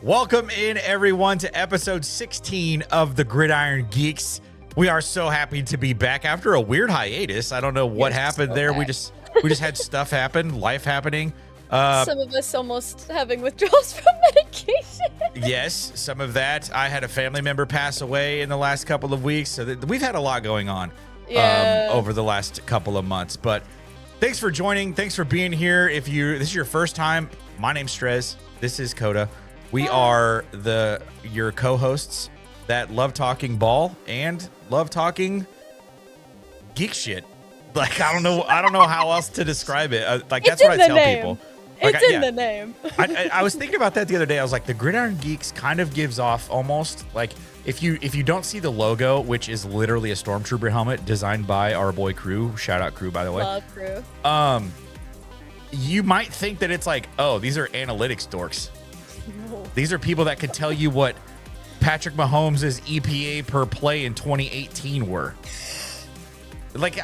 Welcome in, everyone, to episode 16 of the Gridiron Geeks. We are so happy to be back after a weird hiatus. I don't know what happened there. We just had stuff happen, life happening. Some of us almost having withdrawals from medication. Yes, some of that. I had a family member pass away in the last couple of weeks, so we've had a lot going on over the last couple of months. But thanks for joining. Thanks for being here. If this is your first time, my name's Strez. This is Coda. We are your co-hosts that love talking ball and love talking geek shit. Like, I don't know how else to describe it. That's what I tell people. Like, it's in the name. I was thinking about that the other day. I was like, the Gridiron Geeks kind of gives off almost like if you don't see the logo, which is literally a Stormtrooper helmet designed by our boy Crew. Shout out Crew, by the way. Love Crew. You might think that it's like, oh, these are analytics dorks. No. These are people that could tell you what Patrick Mahomes' EPA per play in 2018 were. Like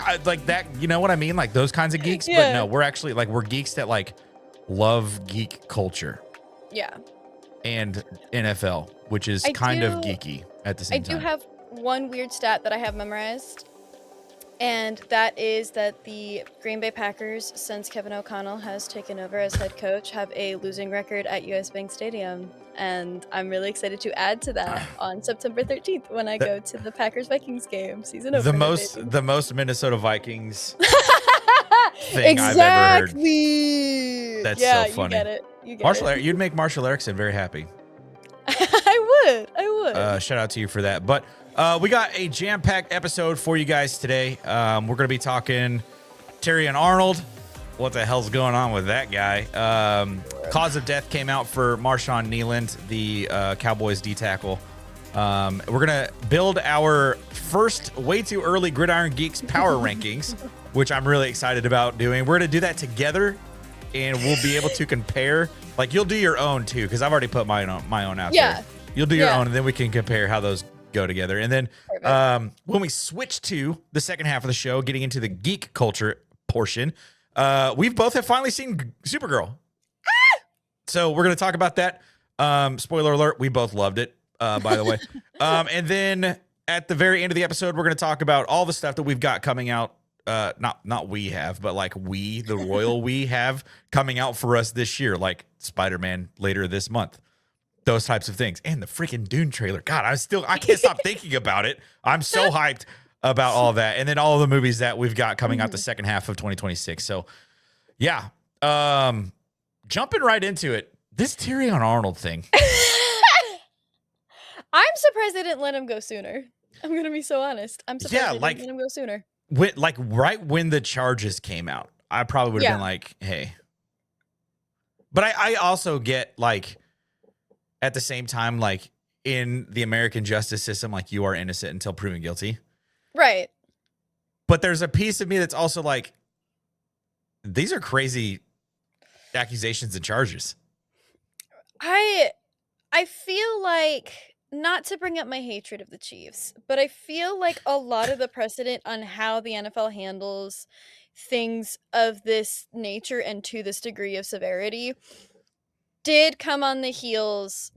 that, you know what I mean? Like those kinds of geeks. Yeah. But no, we're actually we're geeks that love geek culture. Yeah. And NFL, which is kind of geeky at the same time. I do have one weird stat that I have memorized. And that is that the Green Bay Packers, since Kevin O'Connell has taken over as head coach, have a losing record at US Bank Stadium. And I'm really excited to add to that on September 13th when I go to the Packers-Vikings game, season opener. The most Minnesota Vikings thing I've ever heard. That's so funny. You get it. You'd make Marshall Erickson very happy. I would. Shout out to you for that. But we got a jam-packed episode for you guys today. We're going to be talking Tyrion Arnold. What the hell's going on with that guy? Cause of death came out for Marshon Neland, the Cowboys D-tackle. We're going to build our first way too early Gridiron Geeks power rankings, which I'm really excited about doing. We're going to do that together, and we'll be able to compare. Like, you'll do your own, too, because I've already put my own out there. You'll do your own, and then we can compare how those go together. And then when we switch to the second half of the show, getting into the geek culture portion, we both have finally seen Supergirl. So we're going to talk about that. Spoiler alert, we both loved it, by the way. And then at the very end of the episode, we're going to talk about all the stuff that we've got coming out. Not we have, but the royal we have coming out for us this year, like Spider-Man later this month. Those types of things. And the freaking Dune trailer. God, I can't stop thinking about it. I'm so hyped about all of that. And then all of the movies that we've got coming out the second half of 2026. So, yeah. Jumping right into it. This Tyrion Arnold thing. I'm surprised they didn't let him go sooner. I'm going to be so honest. I'm surprised they didn't let him go sooner. Right when the charges came out, I probably would have been like, hey. But I also get, at the same time, in the American justice system, you are innocent until proven guilty. Right. But there's a piece of me that's also these are crazy accusations and charges. I feel like, not to bring up my hatred of the Chiefs, but I feel like a lot of the precedent on how the NFL handles things of this nature and to this degree of severity did come on the heels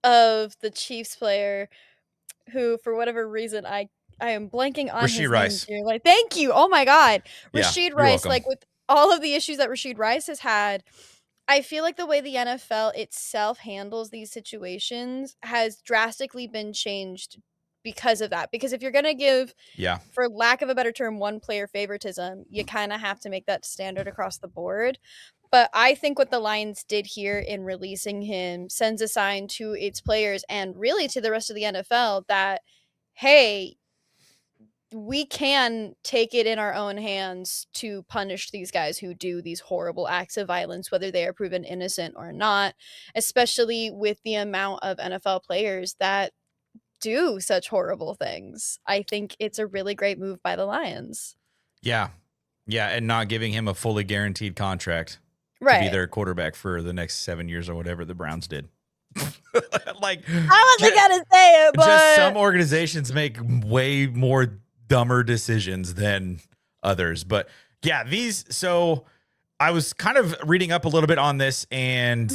of the Chiefs player who, for whatever reason, I am blanking on Rashid Rice. Name here. Thank you. Oh my God. Yeah, Rashid Rice, with all of the issues that Rashid Rice has had, I feel like the way the NFL itself handles these situations has drastically been changed because of that. Because if you're going to give, for lack of a better term, one player favoritism, you kind of have to make that standard across the board. But I think what the Lions did here in releasing him sends a sign to its players and really to the rest of the NFL that, hey, we can take it in our own hands to punish these guys who do these horrible acts of violence, whether they are proven innocent or not, especially with the amount of NFL players that do such horrible things. I think it's a really great move by the Lions. Yeah. Yeah, and not giving him a fully guaranteed contract to be their quarterback for the next 7 years or whatever the Browns did. I wasn't going to say it, but just some organizations make way more dumber decisions than others. But yeah, so I was kind of reading up a little bit on this, and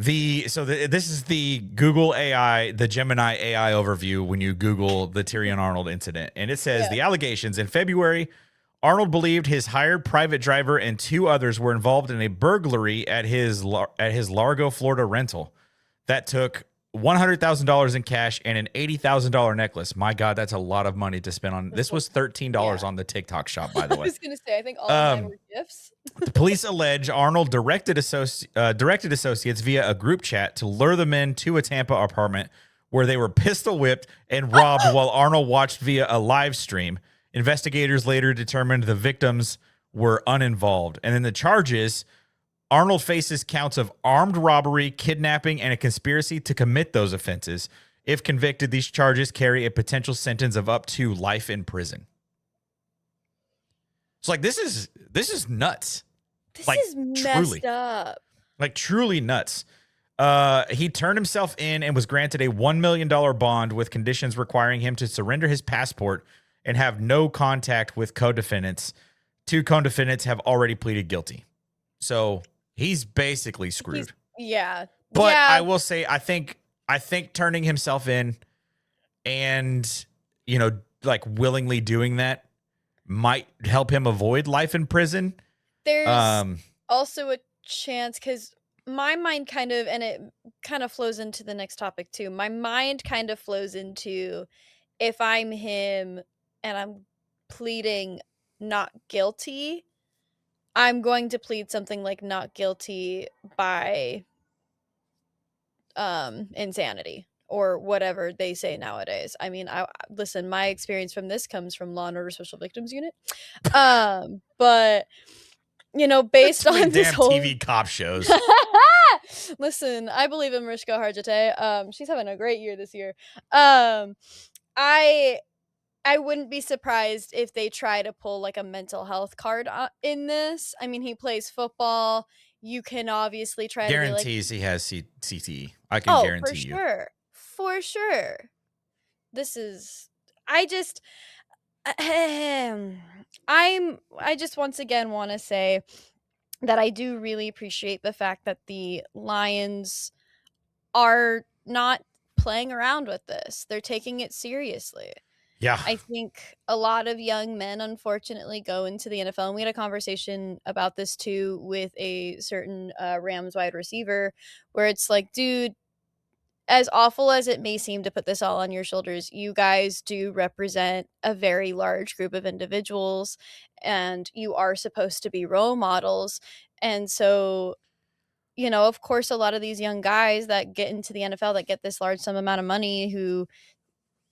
This is the Google AI, the Gemini AI overview when you Google the Tyrion Arnold incident. And it says the allegations in February, Arnold believed his hired private driver and 2 others were involved in a burglary at his Largo, Florida rental that took $100,000 in cash and an $80,000 necklace. My God, that's a lot of money to spend on. This was $13 on the TikTok shop, by the way. I was going to say, I think all of mine were gifts. The police allege Arnold directed associates via a group chat to lure the men to a Tampa apartment where they were pistol whipped and robbed while Arnold watched via a live stream. Investigators later determined the victims were uninvolved. And then the charges, Arnold faces counts of armed robbery, kidnapping, and a conspiracy to commit those offenses. If convicted, these charges carry a potential sentence of up to life in prison. It's like, this is nuts. This is messed up. Like, truly nuts. He turned himself in and was granted a $1 million bond with conditions requiring him to surrender his passport and have no contact with co-defendants. 2 co-defendants have already pleaded guilty. So he's basically screwed. But I will say, I think turning himself in and, like willingly doing that might help him avoid life in prison. There's also a chance, because my mind kind of, and it kind of flows into the next topic too. My mind kind of flows into, if I'm him and I'm pleading not guilty, I'm going to plead something like not guilty by insanity or whatever they say nowadays. I mean, listen, my experience from this comes from Law and Order Special Victims Unit. But based on this whole TV cop shows. Listen, I believe in Mariska Hargitay. She's having a great year this year. I wouldn't be surprised if they try to pull like a mental health card in this. I mean, he plays football. You can obviously try guarantees he has CTE. I can guarantee you. For sure. This is, I just once again want to say that I do really appreciate the fact that the Lions are not playing around with this. They're taking it seriously. Yeah. I think a lot of young men, unfortunately, go into the NFL. And we had a conversation about this, too, with a certain Rams wide receiver, where it's like, dude, as awful as it may seem to put this all on your shoulders, you guys do represent a very large group of individuals, and you are supposed to be role models. And so, of course, a lot of these young guys that get into the NFL that get this large sum amount of money who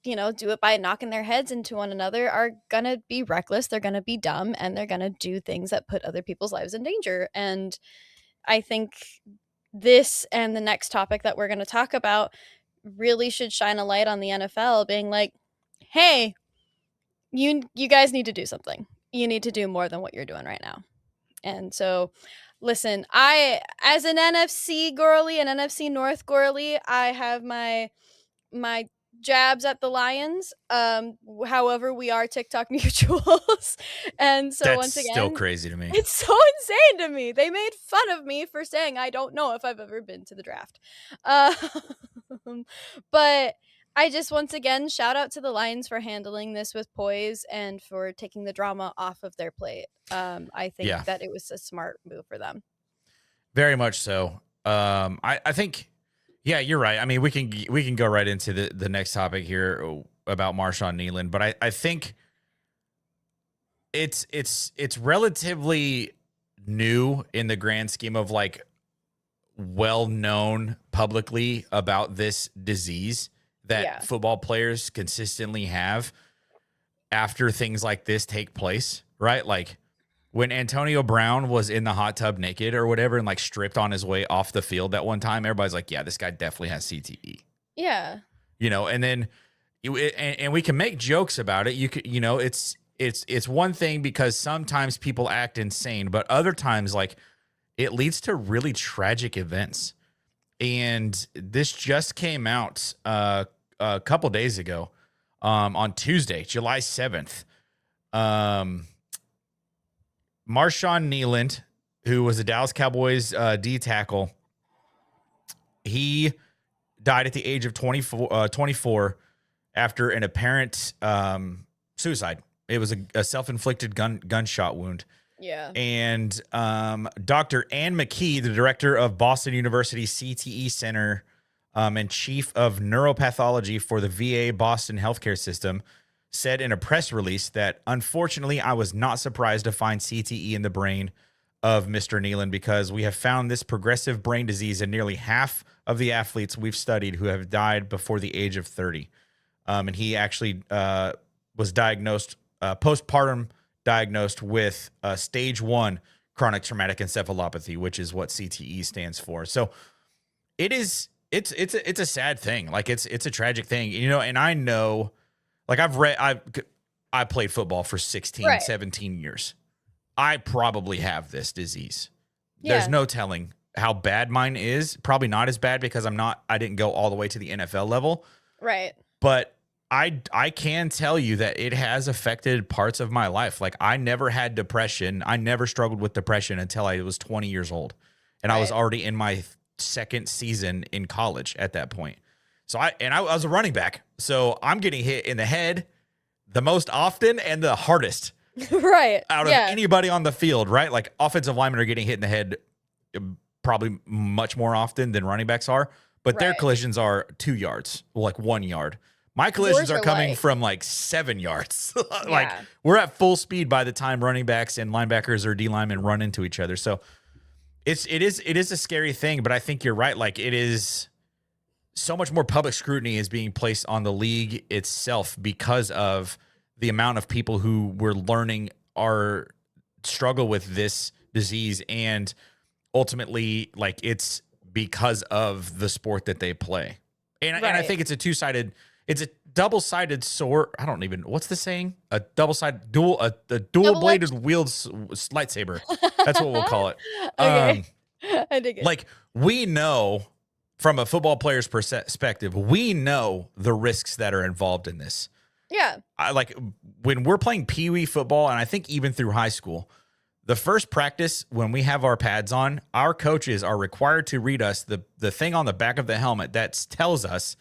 do it by knocking their heads into one another are going to be reckless. They're going to be dumb, and they're going to do things that put other people's lives in danger. And I think this and the next topic that we're going to talk about really should shine a light on the NFL being like, hey, you guys need to do something. You need to do more than what you're doing right now. And so, listen, I, as an NFC girly, an NFC North girly, I have my jabs at the Lions. However, we are TikTok mutuals. And so that's once again, still crazy to me. It's so insane to me. They made fun of me for saying I don't know if I've ever been to the draft. But I just once again shout out to the Lions for handling this with poise and for taking the drama off of their plate. I think that it was a smart move for them. Very much so. I think, yeah, you're right. I mean, we can go right into the next topic here about Marshon Neland, but I think it's relatively new in the grand scheme of like well known publicly about this disease that football players consistently have after things like this take place, right? Like when Antonio Brown was in the hot tub naked or whatever and like stripped on his way off the field that one time, everybody's like, yeah, this guy definitely has CTE. Yeah. And then and we can make jokes about it. You could, it's one thing because sometimes people act insane, but other times like it leads to really tragic events. And this just came out a couple days ago on Tuesday, July 7th. Marshon Neland, who was a Dallas Cowboys D tackle, He died at the age of 24 after an apparent suicide. It was a self-inflicted gunshot wound. Yeah. And Dr. Ann McKee, the director of Boston University CTE Center and chief of neuropathology for the VA Boston healthcare system, said in a press release that, unfortunately, I was not surprised to find CTE in the brain of Mr. Neland because we have found this progressive brain disease in nearly half of the athletes we've studied who have died before the age of 30. And he actually was diagnosed, postpartum diagnosed with stage 1 chronic traumatic encephalopathy, which is what CTE stands for. So it's a sad thing. Like it's a tragic thing, you know, and I know, like I played football for 16, Right. 17 years. I probably have this disease. Yeah. There's no telling how bad mine is. Probably not as bad because I didn't go all the way to the NFL level. Right. But I can tell you that it has affected parts of my life. Like I never had depression. I never struggled with depression until I was 20 years old. And I was already in my second season in college at that point. So I was a running back. So I'm getting hit in the head the most often and the hardest. Right. Out of anybody on the field, right? Like offensive linemen are getting hit in the head probably much more often than running backs are, but their collisions are 2 yards, like 1 yard. My collisions are coming from like 7 yards. Like we're at full speed by the time running backs and linebackers or D linemen run into each other. So it is a scary thing, but I think you're right. Like it is so much more public scrutiny is being placed on the league itself because of the amount of people who we're learning are struggle with this disease, and ultimately, like it's because of the sport that they play. And I think it's a double-sided sword. I don't even, what's the saying? A dual-bladed wield lightsaber. That's what we'll call it. Okay. I dig it. Like we know from a football player's perspective, we know the risks that are involved in this. Yeah. Like when we're playing peewee football, and I think even through high school, the first practice when we have our pads on, our coaches are required to read us the thing on the back of the helmet that tells us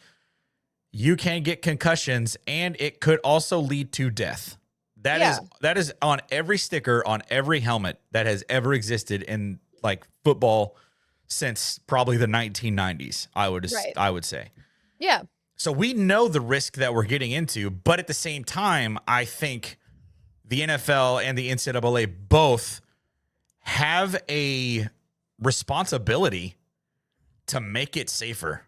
you can get concussions and it could also lead to death. That is on every sticker on every helmet that has ever existed in like football since probably the 1990s, I would say. Yeah. So we know the risk that we're getting into, but at the same time, I think the NFL and the NCAA both have a responsibility to make it safer,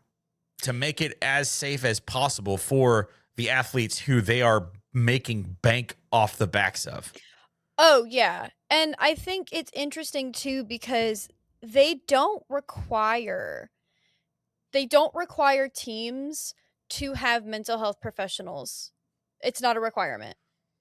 to make it as safe as possible for the athletes who they are making bank off the backs of. Oh, yeah. And I think it's interesting too because they don't require teams to have mental health professionals. It's not a requirement.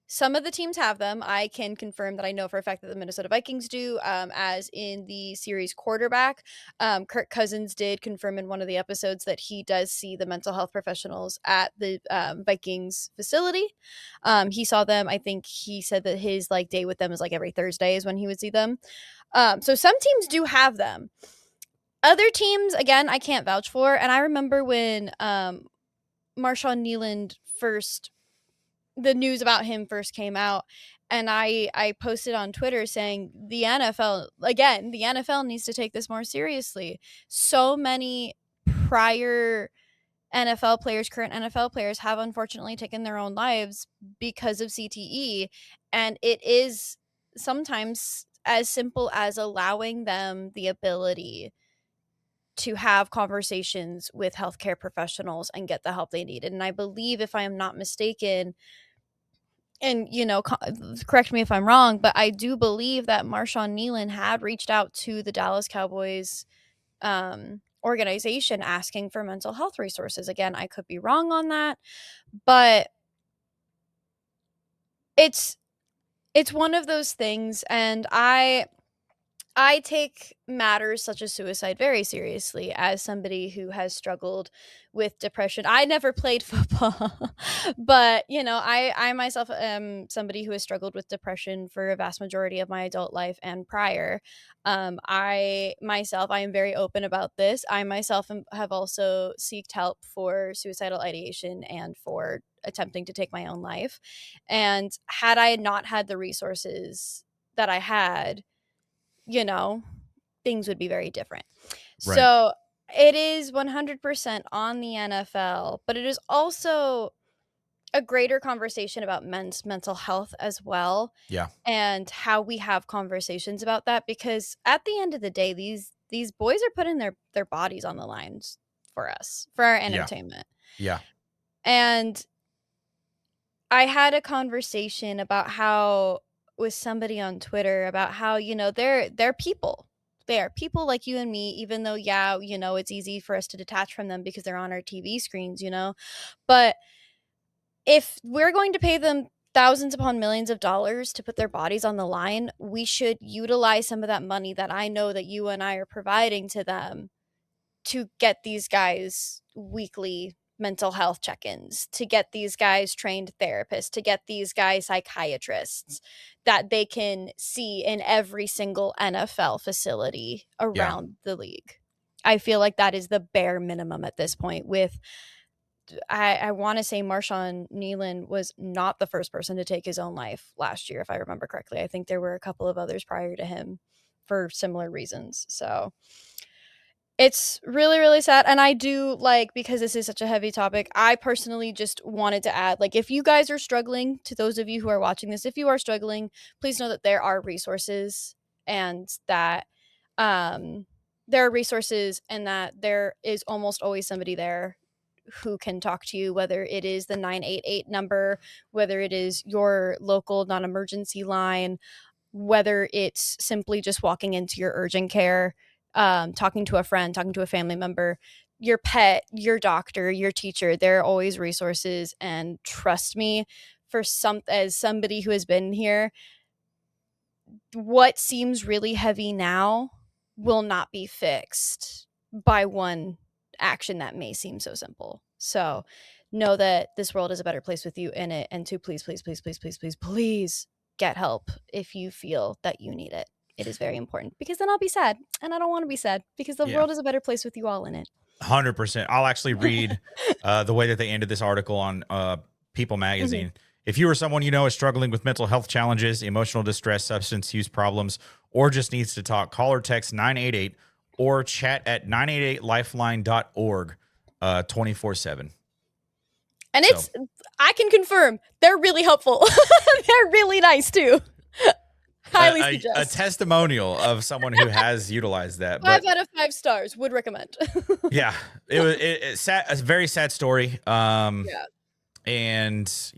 Some of the teams have them. I can confirm that I know for a fact that the Minnesota Vikings do, as in the series quarterback. Kirk Cousins did confirm in one of the episodes that he does see the mental health professionals at the Vikings facility. He saw them. I think he said that his like day with them is like every Thursday is when he would see them. So some teams do have them. Other teams, again, I can't vouch for. And I remember when Marshon Neland the news about him first came out, and I posted on Twitter saying the NFL needs to take this more seriously. So many prior NFL players, current NFL players, have unfortunately taken their own lives because of CTE, and it is sometimes as simple as allowing them the ability to have conversations with healthcare professionals and get the help they need. And I believe, if I am not mistaken, and correct me if I'm wrong, but I do believe that Marshon Neland had reached out to the Dallas Cowboys organization asking for mental health resources. Again, I could be wrong on that, but it's one of those things, and I I take matters such as suicide very seriously as somebody who has struggled with depression. I never played football, but I myself am somebody who has struggled with depression for a vast majority of my adult life and prior. I am very open about this. I myself have also sought help for suicidal ideation and for attempting to take my own life. And had I not had the resources that I had, things would be very different. Right. So it is 100% on the NFL, but it is also a greater conversation about men's mental health as well, Yeah. and how we have conversations about that, because at the end of the day, these boys are putting their bodies on the lines for us, for our Yeah. entertainment. Yeah. And I had a conversation about how with somebody on Twitter about how, they're people. They are people like you and me, even though, it's easy for us to detach from them because they're on our TV screens, But if we're going to pay them thousands upon millions of dollars to put their bodies on the line, we should utilize some of that money that I know that you and I are providing to them to get these guys weekly mental health check-ins, to get these guys trained therapists, to get these guys psychiatrists that they can see in every single NFL facility Yeah. around the league. I feel like that is the bare minimum at this point. With I want to say Marshon Neland was not the first person to take his own life last year, if I remember correctly. I think there were a couple of others prior to him for similar reasons. So it's really, really sad. And I do because this is such a heavy topic, I personally just wanted to add, if you guys are struggling, to those of you who are watching this, if you are struggling, please know that there are resources, and that there are resources, and that there is almost always somebody there who can talk to you, whether it is the 988 number, whether it is your local non-emergency line, whether it's simply just walking into your urgent care, talking to a friend, talking to a family member, your pet, your doctor, your teacher. There are always resources. And trust me, as somebody who has been here, what seems really heavy now will not be fixed by one action that may seem so simple. So know that this world is a better place with you in it, and to please, please, please, please, please, please, please get help if you feel that you need it. It is very important, because then I'll be sad, and I don't want to be sad, because the world is a better place with you all in it. 100%. I'll actually read the way that they ended this article on People Magazine. Mm-hmm. If you or someone you know is struggling with mental health challenges, emotional distress, substance use problems, or just needs to talk, call or text 988 or chat at 988lifeline.org 24/7. And I can confirm, they're really helpful. They're really nice too. Highly suggest. A testimonial of someone who has utilized that. 5 out of 5 stars, would recommend. Yeah, it's sad, a very sad story. Yeah. And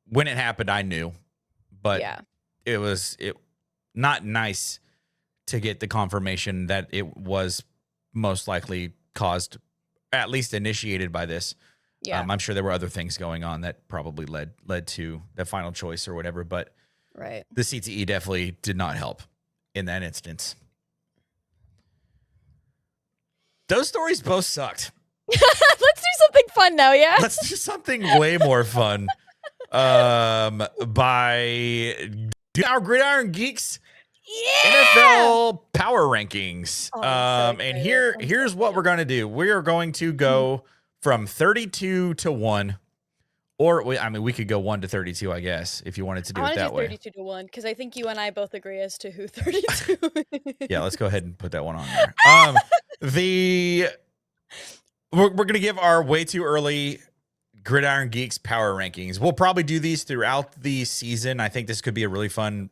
when it happened, I knew, but it was not nice to get the confirmation that it was most likely caused, at least initiated by this. Yeah. I'm sure there were other things going on that probably led to the final choice or whatever, but right. The CTE definitely did not help in that instance. Those stories both sucked. Let's do something fun now, yeah? Let's do something way more fun. By our Gridiron Geeks NFL Power Rankings. And here's what we're going to do. We are going to go from 32 to 1. Or, we could go 1 to 32, I guess, if you wanted to do it that way. 32 to 1, because I think you and I both agree as to who 32 is. Yeah, let's go ahead and put that one on there. We're going to give our way too early Gridiron Geeks Power Rankings. We'll probably do these throughout the season. I think this could be a really fun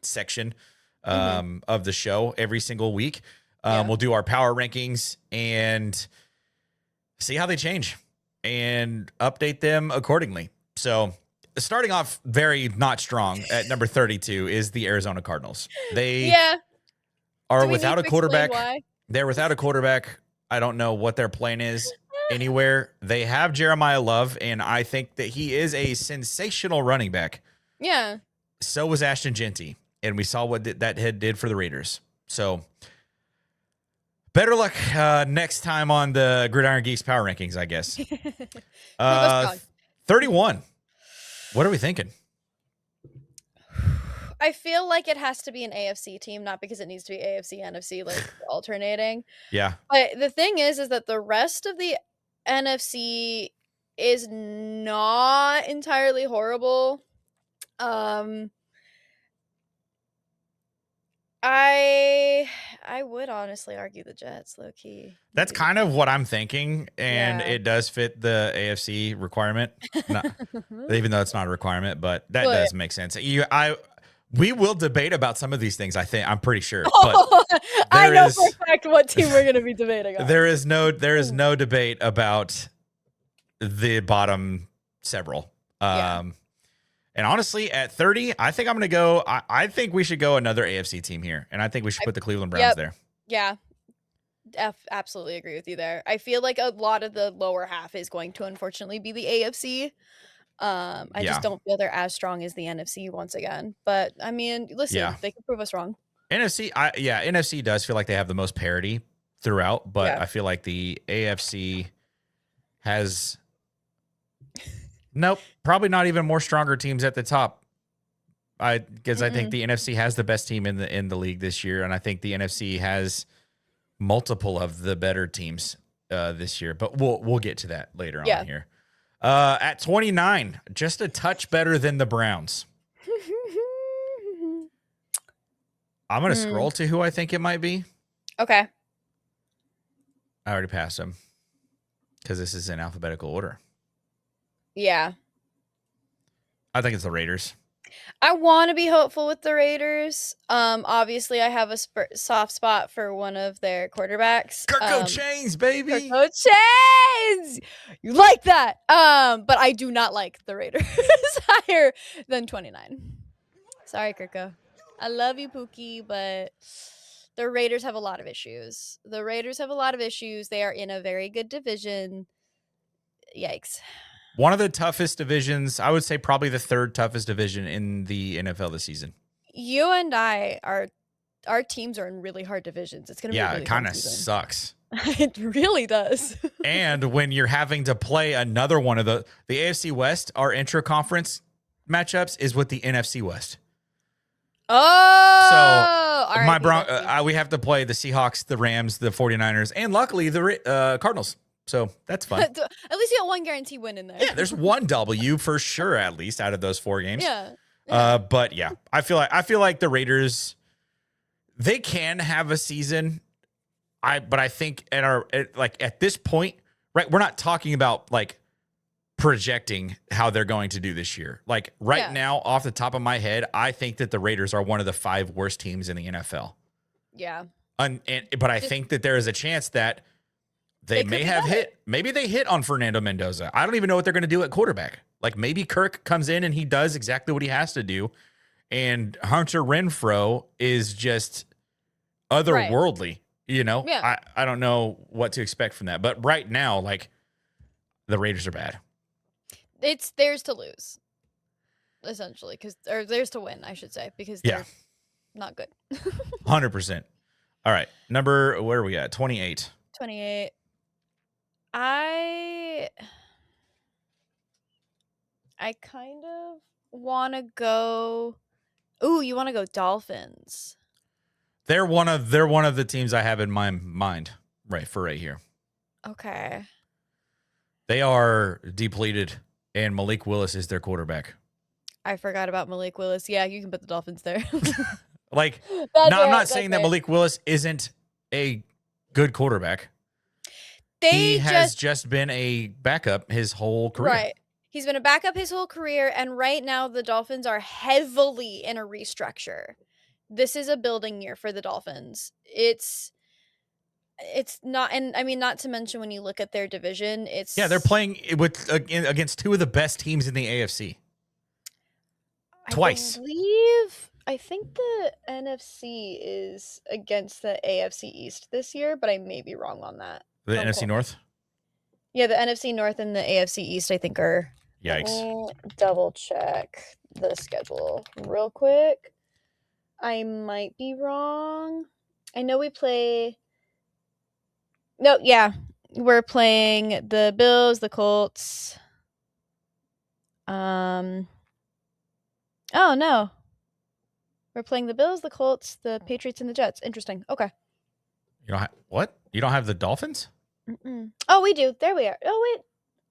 section of the show every single week. We'll do our Power Rankings and see how they change and update them accordingly. So starting off very not strong at number 32 is the Arizona Cardinals. They are without a quarterback. They're without a quarterback. I don't know what their plan is anywhere. They have Jeremiah Love, and I think that he is a sensational running back. Yeah. So was Ashton Genty. and we saw what that head did for the Raiders. So better luck next time on the Gridiron Geeks Power Rankings, I guess. 31. What are we thinking? I feel like it has to be an AFC team, not because it needs to be AFC, NFC, like alternating. Yeah. But the thing is that the rest of the NFC is not entirely horrible. I would honestly argue the Jets, low key. That's kind of what I'm thinking, and it does fit the AFC requirement. Even though it's not a requirement, but that does make sense. We will debate about some of these things. I'm pretty sure. But I know for a fact what team we're going to be debating on. There is no debate about the bottom several. And honestly, at 30, I think I'm going to go. I think we should go another AFC team here, and I think we should put the Cleveland Browns there. Yeah, absolutely agree with you there. I feel like a lot of the lower half is going to unfortunately be the AFC. I just don't feel they're as strong as the NFC once again. But I mean, listen, they can prove us wrong. NFC does feel like they have the most parity throughout, but I feel like the AFC has probably not even more stronger teams at the top. Because I think the NFC has the best team in the league this year, and I think the NFC has multiple of the better teams this year. But we'll get to that later on here. At 29, just a touch better than the Browns. I'm going to scroll to who I think it might be. Okay. I already passed them because this is in alphabetical order. Yeah. I think it's the Raiders. I want to be hopeful with the Raiders. Obviously, I have a soft spot for one of their quarterbacks. Kirko Chains, baby. Kirko Chains! You like that. But I do not like the Raiders higher than 29. Sorry, Kirko. I love you, Pookie, but the Raiders have a lot of issues. They are in a very good division. Yikes. One of the toughest divisions, I would say probably the third toughest division in the NFL this season. You and our teams are in really hard divisions. It's going to be really it kind of sucks. It really does. And when you're having to play another one of the AFC West, our intra-conference matchups is with the NFC West. Oh! So we have to play the Seahawks, the Rams, the 49ers, and luckily the Cardinals. So that's fun. At least you got one guaranteed win in there. Yeah, there's one W for sure, at least out of those 4 games. Yeah. But yeah, I feel like the Raiders, they can have a season. But I think at this point, right? We're not talking about like projecting how they're going to do this year. Like now, off the top of my head, I think that the Raiders are one of the 5 worst teams in the NFL. Yeah. But I think that there is a chance that they may have hit. Maybe they hit on Fernando Mendoza. I don't even know what they're going to do at quarterback. Like maybe Kirk comes in and he does exactly what he has to do. And Hunter Renfrow is just otherworldly, you know? Yeah. I don't know what to expect from that. But right now, like the Raiders are bad. It's theirs to lose, essentially. Or theirs to win, I should say, because they're not good. 100%. All right. Where are we at? 28. 28. I kind of want to go. Ooh, you want to go Dolphins? They're one of the teams I have in my mind right here. Okay. They are depleted, and Malik Willis is their quarterback. I forgot about Malik Willis. Yeah, you can put the Dolphins there. I'm not saying that Malik Willis isn't a good quarterback. He has just been a backup his whole career. Right. He's been a backup his whole career, and right now the Dolphins are heavily in a restructure. This is a building year for the Dolphins. It's not, and I mean, not to mention when you look at their division, they're playing against 2 of the best teams in the AFC. Twice. I think the NFC is against the AFC East this year, but I may be wrong on that. The NFC North? Yeah, the NFC North and the AFC East, I think, are... Yikes. Let me double check the schedule real quick. I might be wrong. I know we play. No, yeah. We're playing the Bills, the Colts. Oh no. We're playing the Bills, the Colts, the Patriots, and the Jets. Interesting. Okay. You don't what? You don't have the Dolphins? Mm-mm. Oh, we do. There we are. Oh, wait.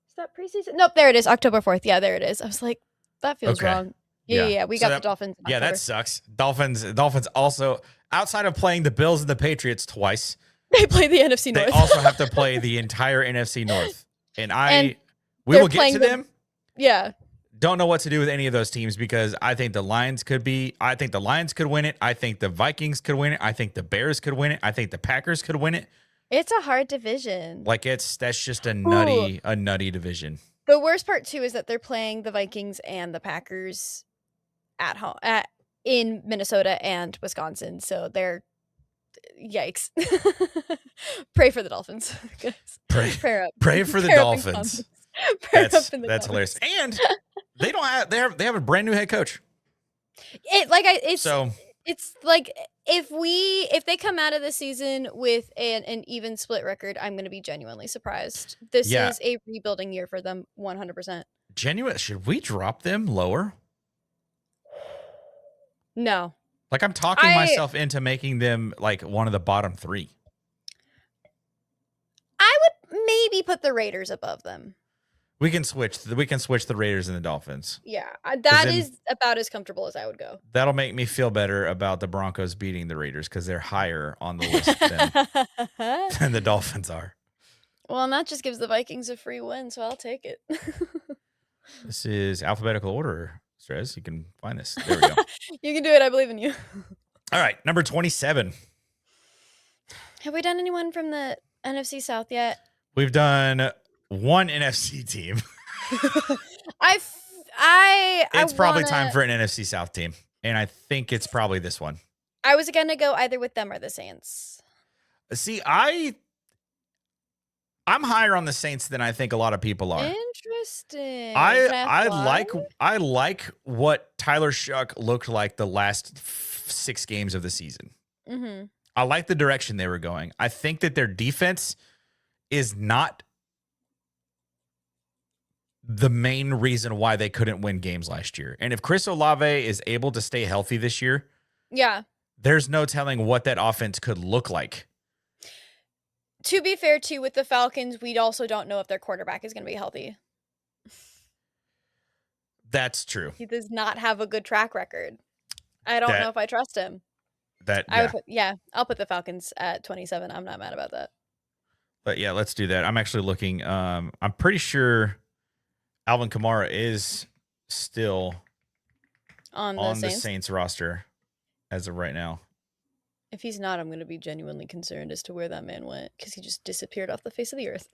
Is that preseason? Nope, there it is. October 4th. Yeah, there it is. I was like, that feels Okay. wrong. Yeah. We So got the Dolphins in Yeah, October. that sucks. Dolphins also, outside of playing the Bills and the Patriots twice, They play the NFC North. they also have to play the entire NFC North. And we they're will get playing to the- them. Yeah. Don't know what to do with any of those teams because I think the Lions could win it. I think the Vikings could win it. I think the Bears could win it. I think the Packers could win it. It's a hard division. Like that's just a nutty division. The worst part too is that they're playing the Vikings and the Packers at home in Minnesota and Wisconsin. So they're yikes. Pray for the Dolphins. Pray for the Dolphins. That's hilarious. And they have a brand new head coach. It's like if they come out of the season with an even split record, I'm going to be genuinely surprised. This is a rebuilding year for them, 100%. Genuine. Should we drop them lower? No. Like I'm talking myself into making them like one of the bottom 3. I would maybe put the Raiders above them. We can switch the Raiders and the Dolphins. Yeah, that is about as comfortable as I would go. That'll make me feel better about the Broncos beating the Raiders because they're higher on the list than the Dolphins are. Well, and that just gives the Vikings a free win, so I'll take it. This is alphabetical order, Strez. You can find this. There we go. You can do it. I believe in you. All right, number 27. Have we done anyone from the NFC South yet? We've done one NFC team. It's probably time for an NFC South team, and I think it's probably this one. I was gonna go either with them or the Saints. See, I'm higher on the Saints than I think a lot of people are. Interesting. I like what Tyler Shuck looked like the last 6 games of the season. Mm-hmm. I like the direction they were going. I think that their defense is not the main reason why they couldn't win games last year. And if Chris Olave is able to stay healthy this year, there's no telling what that offense could look like. To be fair, too, with the Falcons, we also don't know if their quarterback is going to be healthy. That's true. He does not have a good track record. I don't know if I trust him. I'll put the Falcons at 27. I'm not mad about that. But yeah, let's do that. I'm actually looking. I'm pretty sure Alvin Kamara is still on the Saints roster as of right now. If he's not, I'm going to be genuinely concerned as to where that man went because he just disappeared off the face of the earth.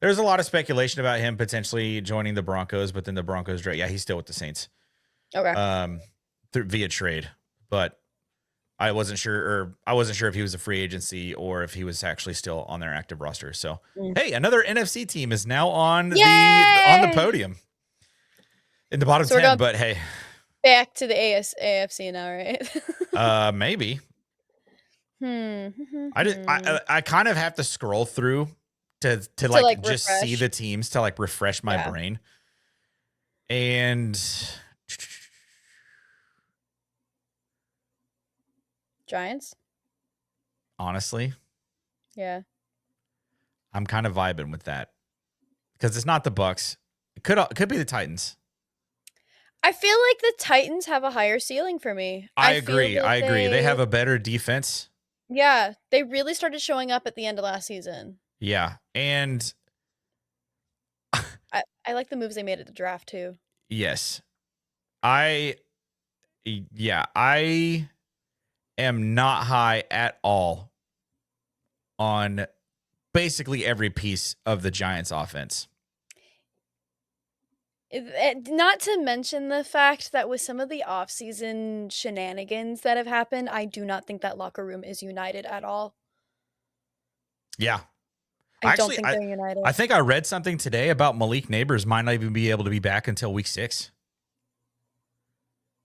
There's a lot of speculation about him potentially joining the Broncos, but then the Broncos, he's still with the Saints. Okay. Via trade, but I wasn't sure if he was a free agency or if he was actually still on their active roster. So, Hey, another NFC team is now on the podium in the bottom 10. But hey, back to the AFC now, right? Maybe. I kind of have to scroll through to like just refresh. See the teams to like refresh my brain. And Giants? Honestly? Yeah. I'm kind of vibing with that. Because it's not the Bucs. It could be the Titans. I feel like the Titans have a higher ceiling for me. I agree. They have a better defense. Yeah, they really started showing up at the end of last season. Yeah, and I like the moves they made at the draft too. Yes. I am not high at all on basically every piece of the Giants offense. Not to mention the fact that with some of the offseason shenanigans that have happened, I do not think that locker room is united at all. Yeah. I don't think they're united. I think I read something today about Malik Neighbors might not even be able to be back until week 6.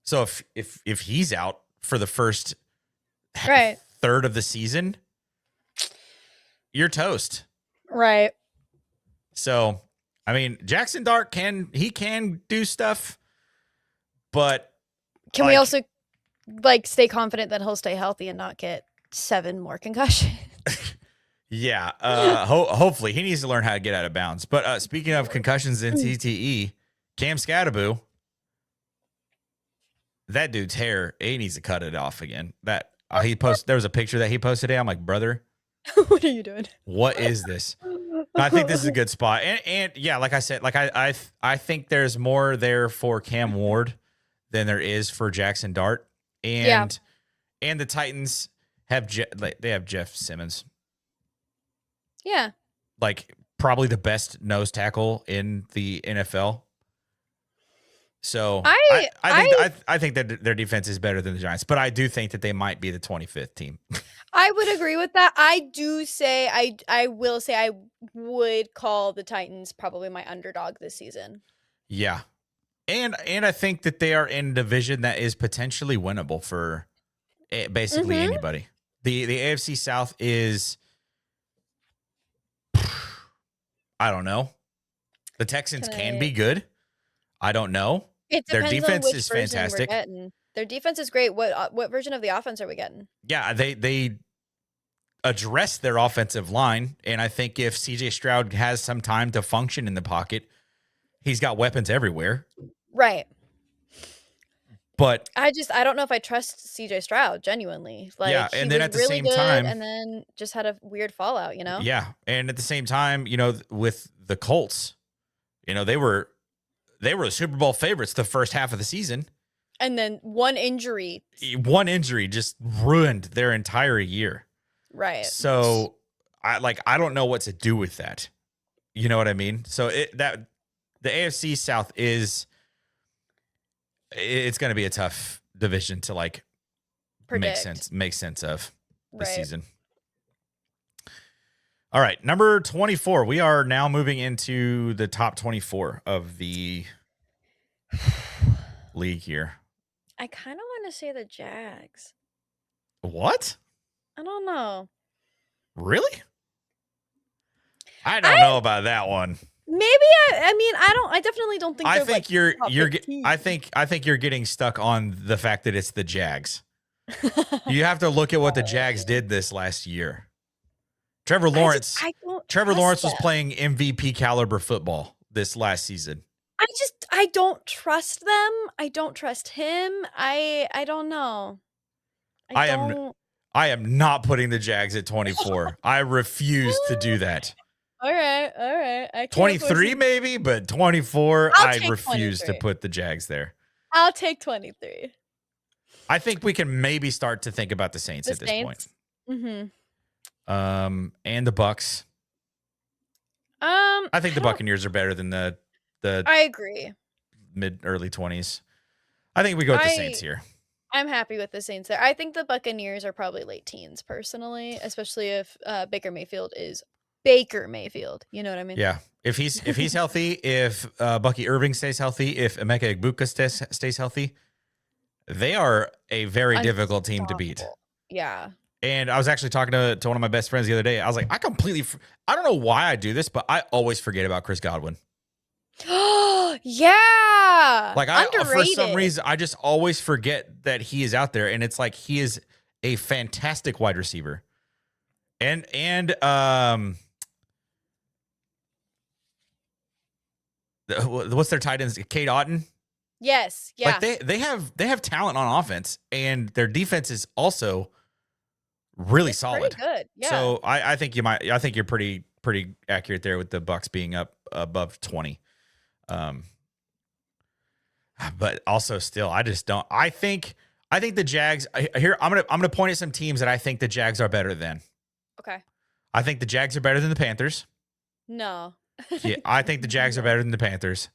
So if he's out for the first Right. third of the season, you're toast. Right. So, I mean, Jackson Dart can do stuff, but Can we also stay confident that he'll stay healthy and not get 7 more concussions? Yeah, hopefully he needs to learn how to get out of bounds. But speaking of concussions and TTE, Cam Scattaboo, that dude's hair, he needs to cut it off again. That there was a picture that he posted today. I'm like, brother, what are you doing? What is this? I think this is a good spot, and yeah, like I said, like I think there's more there for Cam Ward than there is for Jackson Dart, and the Titans have they have Jeff Simmons. Yeah. Like probably the best nose tackle in the NFL. So I think that their defense is better than the Giants, but I do think that they might be the 25th team. I would agree with that. I will say I would call the Titans probably my underdog this season. Yeah. And I think that they are in a division that is potentially winnable for basically anybody. The AFC South is, I don't know. The Texans can be good. I don't know. Their defense is fantastic. Their defense is great. What version of the offense are we getting? Yeah, they address their offensive line, and I think if CJ Stroud has some time to function in the pocket, he's got weapons everywhere. Right. But I don't know if I trust CJ Stroud genuinely. Like, yeah, and then at the really same good, time, and then just had a weird fallout, you know? Yeah, and at the same time, with the Colts, they were the Super Bowl favorites the first half of the season. And then one injury just ruined their entire year. Right. So I don't know what to do with that. You know what I mean? So the AFC South it's going to be a tough division to make sense of this season. All right, number 24. We are now moving into the top 24 of the league here. I kind of want to say the Jags. What? I don't know. Really? I don't know about that one. Maybe I definitely don't think. I think I think you're getting stuck on the fact that it's the Jags. You have to look at what the Jags did this last year. Trevor Lawrence was playing MVP caliber football this last season. I don't trust them. I don't trust him. I don't know. I am not putting the Jags at 24. I refuse to do that. All right. 23 maybe, but 24, I refuse to put the Jags there. I'll take 23. I think we can maybe start to think about the Saints at this point. Mm-hmm. And the Bucs. I think the Buccaneers are better than the I agree. Early 20s. I think we go with the Saints here. I'm happy with the Saints there. I think the Buccaneers are probably late teens personally, especially if Baker Mayfield is Baker Mayfield. You know what I mean? Yeah. If he's healthy, if Bucky Irving stays healthy, if Emeka Egbuka stays healthy, they are a very difficult team to beat. Yeah. And I was actually talking to one of my best friends the other day. I was like, I don't know why I do this, but I always forget about Chris Godwin. Yeah. Like for some reason, I just always forget that he is out there, and it's like he is a fantastic wide receiver. And what's their tight ends? Kate Otten. Yes. Yeah. Like they have talent on offense, and their defense is also really solid. Pretty good. Yeah. So I think you're pretty accurate there with the Bucs being up above 20. But also still, I just don't. I think the Jags here. I'm gonna point at some teams that I think the Jags are better than. Okay. I think the Jags are better than the Panthers. No. Yeah, I think the Jags are better than the Panthers.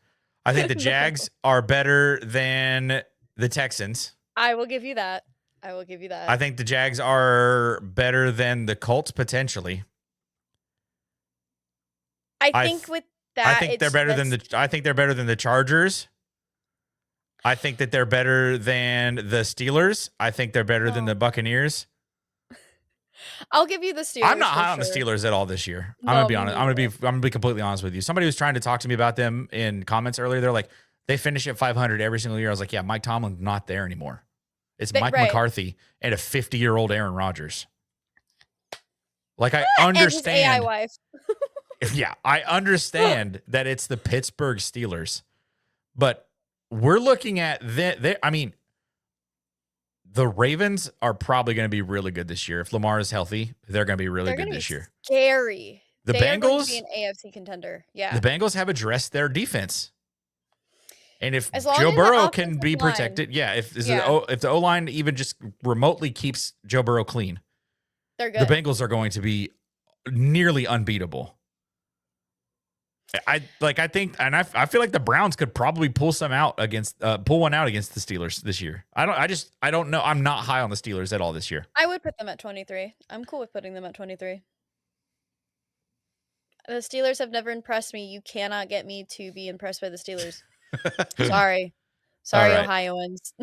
I think the Jags are better than the Texans. I will give you that. I think the Jags are better than the Colts potentially. I think with that, I think they're better than the Chargers. I think that they're better than the Steelers. I think they're better than the Buccaneers. I'll give you the Steelers. I'm not for high on the sure. Steelers at all this year. I'm No, gonna be me honest. neither. I'm gonna be completely honest with you. Somebody was trying to talk to me about them in comments earlier. They're like, they finish at 500 every single year. I was like, yeah, Mike Tomlin's not there anymore. It's Mike Right. McCarthy and a 50-year-old Aaron Rodgers. Like, I And his AI understand. wife. Yeah, I understand that it's the Pittsburgh Steelers, but we're looking at I mean, the Ravens are probably going to be really good this year. If Lamar is healthy, they're going to be really good this year. Scary. The They are going Bengals, to be an AFC contender. Yeah. the Bengals have addressed their defense. And if As long Joe as the Burrow can offensive be line- protected, if the O-line even just remotely keeps Joe Burrow clean, They're good. the Bengals are going to be nearly unbeatable. I think, and I feel like the Browns could probably pull one out against the Steelers this year. I don't know. I'm not high on the Steelers at all this year. I would put them at 23. I'm cool with putting them at 23. The Steelers have never impressed me. You cannot get me to be impressed by the Steelers. Sorry. Sorry, All right. Ohioans.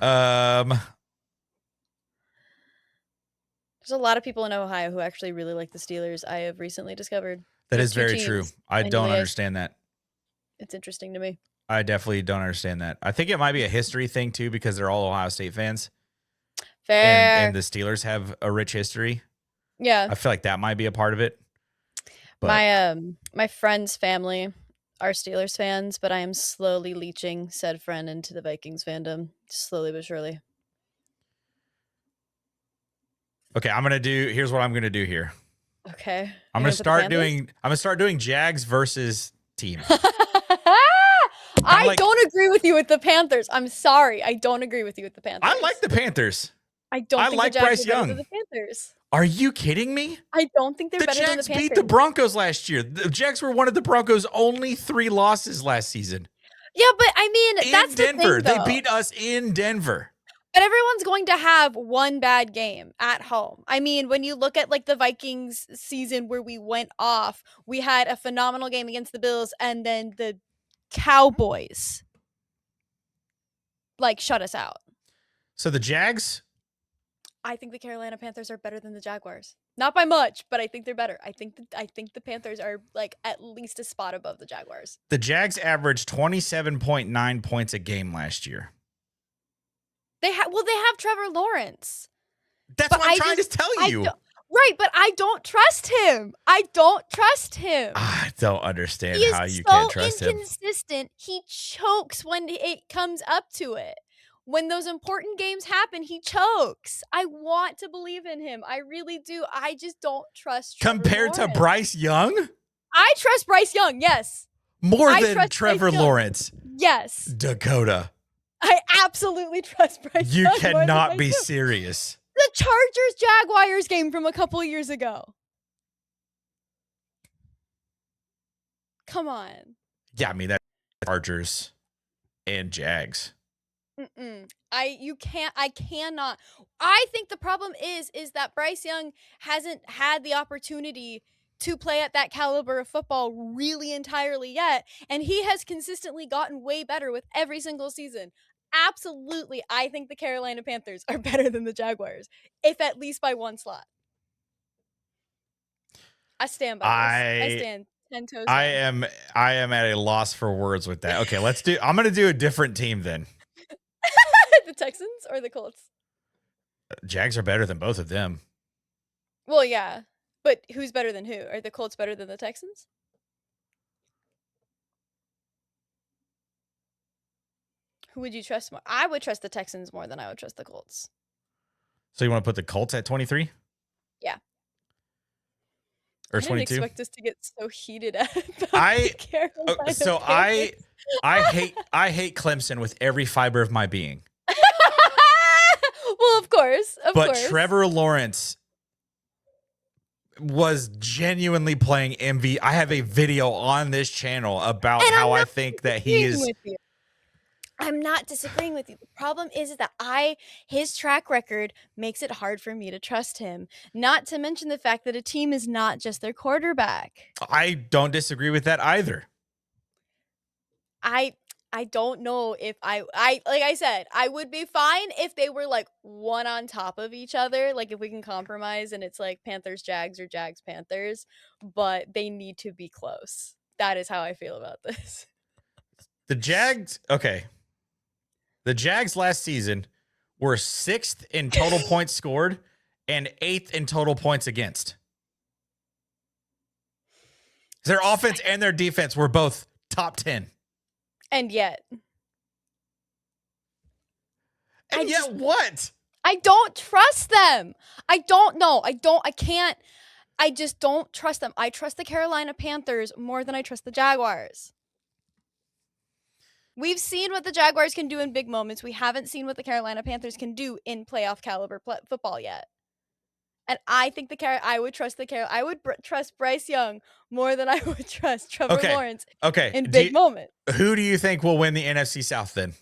Um, There's a lot of people in Ohio who actually really like the Steelers. I have recently discovered. that There's is two very teams. true. I I don't knew it. understand that. It's interesting to me. I definitely don't understand that. I think it might be a history thing too, because they're all Ohio State fans, Fair. and the Steelers have a rich history. Yeah. I feel like that might be a part of it. But My friend's family are Steelers fans, but I am slowly leeching said friend into the Vikings fandom, slowly but surely. okay, here's what I'm gonna do here. Okay. I'm You're gonna put the start doing Jags versus team. Panthers? I like- don't agree with you with the Panthers. I'm sorry. I don't agree with you with the Panthers. I like the Panthers. I don't I think like the Jags Bryce are better Young. than the Panthers. Are you kidding me? I don't think they're The better than the Jags Panthers. beat the Broncos last year. The Jags were one of the Broncos' only 3 losses last season. Yeah, but I mean, In that's Denver. the thing, They though. beat us in Denver. But everyone's going to have one bad game at home. I mean, when you look at like the Vikings season where we went off, we had a phenomenal game against the Bills, and then the Cowboys like shut us out. So the Jags, I think the Carolina Panthers are better than the Jaguars. Not by much, but I think they're better. I think the Panthers are like at least a spot above the Jaguars. the Jags averaged 27.9 points a game last year. They have Trevor Lawrence. That's But what I'm I trying just- to tell I you. don't- Right, but I don't trust him. I don't trust him. I don't understand He is how you so can't trust him. inconsistent. He chokes when it comes up to it. When those important games happen, he chokes. I want to believe in him. I really do. I just don't trust Trevor Compared to Lawrence. Bryce Young? I trust Bryce Young. Yes. More I than trust Trevor Bryce Young. Lawrence. Yes. Dakota. I absolutely trust Bryce You Young. more than cannot Bryce be Young. serious. The Chargers Jaguars game from a couple years ago. Come on. Yeah, I mean, that's Chargers and Jags. Mm-mm. I cannot. I think the problem is that Bryce Young hasn't had the opportunity to play at that caliber of football really entirely yet, and he has consistently gotten way better with every single season. Absolutely, I think the Carolina Panthers are better than the Jaguars, if at least by one slot. I stand by this. I stand 10 toes down. I am at a loss for words with that. Okay, I'm going to do a different team then. The Texans or the Colts? Jags are better than both of them. Well, yeah. But who's better than who? Are the Colts better than the Texans? Who would you trust more? I would trust the Texans more than I would trust the Colts. So you want to put the Colts at 23? Yeah. Or I didn't 22? expect us to get so heated at I- the Carolina So Panthers. I hate Clemson with every fiber of my being. Well, of course. Of But course. Trevor Lawrence was genuinely playing MV. I have a video on this channel about And I'm how I not think that he disagreeing is. with you. I'm not disagreeing with you. The problem is that his track record makes it hard for me to trust him. Not to mention the fact that a team is not just their quarterback. I don't disagree with that either. I don't know if I like I said, I would be fine if they were like one on top of each other, like if we can compromise and it's like Panthers Jags or Jags Panthers, but they need to be close. That is how I feel about this. The Jags, okay. The Jags last season were 6th in total points scored and 8th in total points against. Their offense and their defense were both top 10. And yet. What? I don't trust them. I don't know. I just don't trust them. I trust the Carolina Panthers more than I trust the Jaguars. We've seen what the Jaguars can do in big moments. We haven't seen what the Carolina Panthers can do in playoff caliber football yet. And I think I would trust trust Bryce Young more than I would trust Trevor Lawrence in big moments. Who do you think will win the NFC South then?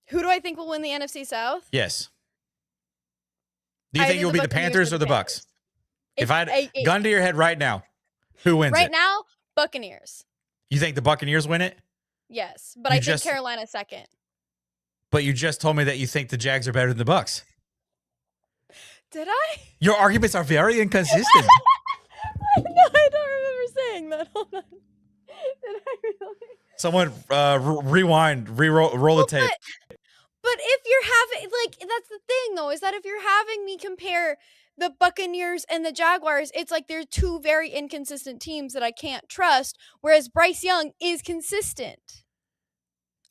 Who do I think will win the NFC South? Yes. Do you think it will be the Panthers or the Bucs? If I had gun to your head right now, who wins right now? Buccaneers. You think the Buccaneers win it? Yes, but I think Carolina second. But you just told me that you think the Jags are better than the Bucs. Did I? Your arguments are very inconsistent. No, I don't remember saying that. Hold on. Did I really? Someone rewind, roll the tape. But if you're having, like, that's the thing, though, is that if you're having me compare the Buccaneers and the Jaguars, it's like they're two very inconsistent teams that I can't trust, whereas Bryce Young is consistent.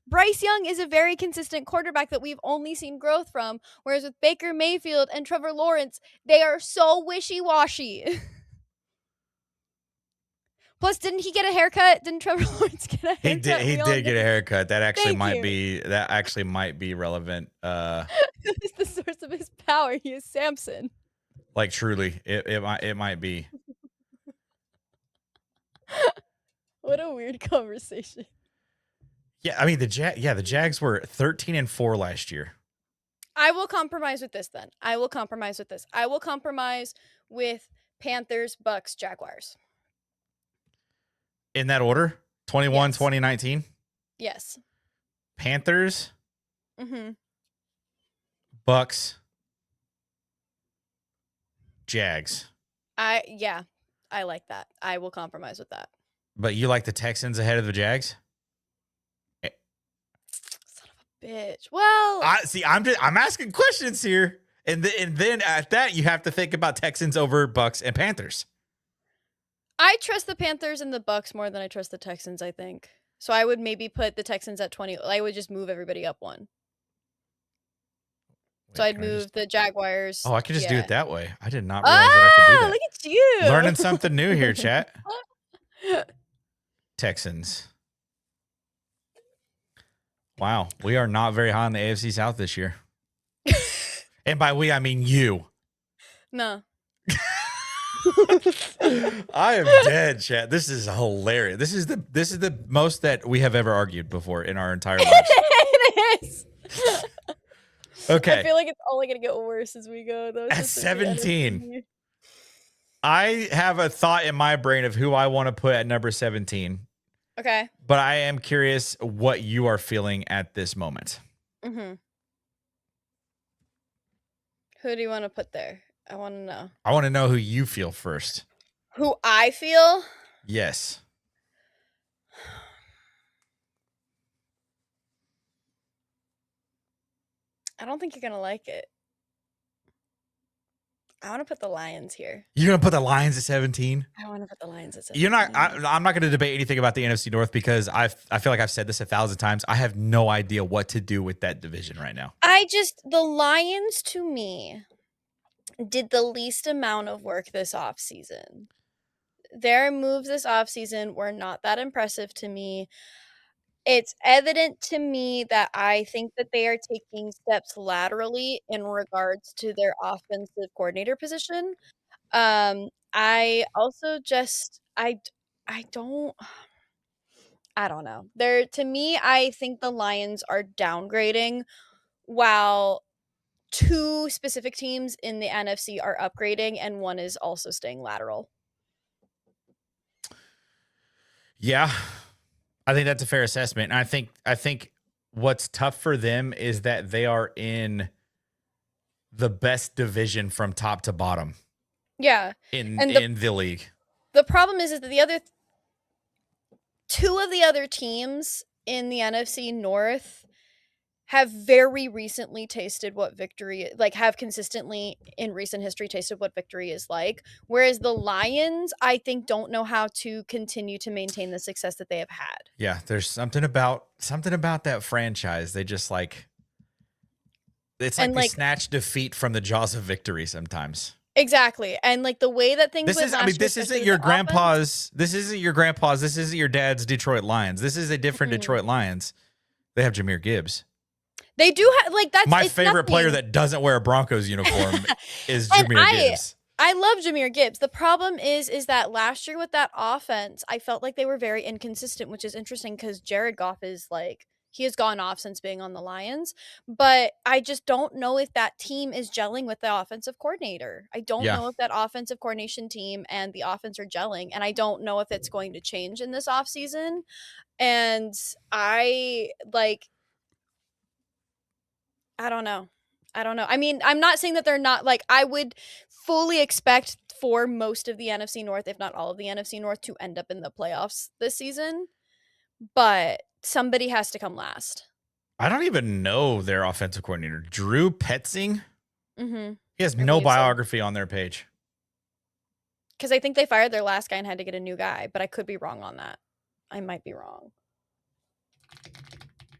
Bryce Young is a very consistent quarterback that we've only seen growth from, whereas with Baker Mayfield and Trevor Lawrence, they are so wishy-washy. Plus, didn't he get a haircut? Didn't Trevor Lawrence get a haircut? He did get a haircut. That actually might be relevant. It's the source of his power. He is Samson. Like truly, it might be. What a weird conversation. Yeah, I mean the Jags were 13-4 last year. I will compromise with this then. I will compromise with Panthers, Bucs, Jaguars. In that order? 21, 2019? Yes. Panthers. Mm-hmm. Bucs. Jags. I like that. I will compromise with that. But you like the Texans ahead of the Jags? Son of a bitch. Well, I'm asking questions here. And then at that you have to think about Texans over Bucs and Panthers. I trust the Panthers and the Bucs more than I trust the Texans, I think. So I would maybe put the Texans at 20. I would just move everybody up one. So I'd move the Jaguars. Oh, I could just do it that way. I did not realize that I could do that. Look at you. Learning something new here, chat. Texans. Wow. We are not very high in the AFC South this year. And by we, I mean you. No. I am dead, chat. This is hilarious. This is the most that we have ever argued before in our entire lives. It is. Okay. I feel like it's only going to get worse as we go, though. At 17, I have a thought in my brain of who I want to put at number 17. Okay. But I am curious what you are feeling at this moment. Mm-hmm. Who do you want to put there? I want to know. I want to know who you feel first. Who I feel? Yes. I don't think you're going to like it. I want to put the Lions here. You're going to put the Lions at 17? I want to put the Lions at 17. You're not. I'm not going to debate anything about the NFC North because I feel like I've said this 1,000 times. I have no idea what to do with that division right now. The Lions to me did the least amount of work this offseason. Their moves this offseason were not that impressive to me. It's evident to me that I think that they are taking steps laterally in regards to their offensive coordinator position. I also just I don't know. To me, I think the Lions are downgrading while two specific teams in the NFC are upgrading and one is also staying lateral. Yeah. I think that's a fair assessment. And I think what's tough for them is that they are in the best division from top to bottom Yeah. in And the league. the problem is that the other two of the other teams in the NFC North have very recently tasted what victory, like have consistently in recent history tasted what victory is like, whereas the Lions, I think, don't know how to continue to maintain the success that they have had. Yeah, there's something about that franchise. They just like it's like And they like snatch defeat from the jaws of victory sometimes. exactly, and like the way that things This went is, last I mean, year, this especially isn't with your the offense. grandpa's. This isn't your grandpa's. This isn't your dad's Detroit Lions. This is a different Mm-mm. Detroit Lions. They have Jahmyr Gibbs. They do have like that's My it's favorite player nothing. that doesn't wear a Broncos uniform is And Jahmyr Gibbs. I love Jahmyr Gibbs. The problem is that last year with that offense, I felt like they were very inconsistent, which is interesting because Jared Goff is like he has gone off since being on the Lions, but I just don't know if that team is gelling with the offensive coordinator. I don't Yeah. know if that offensive coordination team and the offense are gelling, and I don't know if it's going to change in this offseason. And I don't know. I mean, I'm not saying that they're not like I would fully expect for most of the NFC North, if not all of the NFC North, to end up in the playoffs this season, but somebody has to come last. I don't even know their offensive coordinator, Drew Petzing. Mm-hmm. He has I no believe so. biography on their page. Because I think they fired their last guy and had to get a new guy, but I could be wrong on that. I might be wrong.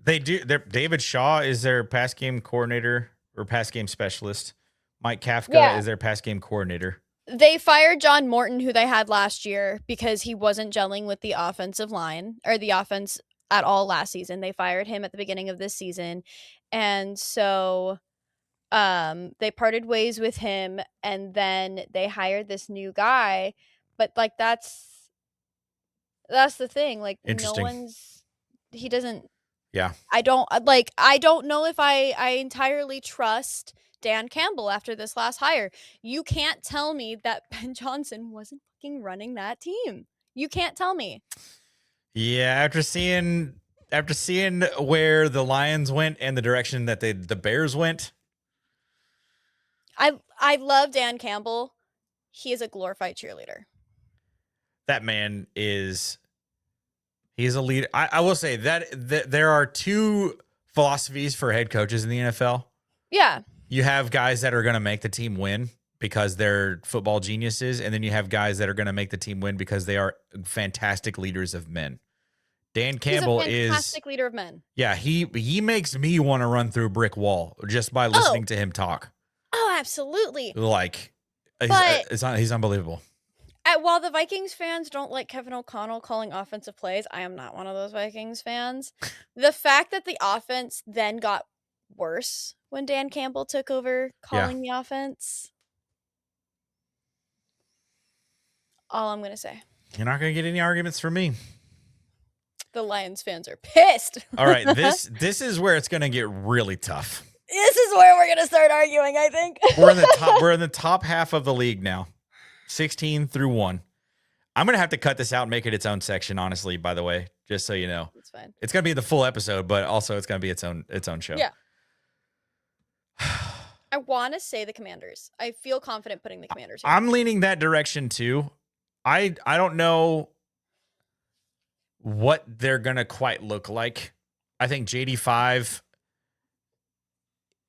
They do. David Shaw is their pass game coordinator or pass game specialist. Mike Kafka is their pass game coordinator. They fired John Morton, who they had last year, because he wasn't gelling with the offensive line or the offense at all last season. They fired him at the beginning of this season. And so they parted ways with him, and then they hired this new guy. But like that's the thing. Like Interesting. he doesn't. Yeah. I don't know if I entirely trust Dan Campbell after this last hire. You can't tell me that Ben Johnson wasn't fucking running that team. You can't tell me. Yeah, after seeing where the Lions went and the direction that the Bears went. I love Dan Campbell. He is a glorified cheerleader. That man he's a leader. I will say that there are two philosophies for head coaches in the NFL. Yeah. You have guys that are going to make the team win because they're football geniuses, and then you have guys that are going to make the team win because they are fantastic leaders of men. Dan Campbell He's a fantastic leader of men. Yeah, he makes me want to run through a brick wall just by listening to him talk. Oh, absolutely. Like, he's unbelievable. While the Vikings fans don't like Kevin O'Connell calling offensive plays, I am not one of those Vikings fans. The fact that the offense then got worse when Dan Campbell took over calling the offense. All I'm going to say. You're not going to get any arguments from me. The Lions fans are pissed. All right, this is where it's going to get really tough. This is where we're going to start arguing, I think. We're in the top half of the league now. 16 through 1. I'm going to have to cut this out and make it its own section, honestly, by the way, just so you know. It's fine. It's going to be the full episode, but also it's going to be its own show. Yeah. I want to say the Commanders. I feel confident putting the Commanders here. I'm leaning that direction too. I don't know what they're going to quite look like. I think JD5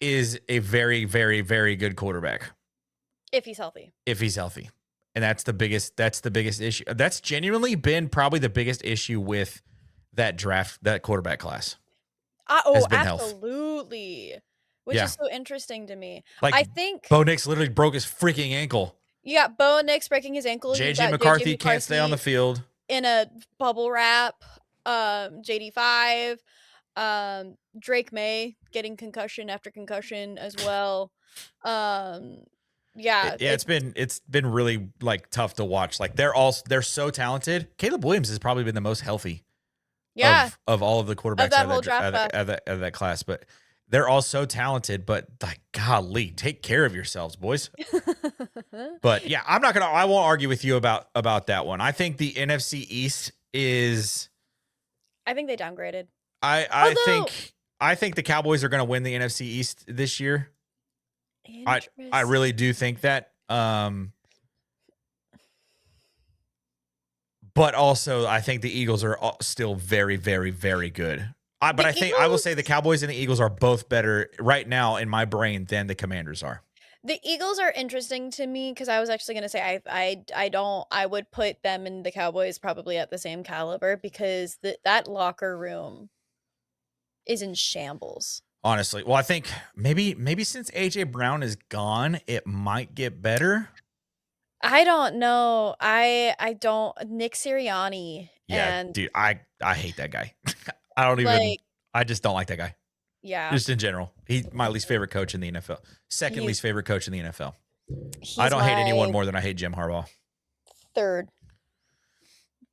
is a very, very, very good quarterback. If he's healthy. And that's the biggest issue. That's genuinely been probably the biggest issue with that quarterback class. Absolutely. Which is so interesting to me. Like, I think Bo Nix literally broke his freaking ankle. You got Bo Nix breaking his ankle. JJ McCarthy can't stay on the field. In a bubble wrap. JD5. Drake May getting concussion after concussion as well. It's been really like tough to watch. Like they're so talented. Caleb Williams has probably been the most healthy. Of all of the quarterbacks of that whole draft of that class, but they're all so talented. But like, golly, take care of yourselves, boys. But yeah, I won't argue with you about that one. I think the NFC East is I think they downgraded. I think the Cowboys are going to win the NFC East this year. I really do think that. But also, I think the Eagles are still very, very, very good. But I will say the Cowboys and the Eagles are both better right now in my brain than the Commanders are. The Eagles are interesting to me because I was actually going to say I would put them and the Cowboys probably at the same caliber because that locker room is in shambles. Honestly, well, I think maybe since AJ Brown is gone, it might get better. I don't know. I don't. Nick Sirianni. Yeah, dude, I hate that guy. I just don't like that guy. Yeah. Just in general. He's my least favorite coach in the NFL. Second least favorite coach in the NFL. I don't hate anyone more than I hate Jim Harbaugh. Third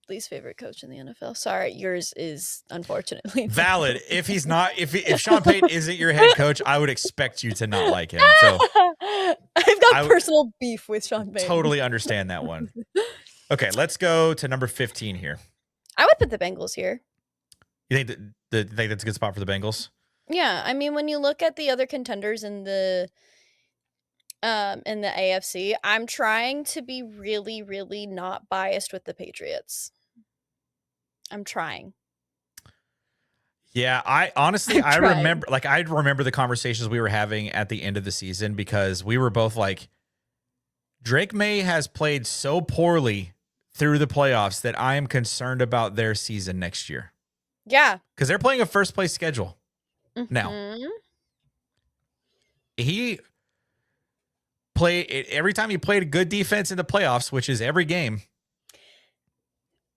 least favorite coach in the NFL. Sorry, yours is unfortunately valid. If he's not, if Sean Payton isn't your head coach, I would expect you to not like him. So I've got personal beef with Sean Payton. Totally understand that one. Okay, let's go to number 15 here. I would put the Bengals here. You think think that's a good spot for the Bengals? Yeah, I mean, when you look at the other contenders in the AFC, I'm trying to be really, really not biased with the Patriots. I'm trying. Yeah, I remember the conversations we were having at the end of the season because we were both like, Drake May has played so poorly through the playoffs that I am concerned about their season next year. Yeah. Because they're playing a first place schedule now. He every time he played a good defense in the playoffs, which is every game,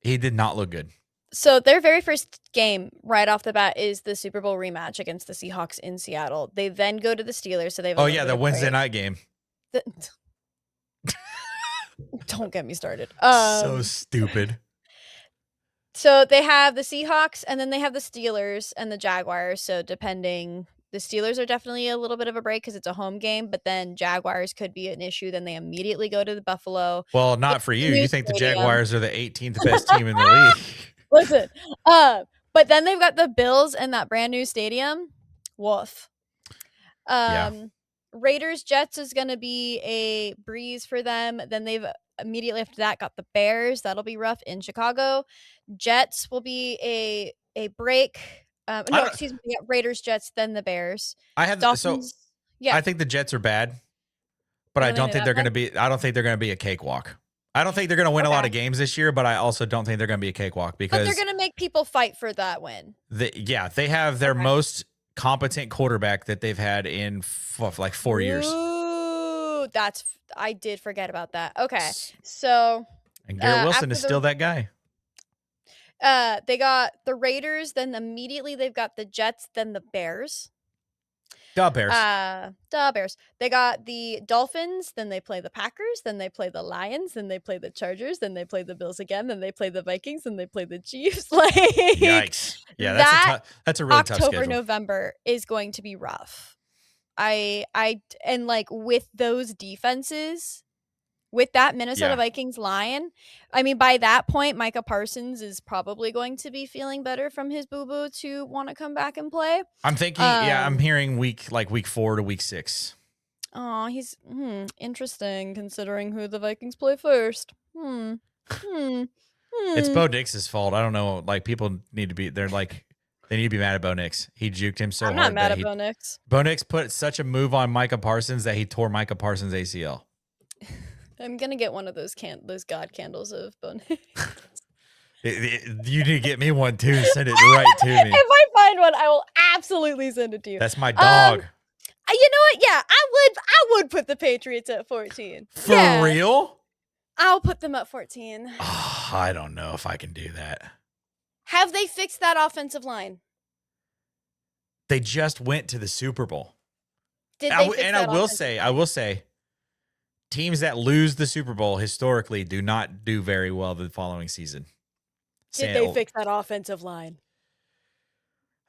he did not look good. So their very first game right off the bat is the Super Bowl rematch against the Seahawks in Seattle. They then go to the Steelers. So they have the Wednesday night game. Don't get me started. So stupid. So they have the Seahawks and then they have the Steelers and the Jaguars. So the Steelers are definitely a little bit of a break because it's a home game, but then Jaguars could be an issue. Then they immediately go to the Buffalo. Well, not for you. You think the Jaguars are the 18th best team in the league. Listen, but then they've got the Bills and that brand new stadium. Woof. Raiders Jets is going to be a breeze for them. Then they've immediately after that got the Bears. That'll be rough in Chicago. Jets will be a break. Excuse me. Yeah, Raiders, Jets, then the Bears. Dolphins. I think the Jets are bad, but I don't think they're going to be. I don't think they're going to be a cakewalk. I don't think they're going to win a lot of games this year, but I also don't think they're going to be a cakewalk because they're going to make people fight for that win. They have their most competent quarterback that they've had in like 4 years. Ooh, I did forget about that. Okay, so and Garrett Wilson is still that guy. They got the Raiders, then immediately they've got the Jets, then the Bears. Bears. They got the Dolphins, then they play the Packers, then they play the Lions, then they play the Chargers, then they play the Bills again, then they play the Vikings, then they play the Chiefs. Like, yikes! Yeah, that's a really tough schedule. November is going to be rough. And like with those defenses, with that Minnesota Vikings line, I mean, by that point, Micah Parsons is probably going to be feeling better from his boo-boo to want to come back and play. I'm thinking, I'm hearing week 4 to week 6. Oh, he's interesting considering who the Vikings play first. It's Bo Nix's fault. I don't know. Like people need to be, they need to be mad at Bo Nix. He juked him so hard. I'm not mad at Bo Nix. Bo Nix put such a move on Micah Parsons that he tore Micah Parsons' ACL. I'm gonna get one of those God candles of Bo Nix. You need to get me one too. Send it right to me. If I find one, I will absolutely send it to you. That's my dog. You know what? Yeah, I would put the Patriots at 14. For real? I'll put them at 14. Oh, I don't know if I can do that. Have they fixed that offensive line? They just went to the Super Bowl. Did they fix that I will say, teams that lose the Super Bowl historically do not do very well the following season. Did they fix that offensive line?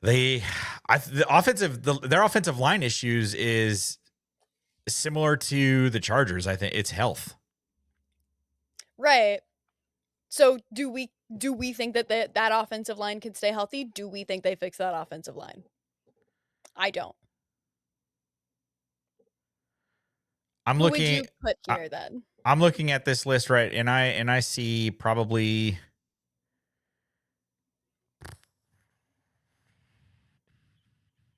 Their offensive line issues is similar to the Chargers. I think it's health. Right. So do we Do we think that that offensive line can stay healthy? Do we think they fix that offensive line? I don't. I'm Who would you looking. put here then? I'm looking at this list, right, and I see probably.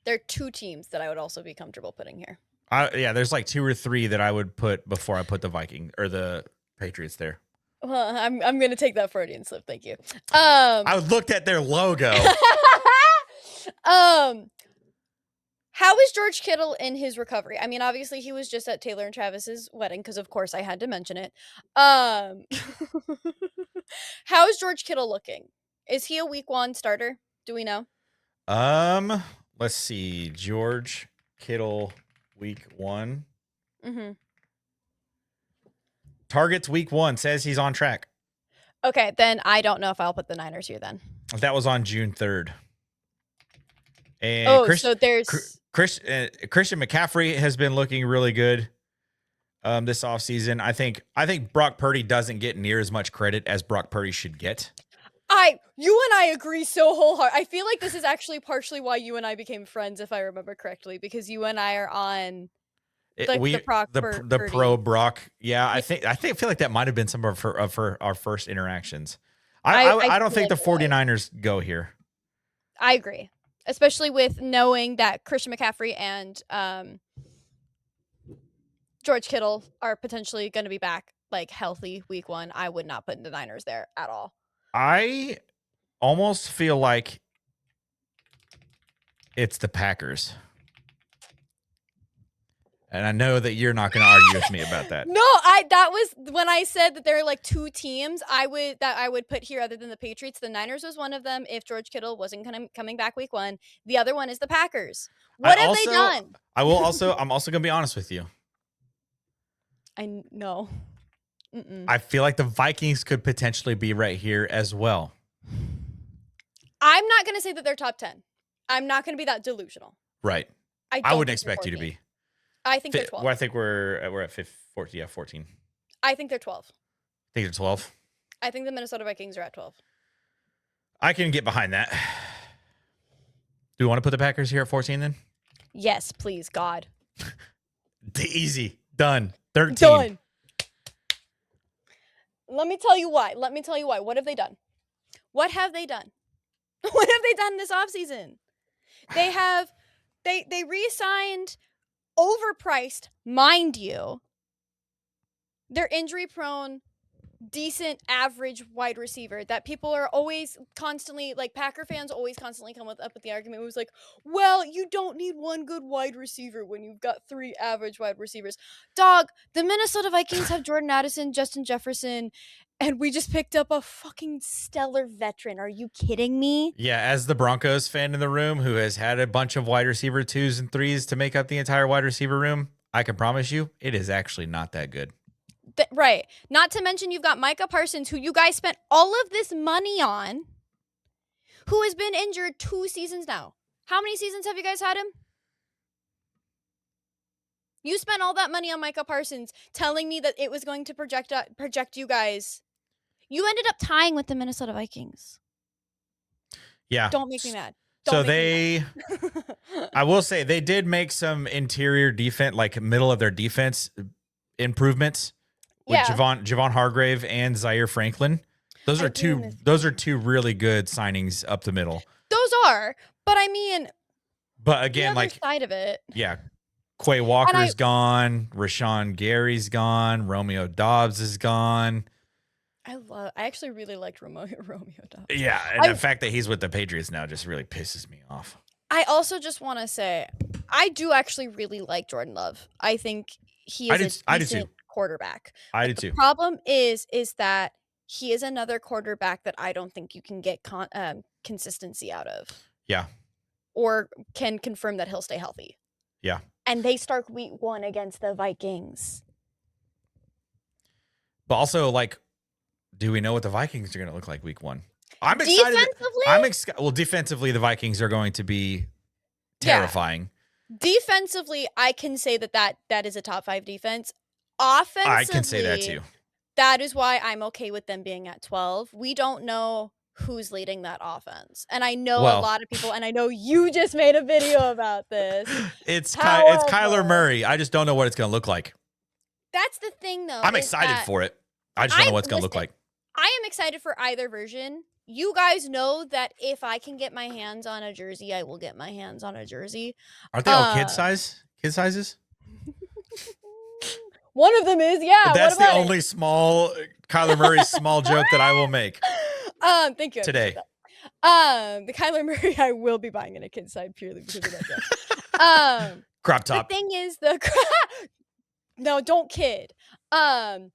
There are 2 teams that I would also be comfortable putting here. Yeah, there's like 2 or 3 that I would put before I put the Viking or the Patriots there. Well, I'm gonna take that Freudian slip. Thank you. I looked at their logo. How is George Kittle in his recovery? I mean, obviously he was just at Taylor and Travis's wedding because, of course, I had to mention it. How is George Kittle looking? Is he a week 1 starter? Do we know? Let's see. George Kittle, week 1. Mm-hmm. Targets week 1 says he's on track. Okay, then I don't know if I'll put the Niners here then. That was on June 3rd. And so there's Christian McCaffrey has been looking really good this offseason. I think Brock Purdy doesn't get near as much credit as Brock Purdy should get. You and I agree so wholeheartedly. I feel like this is actually partially why you and I became friends, if I remember correctly, because you and I are on the pro Brock. Yeah, I feel like that might have been some of our first interactions. I don't think the 49ers go here. I agree, especially with knowing that Christian McCaffrey and George Kittle are potentially going to be back like healthy week 1. I would not put the Niners there at all. I almost feel like it's the Packers. And I know that you're not going to argue with me about that. No, that was when I said that there are like 2 teams I would put here other than the Patriots. The Niners was one of them if George Kittle wasn't coming back week 1. The other one is the Packers. What have they done? I'm also going to be honest with you. I know. I feel like the Vikings could potentially be right here as well. I'm not going to say that they're top 10. I'm not going to be that delusional. Right. I wouldn't expect you to be. I think they're 12. Well, I think we're at 14. Yeah, 14. I think they're 12. Think they're 12? I think the Minnesota Vikings are at 12. I can get behind that. Do you want to put the Packers here at 14 then? Yes, please, God. Easy. Done. 13. Done. Let me tell you why. What have they done? What have they done? What have they done this offseason? They re-signed overpriced, mind you. They're injury prone, decent, average wide receiver that people are always constantly, like Packer fans always constantly come up with the argument. It was like, well, you don't need one good wide receiver when you've got 3 average wide receivers. Dog, the Minnesota Vikings have Jordan Addison, Justin Jefferson, and we just picked up a fucking stellar veteran. Are you kidding me? Yeah, as the Broncos fan in the room who has had a bunch of wide receiver 2s and 3s to make up the entire wide receiver room, I can promise you it is actually not that good. Right. Not to mention you've got Micah Parsons, who you guys spent all of this money on, who has been injured 2 seasons now. How many seasons have you guys had him? You spent all that money on Micah Parsons, telling me that it was going to project you guys. You ended up tying with the Minnesota Vikings. Yeah. Don't make me mad. I will say they did make some interior defense, like middle of their defense improvements with Javon Hargrave and Zaire Franklin. Those are two really good signings up the middle. Those are, but I mean, but again, the other side of it. Yeah. Quay Walker's gone. Rashawn Gary's gone. Romeo Dobbs is gone. I actually really liked Romeo Dobbs. Yeah, and the fact that he's with the Patriots now just really pisses me off. I also just want to say, I do actually really like Jordan Love. I think he is a decent quarterback. I do too. The problem is that he is another quarterback that I don't think you can get consistency out of. Yeah. Or can confirm that he'll stay healthy. Yeah. And they start week 1 against the Vikings. But also, like, do we know what the Vikings are going to look like week 1? I'm excited. Defensively? Defensively, the Vikings are going to be terrifying. Yeah. Defensively, I can say that is a top 5 defense. Offensively, I can say that too. that is why I'm okay with them being at 12. We don't know who's leading that offense. And I know a Well, lot of people, and I know you just made a video about this. it's Kyler However, Murray. I just don't know what it's going to look like. that's the thing, though. I'm is excited that for it. I just don't know what it's going to look listen, like. I am excited for either version. You guys know that if I can get my hands on a jersey, I will get my hands on a jersey. Aren't they all kid sizes? One of them is, yeah. That's what the about only small Kyler Murray small joke that I will make thank you. I today. appreciate that. The Kyler Murray I will be buying in a kid's side purely because of that joke. Crop top. The thing is no, don't kid. The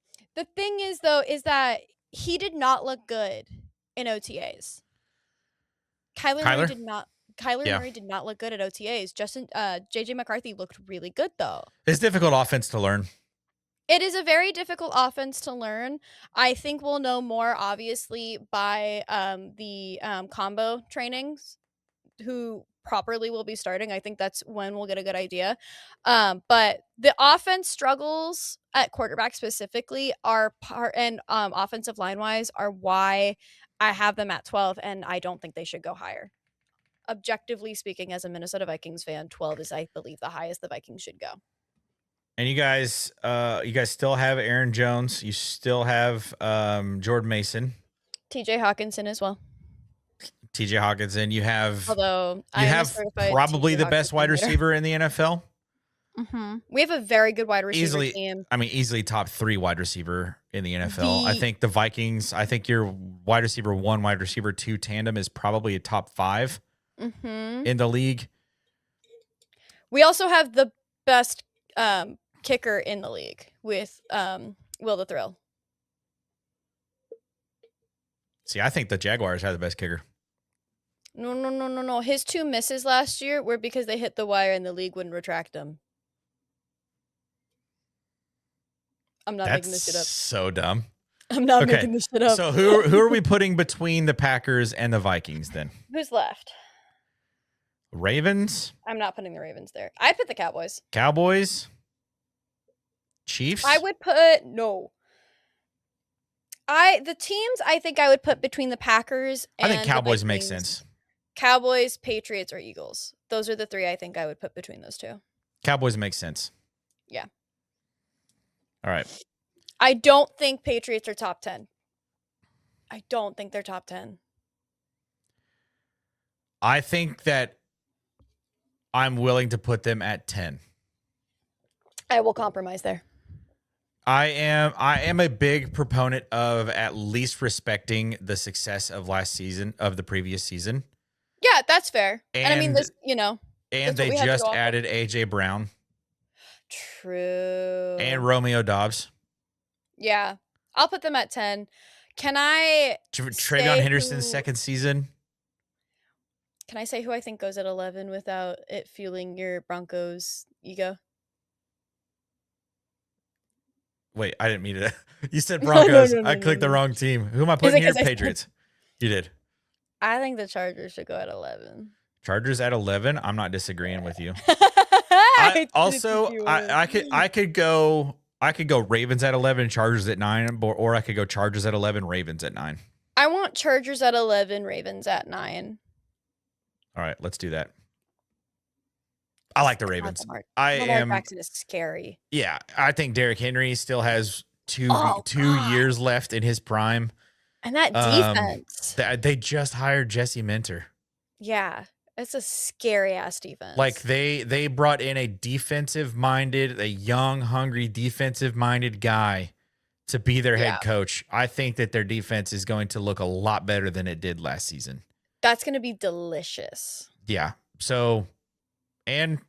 thing is though is that he did not look good in OTAs. Kyler Murray did not look good at OTAs. JJ McCarthy looked really good though. It's difficult offense to learn. It is a very difficult offense to learn. I think we'll know more, obviously, by the combo trainings, who properly will be starting. I think that's when we'll get a good idea. But the offense struggles at quarterback specifically are offensive line-wise are why I have them at 12, and I don't think they should go higher. Objectively speaking, as a Minnesota Vikings fan, 12 is, I believe, the highest the Vikings should go. And you guys still have Aaron Jones. You still have Jordan Mason, TJ Hawkinson as well. TJ Hawkinson. You have probably the best wide receiver in the NFL. Mm-hmm. We have a very good wide receiver team. I mean, easily top 3 wide receiver in the NFL. I think the Vikings. I think your wide receiver 1, wide receiver 2 tandem is probably a top 5 in the league. We also have the best kicker in the league with Will the Thrill. See, I think the Jaguars have the best kicker. No. His 2 misses last year were because they hit the wire and the league wouldn't retract them. I'm not making this shit up. So dumb. I'm not making this shit up. So who are we putting between the Packers and the Vikings then? Who's left? Ravens? I'm not putting the Ravens there. I put the Cowboys. Cowboys? Chiefs? I would put the teams I think I would put between the Packers and I think Cowboys the make sense. Cowboys, Patriots, or Eagles. Those are the 3 I think I would put between those 2. Cowboys make sense. Yeah. All right. I don't think Patriots are top 10. I don't think they're top 10. I think that I'm willing to put them at 10. I will compromise there. I am a big proponent of at least respecting the success of the previous season. Yeah, that's fair. And I mean, this, and they just added AJ Brown. True. And Romeo Dobbs. Yeah. I'll put them at 10. Can I Travion Henderson's second season? Can I say who I think goes at 11 without it fueling your Broncos ego? Wait, I didn't mean it. You said Broncos. I clicked the wrong team. Who am I putting here? Patriots. You did. I think the Chargers should go at 11. Chargers at 11? I'm not disagreeing with you. I could go Ravens at 11, Chargers at 9, or I could go Chargers at 11, Ravens at 9. I want Chargers at 11, Ravens at 9. All right, let's do that. I like the Ravens. Lamar Jackson is scary. Yeah, I think Derrick Henry still has two years left in his prime. And that defense. They just hired Jesse Minter. Yeah, it's a scary ass defense. Like they brought in a young, hungry, defensive-minded guy to be their head coach. I think that their defense is going to look a lot better than it did last season. That's going to be delicious. Yeah. So, and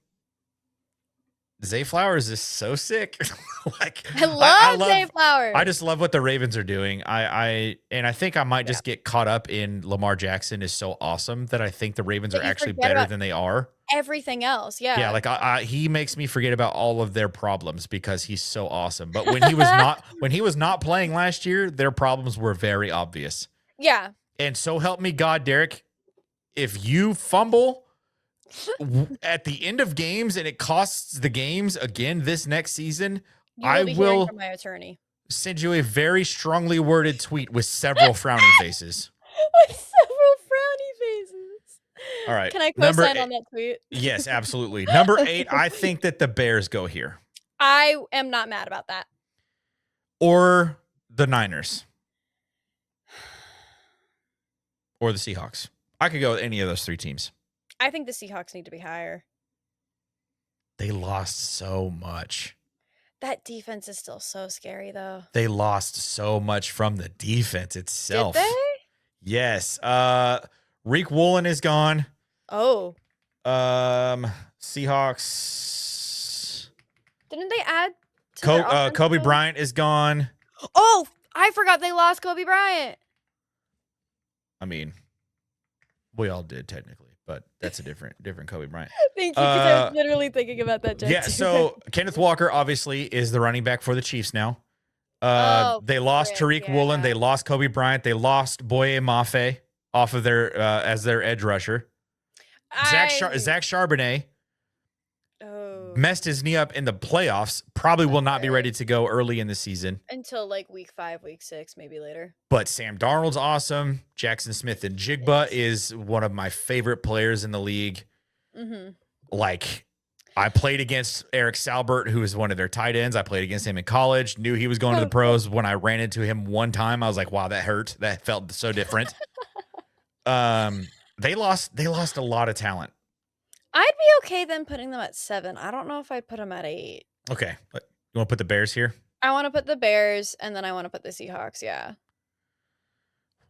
Zay Flowers is so sick. I love Zay Flowers. I just love what the Ravens are doing. I think I might just get caught up in Lamar Jackson is so awesome that I think the Ravens are actually better than they are. Everything else, yeah. Yeah, like he makes me forget about all of their problems because he's so awesome. But when he was not playing last year, their problems were very obvious. Yeah. And so help me God, Derek, if you fumble at the end of games and it costs the games again this next season, I will be hearing from my attorney. send you a very strongly worded tweet with several frowny faces. With several frowny faces. All right. Can I co-sign on that tweet? Yes, absolutely. Number 8, I think that the Bears go here. I am not mad about that. Or the Niners. Or the Seahawks. I could go with any of those 3 teams. I think the Seahawks need to be higher. They lost so much. That defense is still so scary, though. They lost so much from the defense itself. Did they? Yes. Reek Woolen is gone. Oh. Seahawks. Didn't they add to their offensive Kobe line? Bryant is gone. Oh, I forgot they lost Kobe Bryant. I mean, we all did technically, but that's a different Kobe Bryant. Thank you, because I was literally thinking about that. Yeah, too. so Kenneth Walker obviously is the running back for the Chiefs now. They lost Tariq Woolen. They lost Kobe Bryant. They lost Boye Mafe off of their as their edge rusher. Zach Charbonnet messed his knee up in the playoffs. Probably will not be ready to go early in the season. Until like week 5, week 6, maybe later. But Sam Darnold's awesome. Jackson Smith and Jigba is one of my favorite players in the league. Mm-hmm. Like, I played against Eric Salbert, who is one of their tight ends. I played against him in college. Knew he was going to the pros. When I ran into him one time, I was like, wow, that hurt. That felt so different. They lost a lot of talent. I'd be okay then putting them at 7. I don't know if I'd put them at 8. Okay. You want to put the Bears here? I want to put the Bears, and then I want to put the Seahawks. Yeah.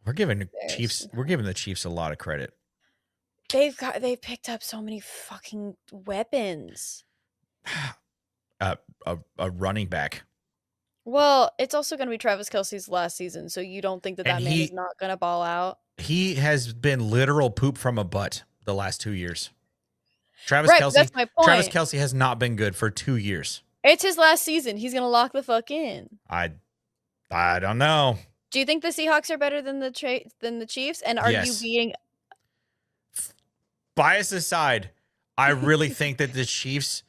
We're giving the Chiefs a lot of credit. They've picked up so many fucking weapons. A running back. Well, it's also going to be Travis Kelce's last season, so you don't think that man is not going to ball out? He has been literal poop from a butt the last 2 years. Travis Kelce, that's my point. Travis Kelce has not been good for 2 years. It's his last season. He's going to lock the fuck in. I don't know. Do you think the Seahawks are better than the Chiefs? And are you being... Bias aside, I really think that the Chiefs...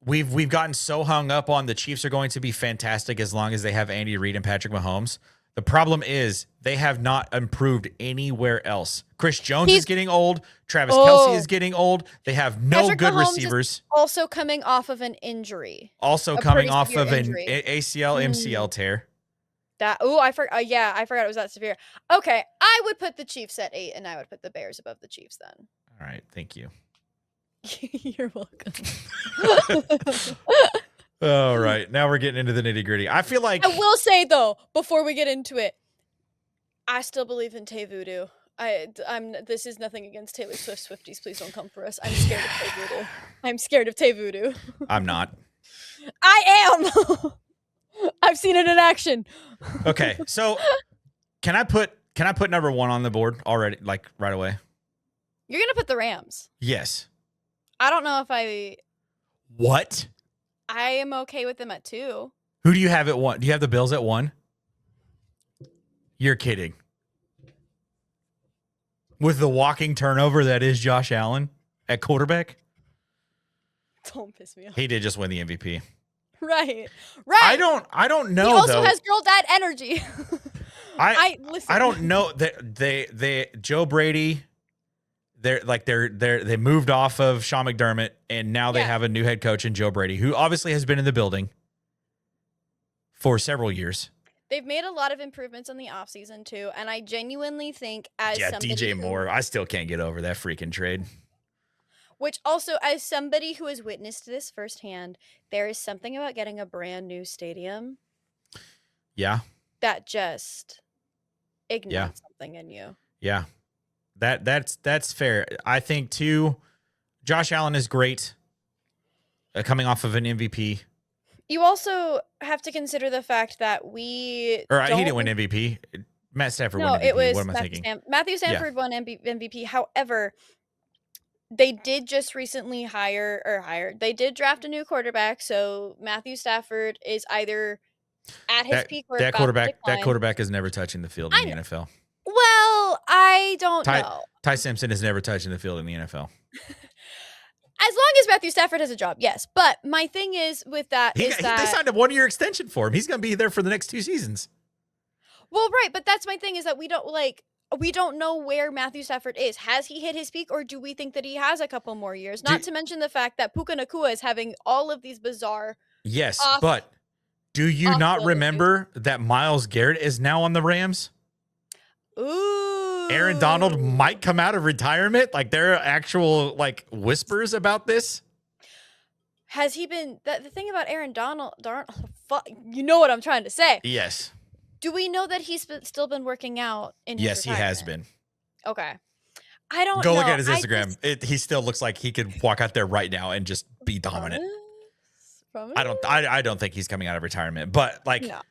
We've gotten so hung up on the Chiefs are going to be fantastic as long as they have Andy Reid and Patrick Mahomes. The problem is they have not improved anywhere else. Chris Jones is getting old. Travis Kelce is getting old. They have no Patrick good Mahomes receivers. Is also coming off of an injury. Also coming off of an ACL, MCL tear. I forgot it was that severe. Okay, I would put the Chiefs at 8, and I would put the Bears above the Chiefs then. All right, thank you. You're welcome. All right, now we're getting into the nitty gritty. I feel like I will say though, before we get into it, I still believe in Tay Voodoo. This is nothing against Taylor Swift Swifties. Please don't come for us. I'm scared of Tay Voodoo. I'm scared of Tay Voodoo. I'm not. I am. I've seen it in action. Okay, so can I put number 1 on the board already, like right away? You're gonna put the Rams. Yes. I don't know if What? I am okay with them at 2. Who do you have at 1? Do you have the Bills at 1? You're kidding. With the walking turnover that is Josh Allen at quarterback? Don't piss me off. He did just win the MVP. Right. I don't know. He also has girl dad energy. Listen. I don't know that they Joe Brady. They moved off of Sean McDermott, and now they have a new head coach in Joe Brady, who obviously has been in the building for several years. They've made a lot of improvements in the offseason too, and I genuinely think somebody DJ Moore, I still can't get over that freaking trade. Which also, as somebody who has witnessed this firsthand, there is something about getting a brand new stadium. Yeah. That just ignites something in you. Yeah. That's fair. I think too, Josh Allen is great coming off of an MVP. You also have to consider the fact that he didn't win MVP. Matt Stafford won MVP. It was what am I thinking? Matthew Stafford won MVP. However, they did just recently they did draft a new quarterback, so Matthew Stafford is either at his peak or that quarterback is never touching the field in the NFL. Well, I don't know. Ty Simpson is never touching the field in the NFL. As long as Matthew Stafford has a job, yes. But my thing is with that They signed a 1-year extension for him. He's going to be there for the next 2 seasons. Well, right, but that's my thing is that we don't know where Matthew Stafford is. Has he hit his peak, or do we think that he has a couple more years? Not to mention the fact that Puka Nacua is having all of these bizarre. Yes, but do you not remember that Myles Garrett is now on the Rams? Ooh. Aaron Donald might come out of retirement. Like, there are actual whispers about this. Has he been the thing about Aaron Donald? You know what I'm trying to say. Yes. Do we know that he's still been working out in his Yes, he has been. Okay. I don't Go know. look at his Instagram. He still looks like he could walk out there right now and just be dominant. Promise? I don't think he's coming out of retirement, but no.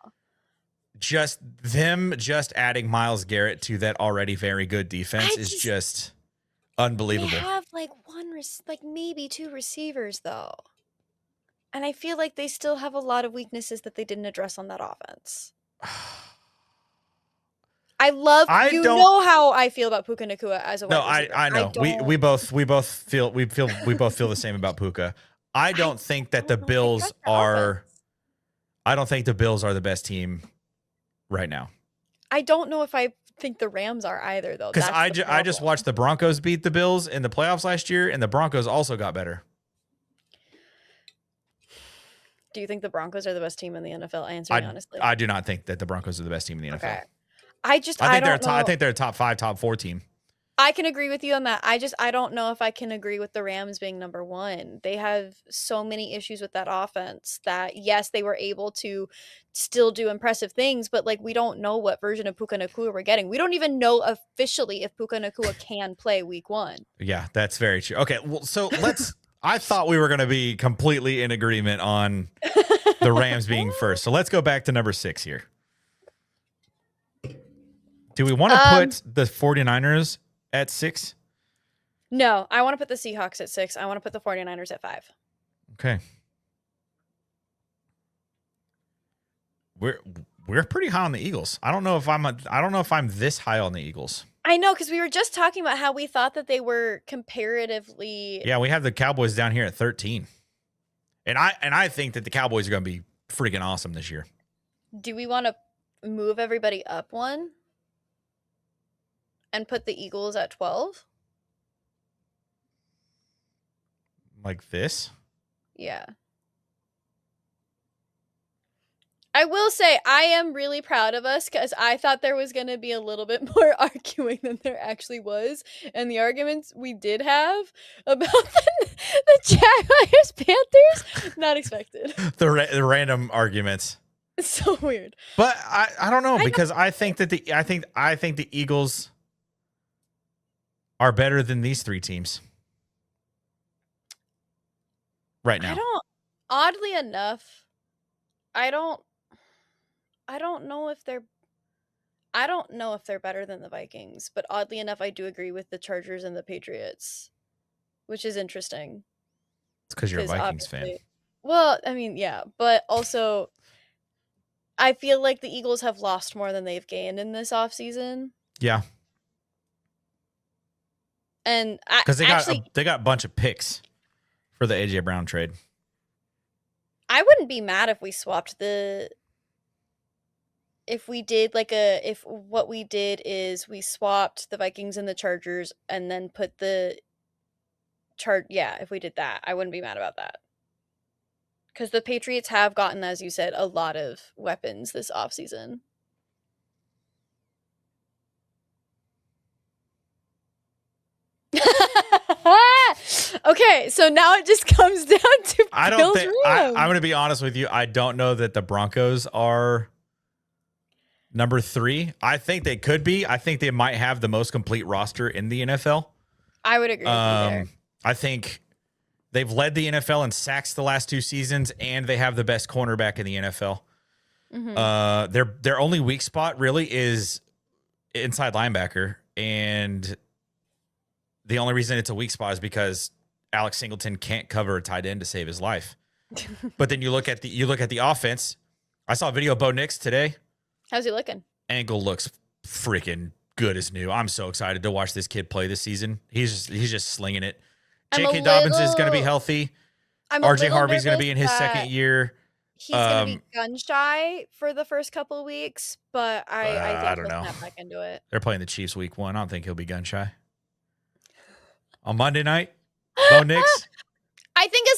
just adding Myles Garrett to that already very good defense is just unbelievable. They have maybe 2 receivers though. And I feel like they still have a lot of weaknesses that they didn't address on that offense. You know how I feel about Puka Nacua as a wide receiver. I know. We both feel the same about Puka. I don't think that the Bills are the best team right now. I don't know if I think the Rams are either though. Because I just watched the Broncos beat the Bills in the playoffs last year, and the Broncos also got better. Do you think the Broncos are the best team in the NFL? Answering honestly. I do not think that the Broncos are the best team in the NFL. Okay. I think they're a top 5, top 4 team. I can agree with you on that. I don't know if I can agree with the Rams being number 1. They have so many issues with that offense that yes, they were able to still do impressive things, but we don't know what version of Puka Nacua we're getting. We don't even know officially if Puka Nacua can play week 1. Yeah, that's very true. Okay, well, so I thought we were going to be completely in agreement on the Rams being first. So let's go back to number 6 here. Do we want to put the 49ers at 6? No, I want to put the Seahawks at 6. I want to put the 49ers at 5. Okay. We're pretty high on the Eagles. I don't know if I'm this high on the Eagles. I know, because we were just talking about how we thought that they were comparatively. Yeah, we have the Cowboys down here at 13. And I think that the Cowboys are going to be freaking awesome this year. Do we want to move everybody up 1? And put the Eagles at 12? Like this? Yeah. I will say I am really proud of us because I thought there was going to be a little bit more arguing than there actually was. And the arguments we did have about the Jaguars Panthers, not expected. The random arguments. It's so weird. But I don't know, because I think that the Eagles are better than these 3 teams right now. Oddly enough, I don't know if they're better than the Vikings, but oddly enough, I do agree with the Chargers and the Patriots, which is interesting. It's because you're a Vikings fan. Well, I mean, yeah, but also I feel like the Eagles have lost more than they've gained in this offseason. Yeah. And because they got a bunch of picks for the AJ Brown trade. I wouldn't be mad if we swapped if what we did is we swapped the Vikings and the Chargers and then put the if we did that, I wouldn't be mad about that. Because the Patriots have gotten, as you said, a lot of weapons this offseason. Okay, so now it just comes down to I'm going to be honest with you. I don't know that the Broncos are number 3. I think they could be. I think they might have the most complete roster in the NFL. I would agree with you there. I think they've led the NFL in sacks the last 2 seasons, and they have the best cornerback in the NFL. Mm-hmm. Their only weak spot really is inside linebacker, and the only reason it's a weak spot is because Alex Singleton can't cover a tight end to save his life. But then you look at the offense. I saw a video of Bo Nix today. How's he looking? Ankle looks freaking good as new. I'm so excited to watch this kid play this season. He's just slinging it. J.K. Dobbins is going to be healthy. RJ Harvey's going to be in his second year. He's going to be gun shy for the first couple of weeks, but I think he'll snap back into it. They're playing the Chiefs week 1. I don't think he'll be gun shy. On Monday night, Bo Nix. I think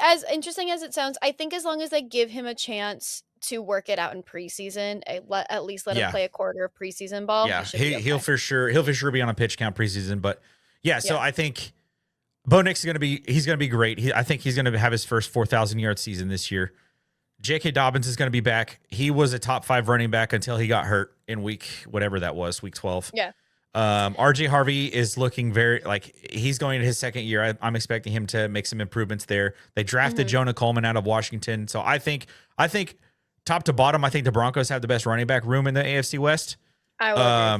as interesting as it sounds, I think as long as they give him a chance to work it out in preseason, at least let him play a quarter of preseason ball. Yeah, he'll for sure be on a pitch count preseason. But so I think Bo Nix is going to be great. I think he's going to have his first 4,000-yard season this year. J.K. Dobbins is going to be back. He was a top 5 running back until he got hurt in week 12. Yeah. RJ Harvey is looking he's going into his second year. I'm expecting him to make some improvements there. They drafted Jonah Coleman out of Washington. So I think top to bottom, I think the Broncos have the best running back room in the AFC West. I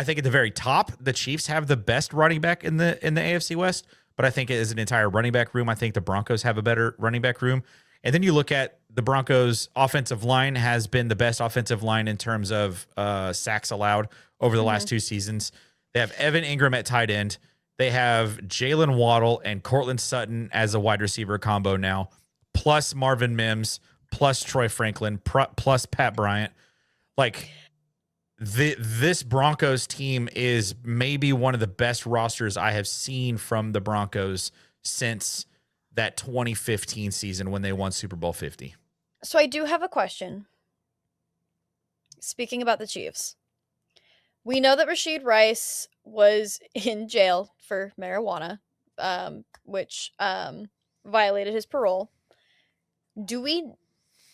think at the very top, the Chiefs have the best running back in the AFC West. But I think as an entire running back room, I think the Broncos have a better running back room. And then you look at the Broncos' offensive line has been the best offensive line in terms of sacks allowed over the last 2 seasons. They have Evan Ingram at tight end. They have Jalen Waddle and Cortland Sutton as a wide receiver combo now, plus Marvin Mims, plus Troy Franklin, plus Pat Bryant. This Broncos team is maybe one of the best rosters I have seen from the Broncos since that 2015 season when they won Super Bowl 50. So I do have a question. Speaking about the Chiefs, we know that Rashid Rice was in jail for marijuana, which violated his parole. Do we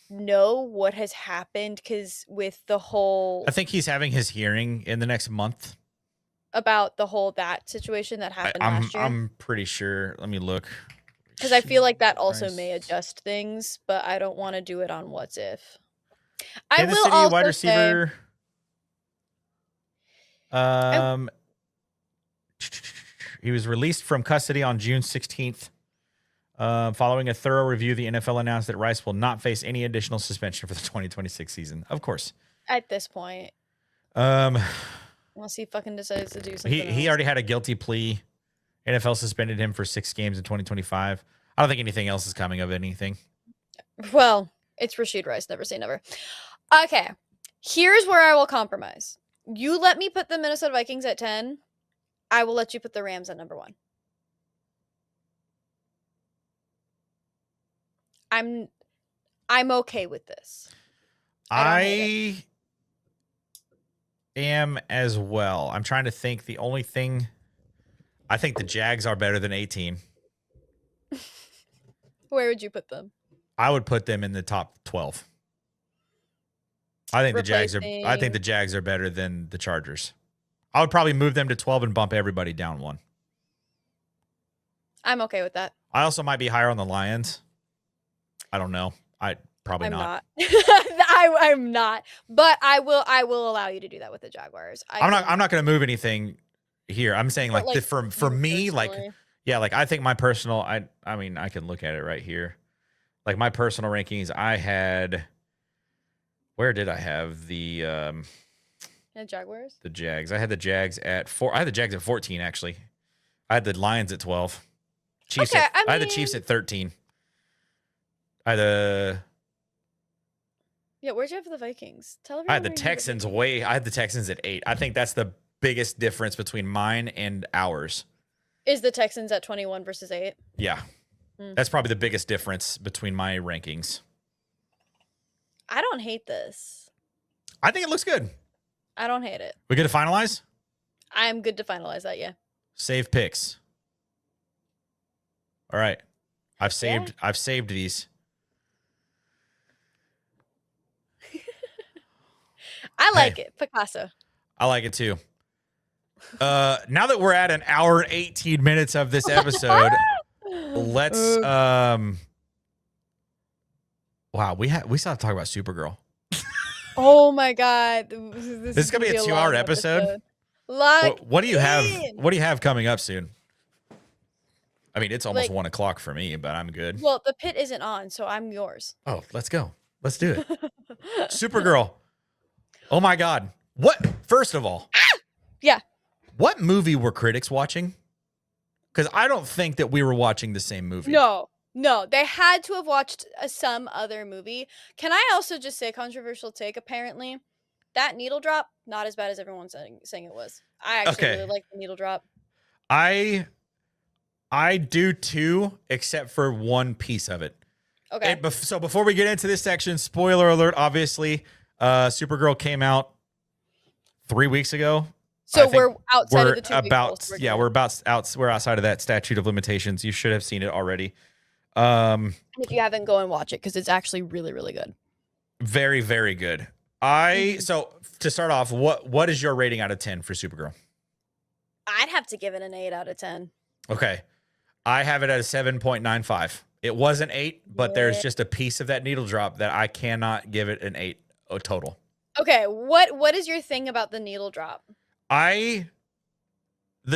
know what has happened? Because with the whole... I think he's having his hearing in the next month. About that situation that happened last year? I'm pretty sure. Let me look. Because I feel like that also may adjust things, but I don't want to do it on What's If. Kansas City wide receiver. He was released from custody on June 16th. Following a thorough review, the NFL announced that Rice will not face any additional suspension for the 2026 season. Of course. At this point. Unless he fucking decides to do something He already had a guilty plea. NFL suspended him for 6 games in 2025. I don't think anything else is coming of anything. Well, it's Rashid Rice. Never say never. Okay. Here's where I will compromise. You let me put the Minnesota Vikings at 10. I will let you put the Rams at number 1. I'm okay with this. I am as well. I'm trying to think. The only thing, I think the Jags are better than 18. Where would you put them? I would put them in the top 12. I think the Jags are better than the Chargers. I would probably move them to 12 and bump everybody down 1. I'm okay with that. I also might be higher on the Lions. I don't know. I'm not. I'm not. But I will allow you to do that with the Jaguars. I'm not going to move anything here. I'm saying for me, I think my personal, I mean, I can look at it right here. Like my personal rankings, I had, where did I have the Jaguars? The Jags. I had the Jags at 4. I had the Jags at 14, actually. I had the Lions at 12. Chiefs. I had the Chiefs at 13. I had where'd you have the Vikings? Tell everyone. I had the Texans I had the Texans at 8. I think that's the biggest difference between mine and ours. Is the Texans at 21 versus 8? Yeah. That's probably the biggest difference between my rankings. I don't hate this. I think it looks good. I don't hate it. We good to finalize? I'm good to finalize that, yeah. Save picks. All right. I've saved these. I like it. Picasso. I like it too. Now that we're at an hour and 18 minutes of this episode, let's wow, we still have to talk about Supergirl. Oh my god. This is gonna be a 2-hour episode. What do you have coming up soon? I mean, it's almost 1 o'clock for me, but I'm good. Well, the pit isn't on, so I'm yours. Oh, let's go. Let's do it. Supergirl. Oh my God. What? First of all. Yeah. What movie were critics watching? Because I don't think that we were watching the same movie. No, they had to have watched some other movie. Can I also just say, controversial take, apparently, that needle drop, not as bad as everyone's saying it was. I actually really like the needle drop. I do too, except for one piece of it. Okay. So before we get into this section, spoiler alert, obviously, Supergirl came out 3 weeks ago. So we're outside of the 2 week rule. We're outside of that statute of limitations. You should have seen it already. If you haven't, go and watch it because it's actually really, really good. Very, very good. So to start off, what is your rating out of 10 for Supergirl? I'd have to give it an 8 out of 10. Okay. I have it at a 7.95. It was an 8, but there's just a piece of that needle drop that I cannot give it an 8 total. Okay, what is your thing about the needle drop? The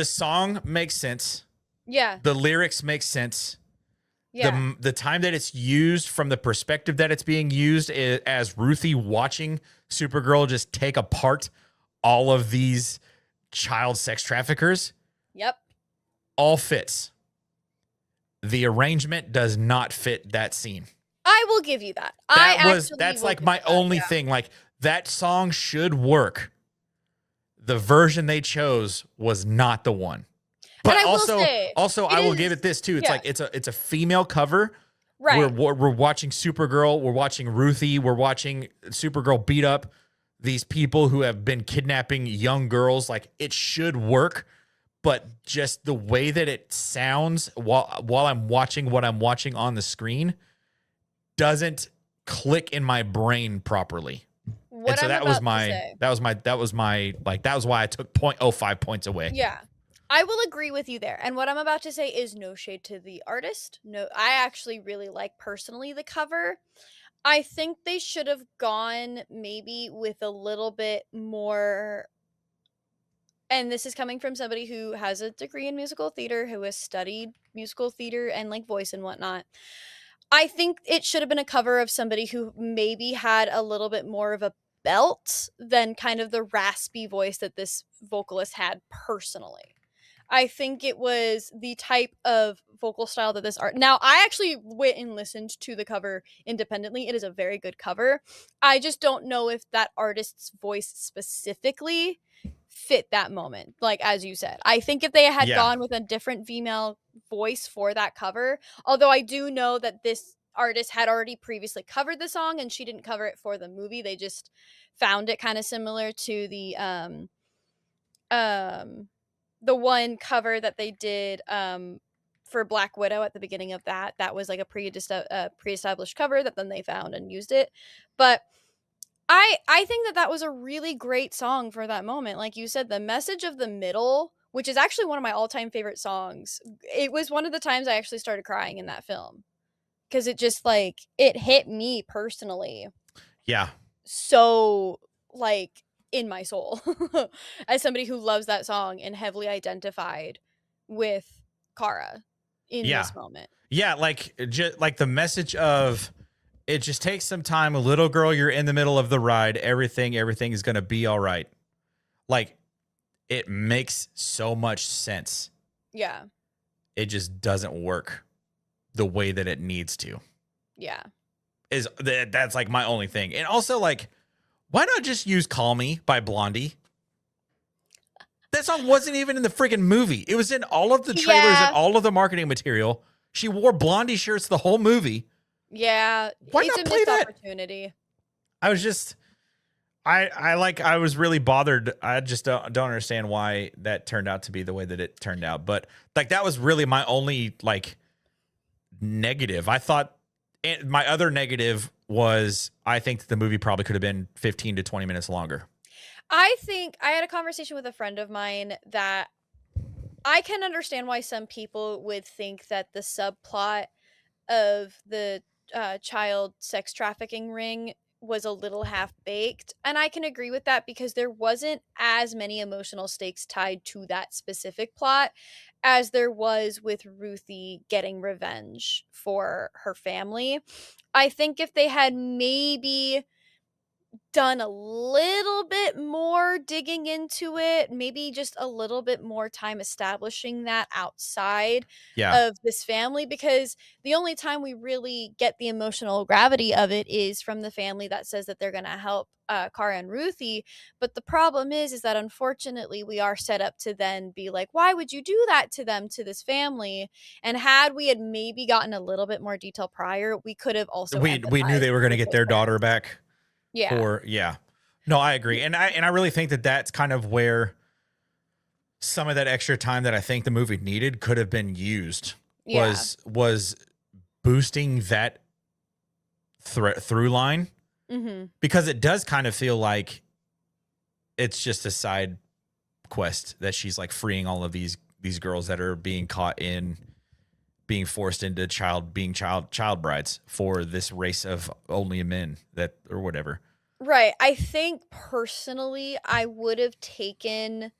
song makes sense. Yeah. The lyrics make sense. Yeah. The time that it's used, from the perspective that it's being used, as Ruthie watching Supergirl just take apart all of these child sex traffickers. Yep. All fits. The arrangement does not fit that scene. I will give you that. That's like my only thing. Like, that song should work. The version they chose was not the one. But I will give it this too. It's like it's a female cover. Right. We're watching Supergirl. We're watching Ruthie. We're watching Supergirl beat up these people who have been kidnapping young girls. Like, it should work, but just the way that it sounds while I'm watching what I'm watching on the screen doesn't click in my brain properly. That was why I took 0.05 points away. Yeah. I will agree with you there. And what I'm about to say is no shade to the artist. No, I actually really like personally the cover. I think they should have gone maybe with a little bit more, and this is coming from somebody who has a degree in musical theater, who has studied musical theater and like voice and whatnot. I think it should have been a cover of somebody who maybe had a little bit more of a belt than kind of the raspy voice that this vocalist had personally. I think it was the type of vocal style that this art. Now, I actually went and listened to the cover independently. It is a very good cover. I just don't know if that artist's voice specifically fit that moment. Like, as you said, I think if they had gone with a different female voice for that cover, although I do know that this artist had already previously covered the song and she didn't cover it for the movie. They just found it kind of similar to the one cover that they did for Black Widow at the beginning of that was like a pre-established cover that then they found and used it. But I think that was a really great song for that moment. Like you said, the message of the middle, which is actually one of my all-time favorite songs. It was one of the times I actually started crying in that film because it just like it hit me personally. Yeah. So like in my soul as somebody who loves that song and heavily identified with Kara in this moment. Yeah, like just like the message of it just takes some time. A little girl, you're in the middle of the ride. Everything is going to be all right. Like, it makes so much sense. Yeah. It just doesn't work the way that it needs to. Yeah. That's like my only thing. And also, like, why not just use Call Me by Blondie? That song wasn't even in the freaking movie. It was in all of the trailers and all of the marketing material. She wore Blondie shirts the whole movie. Yeah. Why it's not a play missed that? Opportunity. I was just, I was really bothered. I just don't understand why that turned out to be the way that it turned out. But like, that was really my only like negative. I thought my other negative was I think that the movie probably could have been 15 to 20 minutes longer. I think I had a conversation with a friend of mine that I can understand why some people would think that the subplot of the child sex trafficking ring was a little half-baked, and I can agree with that because there wasn't as many emotional stakes tied to that specific plot as there was with Ruthie getting revenge for her family. I think if they had maybe done a little bit more digging into it, maybe just a little bit more time establishing that outside Yeah. of this family, because the only time we really get the emotional gravity of it is from the family that says that they're going to help Kara and Ruthie. But the problem is that unfortunately we are set up to then be like, why would you do that to them, to this family? And had we had maybe gotten a little bit more detail prior, we could have also We knew empathized they were going to with get those their parents. daughter back. Yeah. No, I agree. And I really think that that's kind of where some of that extra time that I think the movie needed could have been used Yeah. was boosting that through line, Mhm. because it does kind of feel like it's just a side quest that she's like freeing all of these girls that are being caught in being forced into child brides for this race of only men that or whatever. Right. I think personally, I would have taken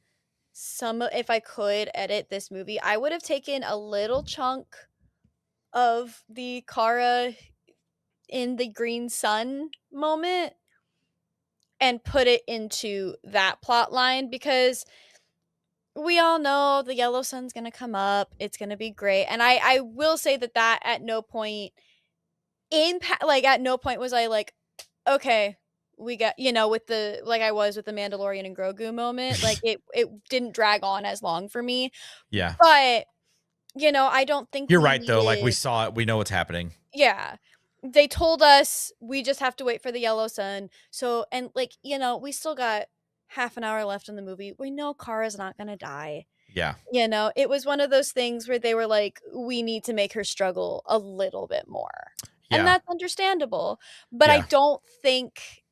if I could edit this movie, I would have taken a little chunk of the Kara in the green sun moment and put it into that plot line, because we all know the yellow sun's going to come up. It's going to be great. And I will say that at no point at no point was I like, okay, we got, with the, like I was with the Mandalorian and Grogu moment, like it didn't drag on as long for me. Yeah. But, I don't think You're we right though. Like we needed, saw it, we know what's happening. yeah. They told us we just have to wait for the yellow sun. So, and like, we still got half an hour left in the movie. We know Kara's not going to die. Yeah. It was one of those things where they were like, we need to make her struggle a little bit more. And Yeah. that's understandable. But I Yeah. don't think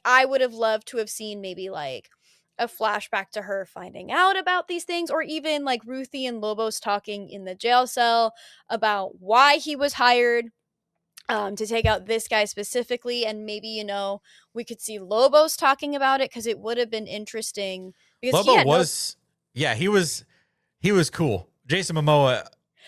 I would have loved to have seen maybe like a flashback to her finding out about these things, or even like Ruthie and Lobos talking in the jail cell about why he was hired to take out this guy specifically. And maybe, we could see Lobos talking about it, because it would have been interesting, because he Lobo had no, was, yeah, he was cool. Jason Momoa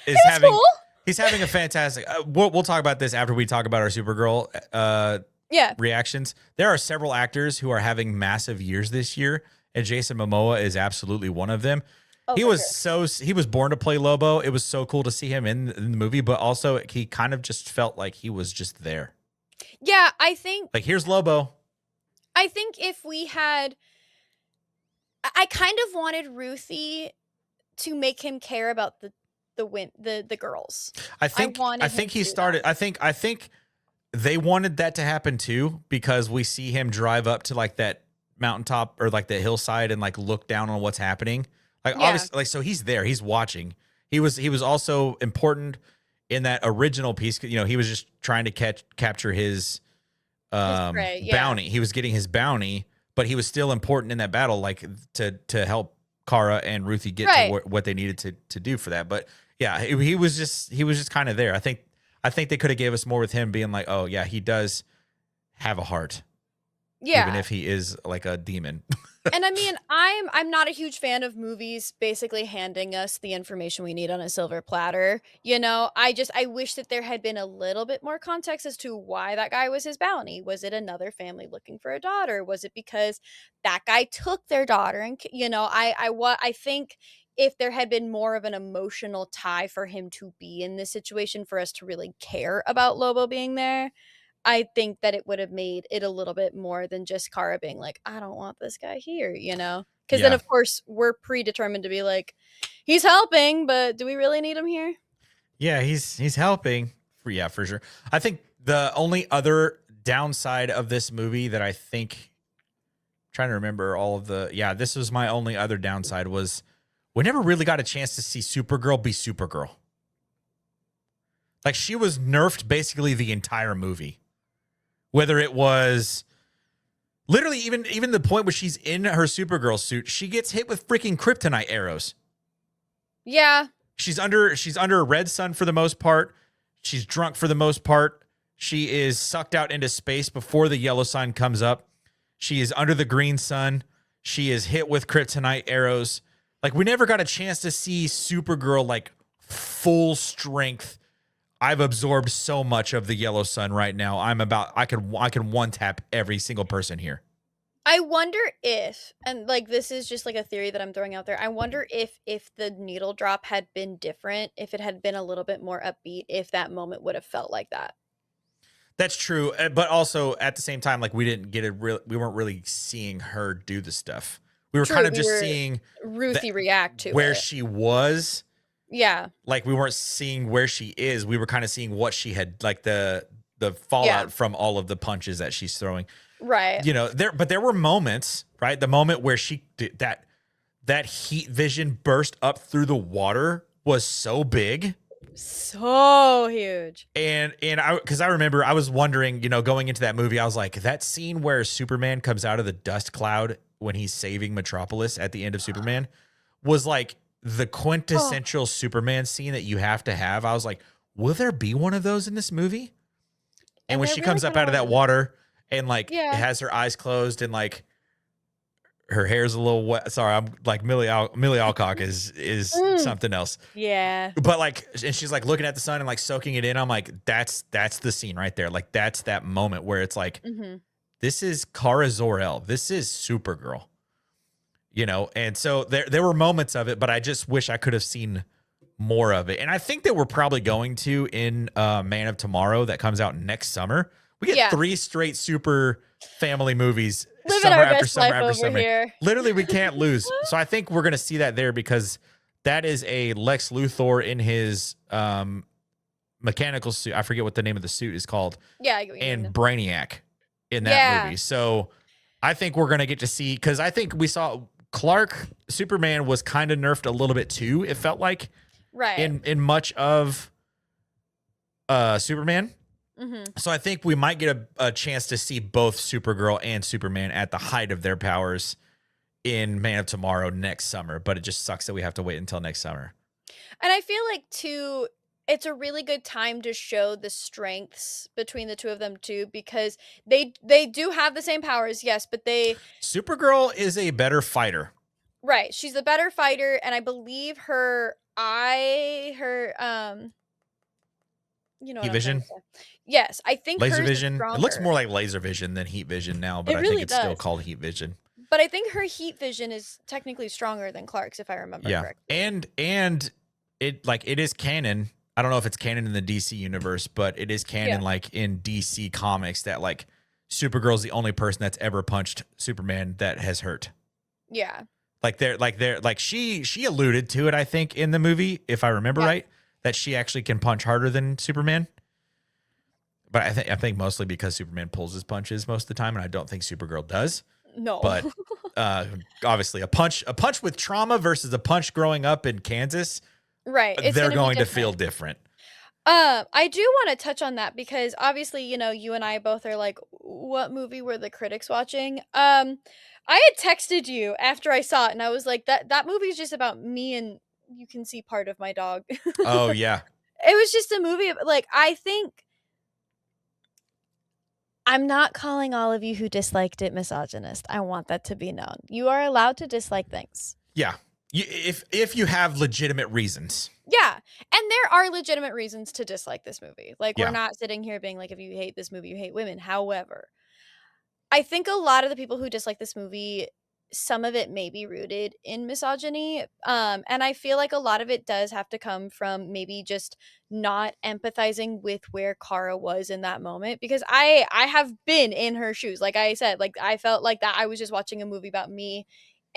it is was having, cool. he's having a fantastic, we'll talk about this after we talk about our Supergirl Yeah. reactions. There are several actors who are having massive years this year, and Jason Momoa is absolutely one of them. Oh, He for was sure. he was born to play Lobo. It was so cool to see him in the movie, but also he kind of just felt like he was just there. Yeah, I think Like, here's Lobo. if we had, I kind of wanted Ruthie to make him care about the girls. I think wanted him he to do started. that. I think they wanted that to happen too, because we see him drive up to like that mountaintop or like the hillside and like look down on what's happening. Like, Yeah. obviously, like, so he's there, he's watching. He was also important in that original piece. He was just trying to capture his prey, yeah. bounty. He was getting his bounty, but he was still important in that battle, like to help Kara and Ruthie get Right. to what they needed to do for that. But yeah, he was just kind of there. I think they could have gave us more with him being like, oh yeah, he does have a heart, Yeah. even if he is like a demon. And I mean, I'm not a huge fan of movies basically handing us the information we need on a silver platter. I wish that there had been a little bit more context as to why that guy was his bounty. Was it another family looking for a daughter? Was it because that guy took their daughter? And I think if there had been more of an emotional tie for him to be in this situation, for us to really care about Lobo being there, I think that it would have made it a little bit more than just Kara being like, I don't want this guy here, Because then, Yeah. of course, we're predetermined to be like, he's helping, but do we really need him here? Yeah, he's helping. For sure. I think the only other downside of this movie that I think, trying to remember all of this was my only other downside, was we never really got a chance to see Supergirl be Supergirl. Like, she was nerfed basically the entire movie. Whether it was literally even the point where she's in her Supergirl suit, she gets hit with freaking kryptonite arrows. Yeah. She's under a red sun for the most part. She's drunk for the most part. She is sucked out into space before the yellow sun comes up. She is under the green sun. She is hit with kryptonite arrows. Like, we never got a chance to see Supergirl like full strength. I've absorbed so much of the yellow sun right now. I can one tap every single person here. I wonder if, and like this is just like a theory that I'm throwing out there. I wonder if the needle drop had been different, if it had been a little bit more upbeat, if that moment would have felt like that. That's true, but also at the same time, like we weren't really seeing her do the stuff. We were kind of just seeing Ruthie react to where it. she was. Yeah. Like we weren't seeing where she is. We were kind of seeing what she had, like the fallout from all of the punches that she's throwing. Right. You know, there were moments, right? The moment where she did that heat vision burst up through the water was so big. So huge. And I remember I was wondering, you know, going into that movie, I was like, that scene where Superman comes out of the dust cloud when he's saving Metropolis at the end of Superman was like the quintessential Superman scene that you have to have. I was like, will there be one of those in this movie? And when she comes up out of that water and like has her eyes closed and like her hair's a little wet. Sorry, I'm like Millie Alcock is something else. Yeah. But like, and she's like looking at the sun and like soaking it in. I'm like, that's the scene right there. Like that's that moment where it's like, this is Kara Zor-El. This is Supergirl. You know, and so there were moments of it, but I just wish I could have seen more of it. And I think that we're probably going to in Man of Tomorrow that comes out next summer. We get 3 straight super family movies. Living summer our after best summer life after over summer. here. Literally, we can't lose. So I think we're going to see that there because that is a Lex Luthor in his mechanical suit. I forget what the name of the suit is called. Yeah. And Brainiac in that movie. So I think we're going to get to see, because I think we saw Clark Superman was kind of nerfed a little bit too. It felt like in much of Superman. So I think we might get a chance to see both Supergirl and Superman at the height of their powers in Man of Tomorrow next summer. But it just sucks that we have to wait until next summer. And I feel like too, it's a really good time to show the strengths between the two of them too, because they do have the same powers, yes, but Supergirl is a better fighter. Right. She's the better fighter, and I believe her you know, heat vision. Yes, I think laser hers vision. Is it looks more like laser vision than heat vision now, but I think it's still called heat vision. But I think her heat vision is technically stronger than Clark's, if I remember correctly. And it is canon. I don't know if it's canon in the DC universe, but it is canon like in DC comics that like Supergirl's the only person that's ever punched Superman that has hurt. Yeah. Like she alluded to it, I think, in the movie, if I remember right, that she actually can punch harder than Superman. But I think mostly because Superman pulls his punches most of the time, and I don't think Supergirl does. No. But obviously a punch with trauma versus a punch growing up in Kansas, right? They're going to feel different. I do want to touch on that because obviously, you know, you and I both are like, what movie were the critics watching? I had texted you after I saw it, and I was like, that movie is just about me, and you can see part of my dog. Oh yeah. It was just a movie of, like, I think I'm not calling all of you who disliked it misogynist. I want that to be known. You are allowed to dislike things. Yeah. If you have legitimate reasons. Yeah. And there are legitimate reasons to dislike this movie. Like, we're not sitting here being like, if you hate this movie, you hate women. However, I think a lot of the people who dislike this movie, some of it may be rooted in misogyny. And I feel like a lot of it does have to come from maybe just not empathizing with where Kara was in that moment. Because I have been in her shoes. Like I said, like I felt like that I was just watching a movie about me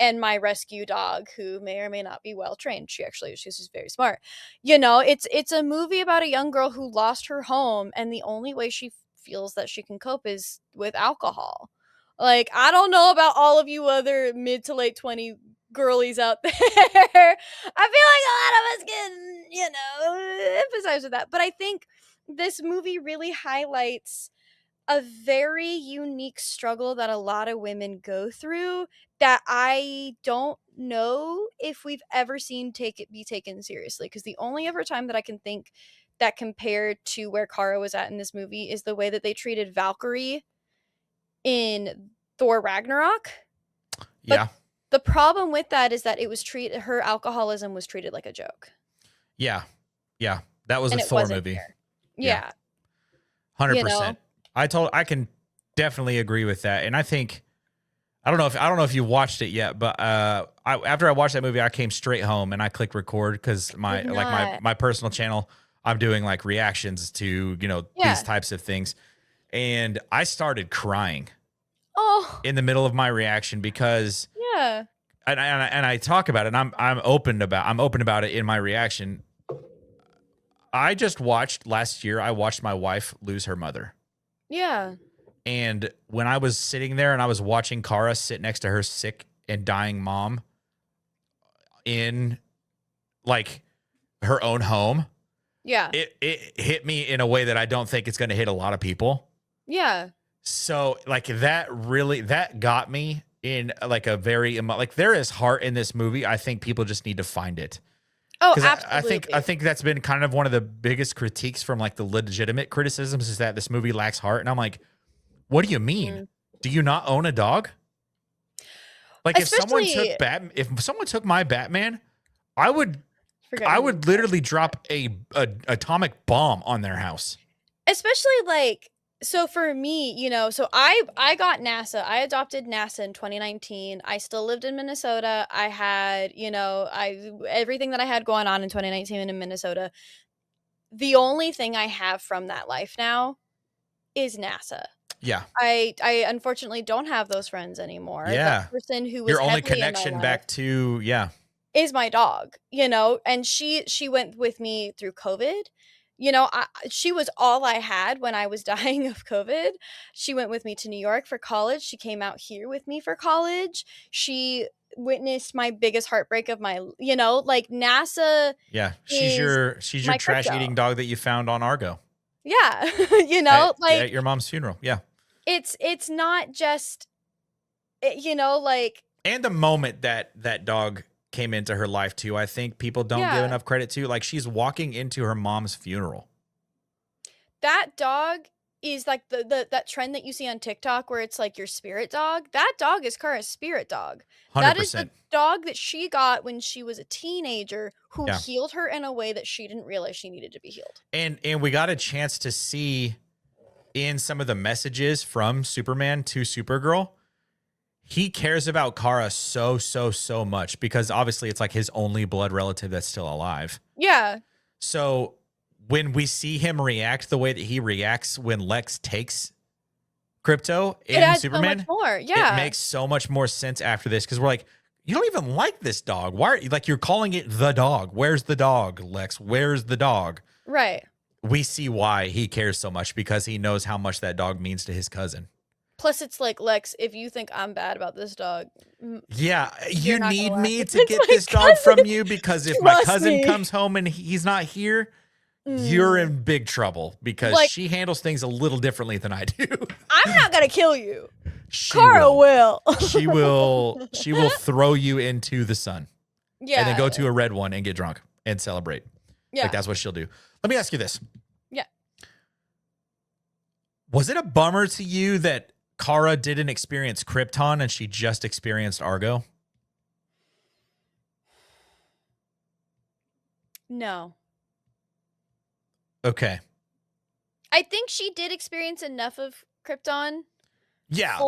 and my rescue dog, who may or may not be well trained. She's just very smart. You know, it's a movie about a young girl who lost her home, and the only way she feels that she can cope is with alcohol. Like, I don't know about all of you other mid to late 20 girlies out there. I feel like a lot of us can, you know, emphasize with that. But I think this movie really highlights a very unique struggle that a lot of women go through that I don't know if we've ever seen be taken seriously. Because the only ever time that I can think that compared to where Kara was at in this movie is the way that they treated Valkyrie in Thor Ragnarok. Yeah. But the problem with that is that her alcoholism was treated like a joke. Yeah. Yeah. That was a Thor movie. Yeah. 100%. I can definitely agree with that. And I think, I don't know if you watched it yet, but after I watched that movie, I came straight home and I clicked record because my personal channel, I'm doing like reactions to, these types of things. And I started crying in the middle of my reaction because and I talk about it, and I'm open about it in my reaction. I just watched last year, I watched my wife lose her mother. Yeah. And when I was sitting there and I was watching Kara sit next to her sick and dying mom in like her own home, it hit me in a way that I don't think it's going to hit a lot of people. Yeah. So like that got me in like a very, like there is heart in this movie. I think people just need to find it. Oh, absolutely. I think that's been kind of one of the biggest critiques from like the legitimate criticisms is that this movie lacks heart. And I'm like, what do you mean? Do you not own a dog? Like if someone took my Batman, I would literally drop a atomic bomb on their house. Especially like, so for me, so I got NASA. I adopted NASA in 2019. I still lived in Minnesota. I had, everything that I had going on in 2019 in Minnesota. The only thing I have from that life now is NASA. Yeah. I unfortunately don't have those friends anymore. Yeah. The person who was your only connection back to, is my dog, and she went with me through COVID. She was all I had when I was dying of COVID. She went with me to New York for college. She came out here with me for college. She witnessed my biggest heartbreak of my, like NASA. Yeah. She's your trash eating dog that you found on Argo. Yeah. At your mom's funeral. Yeah. It's not just, like. And the moment that dog came into her life too, I think people don't give enough credit to. Like she's walking into her mom's funeral. That dog is like that trend that you see on TikTok where it's like your spirit dog. That dog is Kara's spirit dog. 100%. That is the dog that she got when she was a teenager who healed her in a way that she didn't realize she needed to be healed. And we got a chance to see in some of the messages from Superman to Supergirl, he cares about Kara so much because obviously it's like his only blood relative that's still alive. Yeah. So when we see him react the way that he reacts when Lex takes Crypto in Superman, so much more. Yeah. It makes so much more sense after this because we're like, you don't even like this dog. Why are you like you're calling it the dog? Where's the dog, Lex? Where's the dog? Right. We see why he cares so much because he knows how much that dog means to his cousin. Plus, it's like, Lex, if you think I'm bad about this dog, you need me to get this dog from you because if my cousin comes home and he's not here, you're in big trouble because she handles things a little differently than I do. I'm not going to kill you. Kara will. She will throw you into the sun. Yeah. And then go to a red one and get drunk and celebrate. Yeah. Like that's what she'll do. Let me ask you this. Yeah. Was it a bummer to you that Kara didn't experience Krypton and she just experienced Argo? No. Okay. I think she did experience enough of Krypton. Yeah,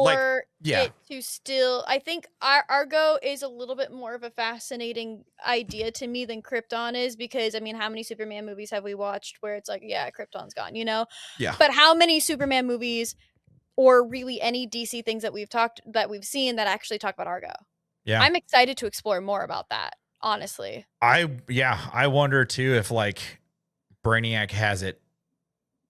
it to still, I think Argo is a little bit more of a fascinating idea to me than Krypton is because, I mean, how many Superman movies have we watched where it's like, yeah, Krypton's gone, Yeah. But how many Superman movies or really any DC things that we've seen that actually talk about Argo? Yeah. I'm excited to explore more about that, honestly. I wonder too if like Brainiac has it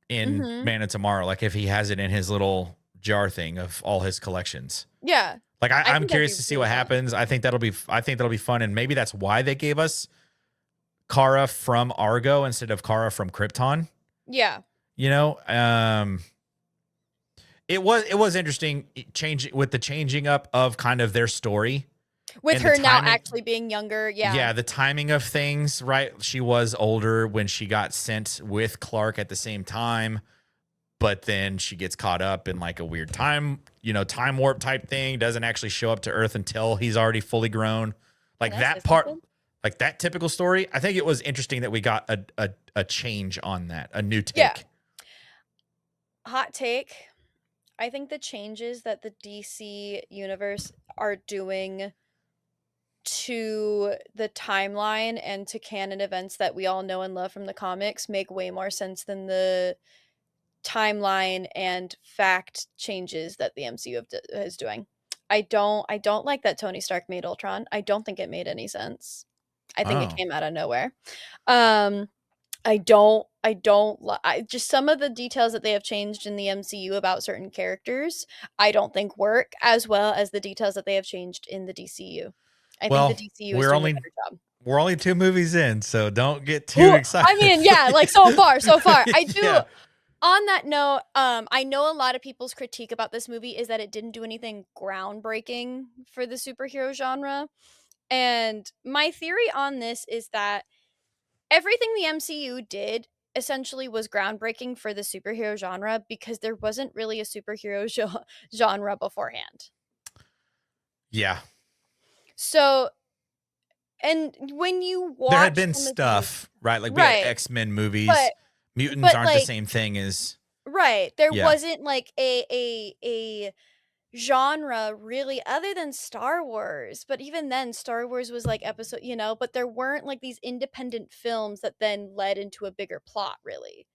in Man of Tomorrow, like if he has it in his little jar thing of all his collections. Yeah. Like I'm curious to see what happens. I think that'll be fun. And maybe that's why they gave us Kara from Argo instead of Kara from Krypton. Yeah. It was interesting changing up of kind of their story. With her now actually being younger. Yeah. Yeah. The timing of things, right? She was older when she got sent with Clark at the same time. But then she gets caught up in like a weird time warp type thing, doesn't actually show up to Earth until he's already fully grown. Like that part, like that typical story. I think it was interesting that we got a change on that, a new take. Hot take. I think the changes that the DC universe are doing to the timeline and to canon events that we all know and love from the comics make way more sense than the timeline and fact changes that the MCU is doing. I don't like that Tony Stark made Ultron. I don't think it made any sense. I think it Oh, came out of nowhere. I just some of the details that they have changed in the MCU about certain characters, I don't think work as well as the details that they have changed in the DCU. I think the well, DCU is we're doing a only better job. we're only 2 movies in, so don't get too Who I excited. mean, yeah, like so far, so far. I do Yeah. On that note, I know a lot of people's critique about this movie is that it didn't do anything groundbreaking for the superhero genre. And my theory on this is that everything the MCU did essentially was groundbreaking for the superhero genre because there wasn't really a superhero genre beforehand. Yeah. So, and when you watch There had been some of these, stuff, right? Like we had right, X-Men movies. but Mutants aren't the like same thing as right, there yeah. wasn't like a genre really other than Star Wars, but even then Star Wars was like episode, but there weren't like these independent films that then led into a bigger plot really.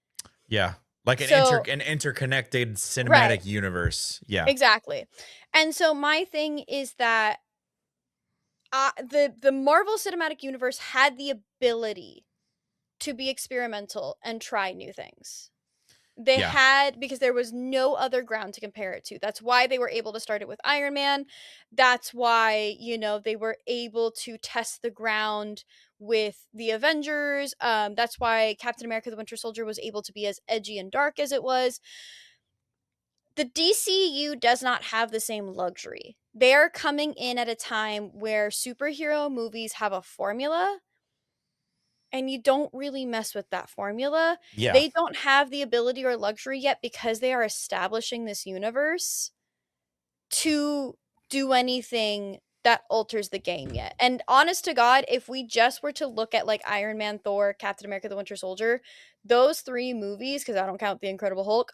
Yeah. Like So, an interconnected right, cinematic universe. Yeah. exactly. And so my thing is that the Marvel Cinematic Universe had the ability to be experimental and try new things. They Yeah. had, because there was no other ground to compare it to. That's why they were able to start it with Iron Man. That's why, they were able to test the ground with the Avengers. That's why Captain America the Winter Soldier was able to be as edgy and dark as it was. The DCU does not have the same luxury. They are coming in at a time where superhero movies have a formula and you don't really mess with that formula. Yeah. They don't have the ability or luxury yet because they are establishing this universe to do anything that alters the game yet. And honest to God, if we just were to look at like Iron Man, Thor, Captain America, the Winter Soldier, those 3 movies, because I don't count the Incredible Hulk,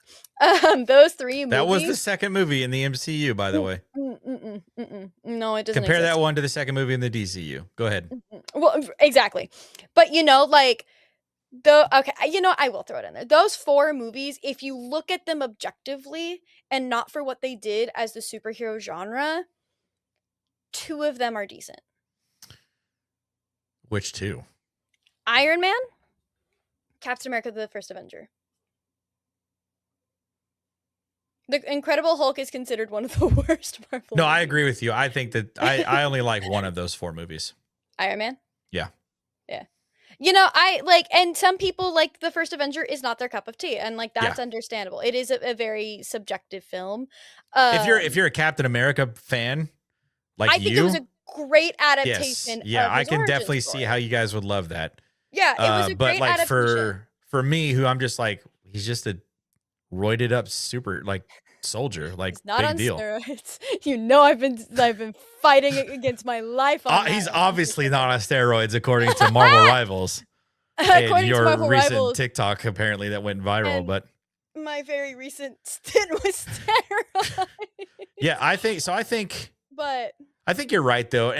those 3 That was the movies. second movie in the MCU, by the way. No, it doesn't Compare that exist. one to the second movie in the DCU. Go ahead. Well, exactly. But like okay, I will throw it in there. Those 4 movies, if you look at them objectively and not for what they did as the superhero genre, 2 of them are decent. Which 2? Iron Man, Captain America: The First Avenger. The Incredible Hulk is considered one of the worst Marvel No, I movies. agree with you. I think that I only like one of those 4 movies. Iron Man? Yeah. Yeah. I like, and some people like The First Avenger is not their cup of tea, and like that's understandable. It is a very subjective film. If you're a Captain America fan, like I think it was a great adaptation. Yeah, of I his can origin definitely see story. how you guys would love that. Yeah, it was a But great like adaptation. for me, who I'm just like, he's just a roided up super like soldier, like He's not big on deal. steroids. I've been fighting against my life on He's that. obviously not on steroids, according to Marvel Rivals. According to Your Marvel recent Rivals, TikTok apparently that went viral, and but my very recent stint with steroids. yeah, I think so. I think But you're right though,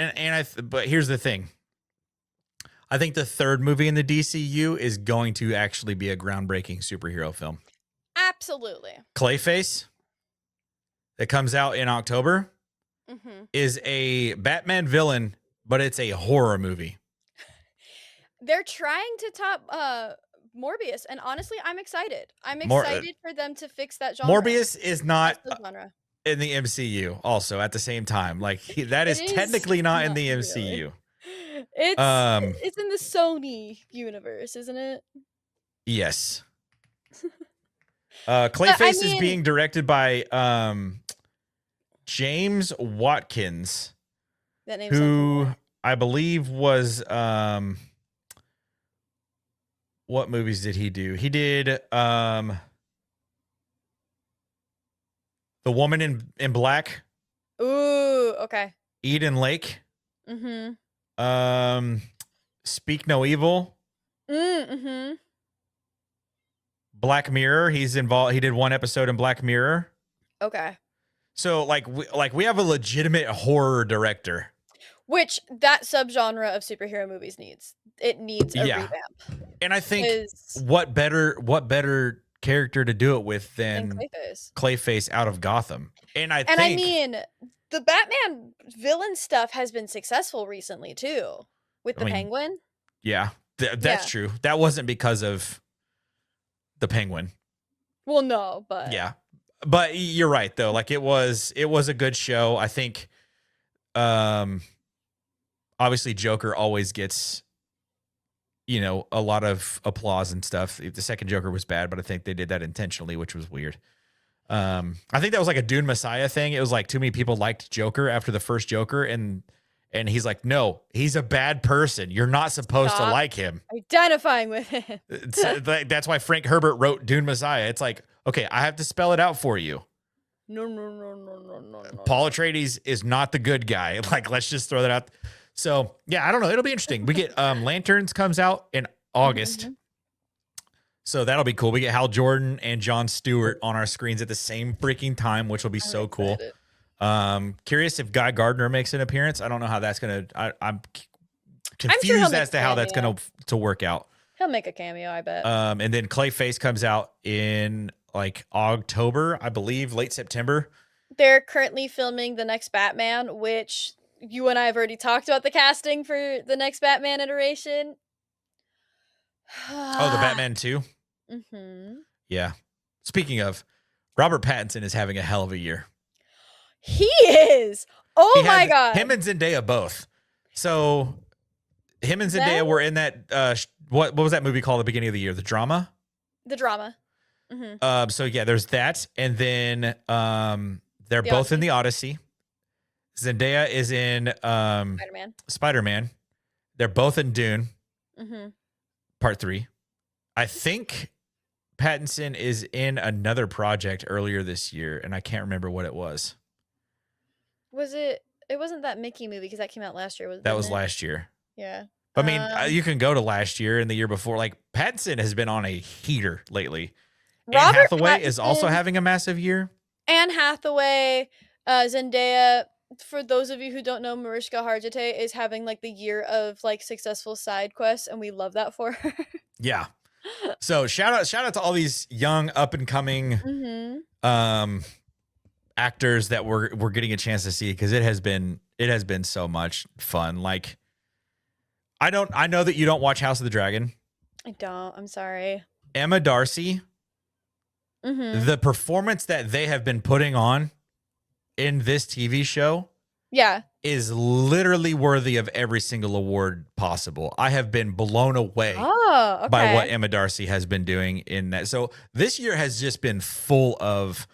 but here's the thing. I think the third movie in the DCU is going to actually be a groundbreaking superhero film. absolutely. Clayface, that comes out in October, is a Batman villain, but it's a horror movie. They're trying to top Morbius, and honestly, I'm excited. I'm excited for them to fix that genre. Morbius is not genre. in the MCU also at the same time. Like that is technically not in the MCU. Really. It's in the Sony universe, isn't it? Yes. Clayface is being directed by James Watkins, who I believe was what movies did he do? He did The Woman in Black. Ooh, okay. Eden Lake. Speak No Evil. Black Mirror. He's involved. He did one episode in Black Mirror. Okay. So we have a legitimate horror director. Which that subgenre of superhero movies needs. It needs a Yeah. revamp. And I think what better character to do it with than Clayface out of Gotham. And I mean, the Batman villain stuff has been successful recently too, with the Penguin. Yeah, that's true. That wasn't because of the Penguin. Well, no, but yeah, but you're right though. Like it was a good show. I think, obviously Joker always gets, a lot of applause and stuff. The second Joker was bad, but I think they did that intentionally, which was weird. I think that was like a Dune Messiah thing. It was like too many people liked Joker after the first Joker, and he's like, no, he's a bad person. You're not supposed to like him. Identifying with him. That's why Frank Herbert wrote Dune Messiah. It's like, okay, I have to spell it out for you. No. Paul Atreides is not the good guy. Like, let's just throw that out. So yeah, I don't know. It'll be interesting. We get Lanterns comes out in August. Mm-hmm. So that'll be cool. We get Hal Jordan and Jon Stewart on our screens at the same freaking time, which will be so cool. Curious if Guy Gardner makes an appearance. I don't know how that's gonna. I'm confused as to how that's gonna to work out. He'll make a cameo, I bet. And then Clayface comes out in like October, I believe, late September. They're currently filming the next Batman, which you and I have already talked about the casting for the next Batman iteration. Oh, the Batman 2? Mm-hmm. Yeah. Speaking of, Robert Pattinson is having a hell of a year. He is. Oh my God. Him and Zendaya both. So him and Zendaya were in that, what was that movie called at the beginning of the year? The Drama? The Drama. Mm-hmm. So yeah, there's that. And then they're both in The Odyssey. Zendaya is in Spider-Man. They're both in Dune. Mm-hmm. Part 3. I think Pattinson is in another project earlier this year, and I can't remember what it was. Was it? It wasn't that Mickey movie because that came out last year. That was last year. Yeah. I mean, you can go to last year and the year before. Like Pattinson has been on a heater lately. Anne Hathaway is also having a massive year. Anne Hathaway, Zendaya. For those of you who don't know, Mariska Hargitay is having like the year of like successful side quests, and we love that for her. Yeah. So shout out to all these young up and coming actors that we're getting a chance to see, because it has been so much fun. Like I know that you don't watch House of the Dragon. I don't. I'm sorry. Emma Darcy. Mm-hmm. The performance that they have been putting on in this TV show is literally worthy of every single award possible. I have been blown away by what Emma Darcy has been doing in that. So this year has just been full of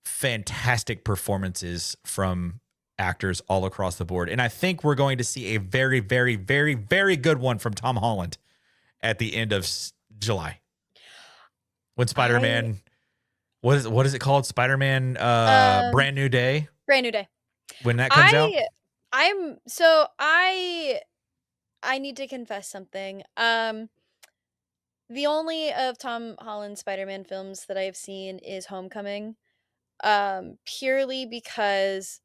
fantastic performances from actors all across the board. And I think we're going to see a very, very, very, very good one from Tom Holland at the end of July. When Spider-Man... What is it called? Spider-Man Brand New Day? Brand New Day. When that comes out? I need to confess something. The only of Tom Holland's Spider-Man films that I have seen is Homecoming. Purely because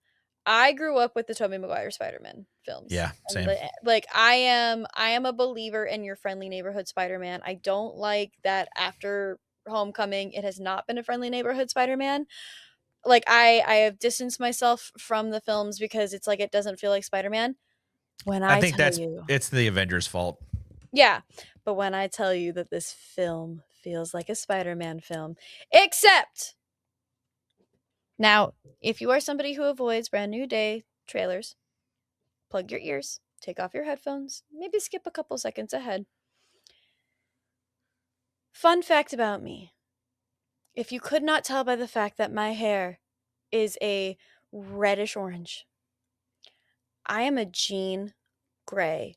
I grew up with the Tobey Maguire Spider-Man films. Yeah, same. I am a believer in your friendly neighborhood Spider-Man. I don't like that after Homecoming it has not been a friendly neighborhood Spider-Man. Like I have distanced myself from the films because it's like it doesn't feel like Spider-Man. I think it's the Avengers' fault. Yeah, but when I tell you that this film feels like a Spider-Man film, except now, if you are somebody who avoids Brand New Day trailers, plug your ears, take off your headphones, maybe skip a couple seconds ahead. Fun fact about me. If you could not tell by the fact that my hair is a reddish orange, I am a Jean Grey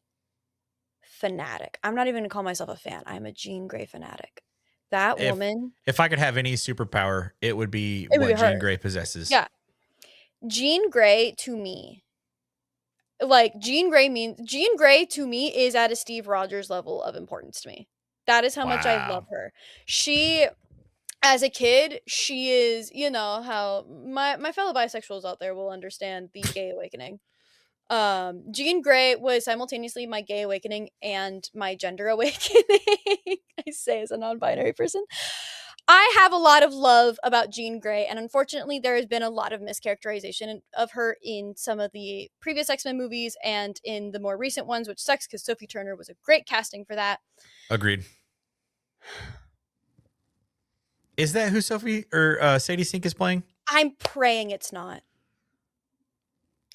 fanatic. I'm not even going to call myself a fan. I'm a Jean Grey fanatic. That woman... If I could have any superpower, it would be what Jean Grey possesses. Yeah. Jean Grey to me... Like, Jean Grey to me is at a Steve Rogers level of importance to me. That is how much I love Wow. her. She, as a kid, she is, you know, how my fellow bisexuals out there will understand the gay awakening. Jean Grey was simultaneously my gay awakening and my gender awakening. I say as a non-binary person. I have a lot of love about Jean Grey, and unfortunately, there has been a lot of mischaracterization of her in some of the previous X-Men movies and in the more recent ones, which sucks because Sophie Turner was a great casting for that. Agreed. Is that who Sophie or Sadie Sink is playing? I'm praying it's not.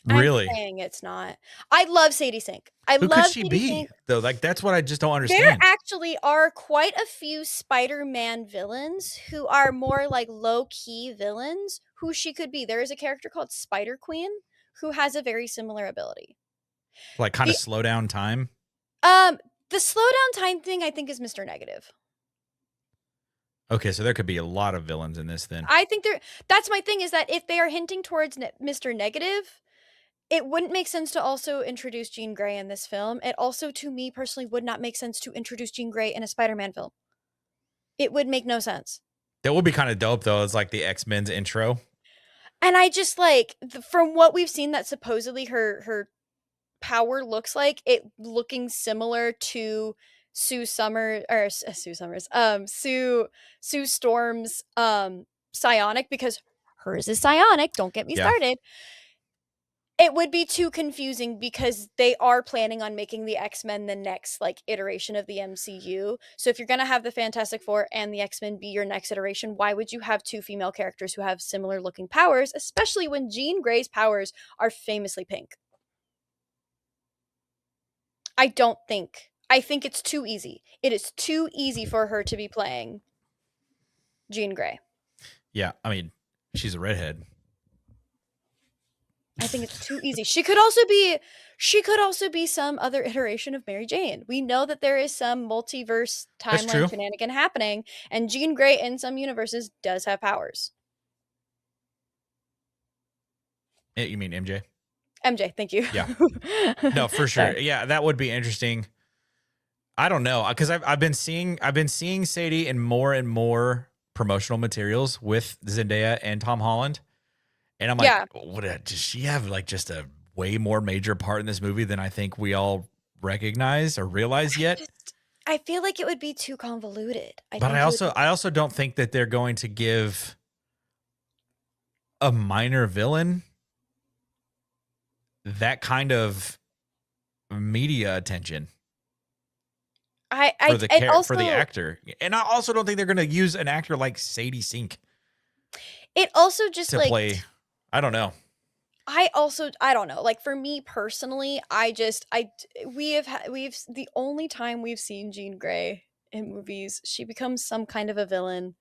Really? I'm praying it's not. I love Sadie Sink. I Who could love she Sadie be Sink. though? Like that's what I just don't There understand. actually are quite a few Spider-Man villains who are more like low-key villains who she could be. There is a character called Spider Queen who has a very similar ability. Like kind of The slow down time. the slowdown time thing I think is Mr. Negative. Okay, so there could be a lot of villains in this then. I think that's my thing is that if they are hinting towards Mr. Negative, it wouldn't make sense to also introduce Jean Grey in this film. It also, to me personally, would not make sense to introduce Jean Grey in a Spider-Man film. It would make no sense. That would be kind of dope though. It's like the X-Men's intro. And I just like from what we've seen that supposedly her power looks like, it looking similar to Sue Summers or Sue Summers, Sue Storm's psionic, because hers is psionic. Don't get me Yeah. started. It would be too confusing because they are planning on making the X-Men the next like iteration of the MCU. So if you're going to have the Fantastic Four and the X-Men be your next iteration, why would you have two female characters who have similar looking powers, especially when Jean Grey's powers are famously pink? I think it's too easy. It is too easy for her to be playing Jean Grey. Yeah, I mean, she's a redhead. I think it's too easy. She could also be some other iteration of Mary Jane. We know that there is some multiverse timeline shenanigan happening, and Jean Grey in some universes does have powers. You mean MJ? MJ, thank you. Yeah. No, for sure. Sorry. Yeah, that would be interesting. I don't know, because I've been seeing Sadie in more and more promotional materials with Zendaya and Tom Holland. And I'm like, does she have like just a way more major part in this movie than I think we all recognize or realize yet? I feel like it would be too convoluted. I also don't think that they're going to give a minor villain that kind of media attention. For the actor. And I also don't think they're going to use an actor like Sadie Sink. It also just to play. I don't know. I don't know. Like for me personally, we've the only time we've seen Jean Grey in movies, she becomes some kind of a villain.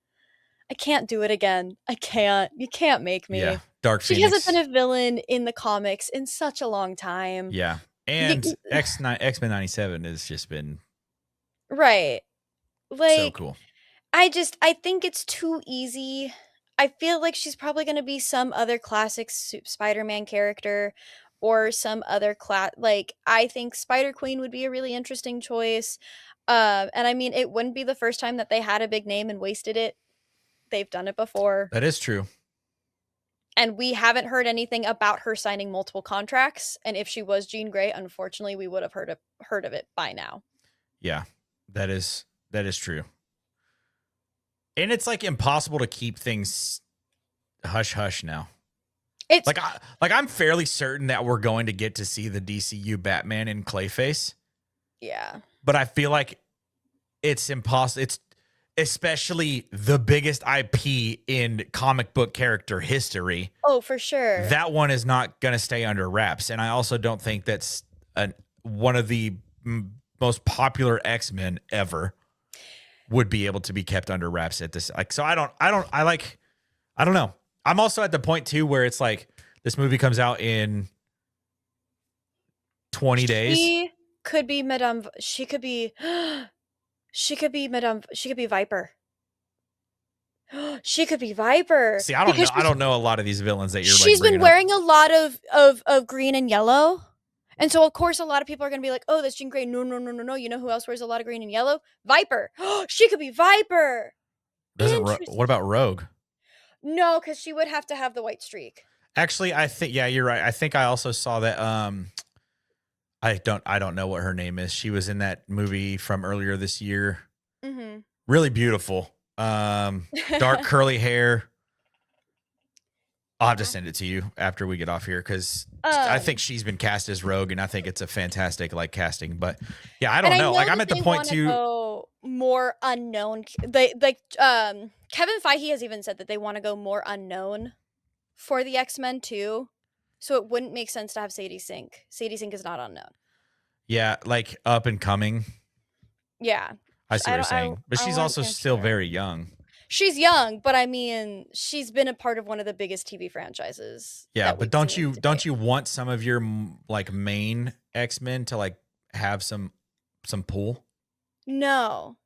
I can't do it again. I can't. You can't make me. Yeah. Dark Phoenix. She hasn't been a villain in the comics in such a long time. Yeah. And X-Men 97 has just been right. Like so cool. I think it's too easy. I feel like she's probably going to be some other classic Spider-Man character or some other like I think Spider Queen would be a really interesting choice. And I mean, it wouldn't be the first time that they had a big name and wasted it. They've done it before. That is true. And we haven't heard anything about her signing multiple contracts. And if she was Jean Grey, unfortunately, we would have heard of it by now. Yeah, that is true. And it's like impossible to keep things hush hush now. It's like I'm fairly certain that we're going to get to see the DCU Batman in Clayface. Yeah. But I feel like it's impossible. It's especially the biggest IP in comic book character history. Oh, for sure. That one is not going to stay under wraps. And I also don't think that's one of the most popular X-Men ever would be able to be kept under wraps at this. Like, so I don't know. I'm also at the point too, where it's like this movie comes out in 20 days. She could be Viper. She could be Viper. See, I don't know a lot of these villains that you're She's been wearing a lot of green and yellow. And so, of course, a lot of people are going to be like, oh, that's Jean Grey. No, no, no, no, no. You know who else wears a lot of green and yellow? Viper. She could be Viper. What about Rogue? No, because she would have to have the white streak. Actually, I think, yeah, you're right. I think I also saw that. I don't know what her name is. She was in that movie from earlier this year. Mm-hmm. Really beautiful. Dark curly hair. I'll have to send it to you after we get off here because I think she's been cast as Rogue, and I think it's a fantastic casting. But yeah, I don't know. Like I'm at the point to go more unknown. Kevin Feige has even said that they want to go more unknown for the X-Men too. So it wouldn't make sense to have Sadie Sink. Sadie Sink is not unknown. Yeah, like up and coming. Yeah. I see what you're saying. But she's also still very young. She's young, but I mean, she's been a part of one of the biggest TV franchises. Yeah, but don't you want some of your like main X-Men to like have some pull? No.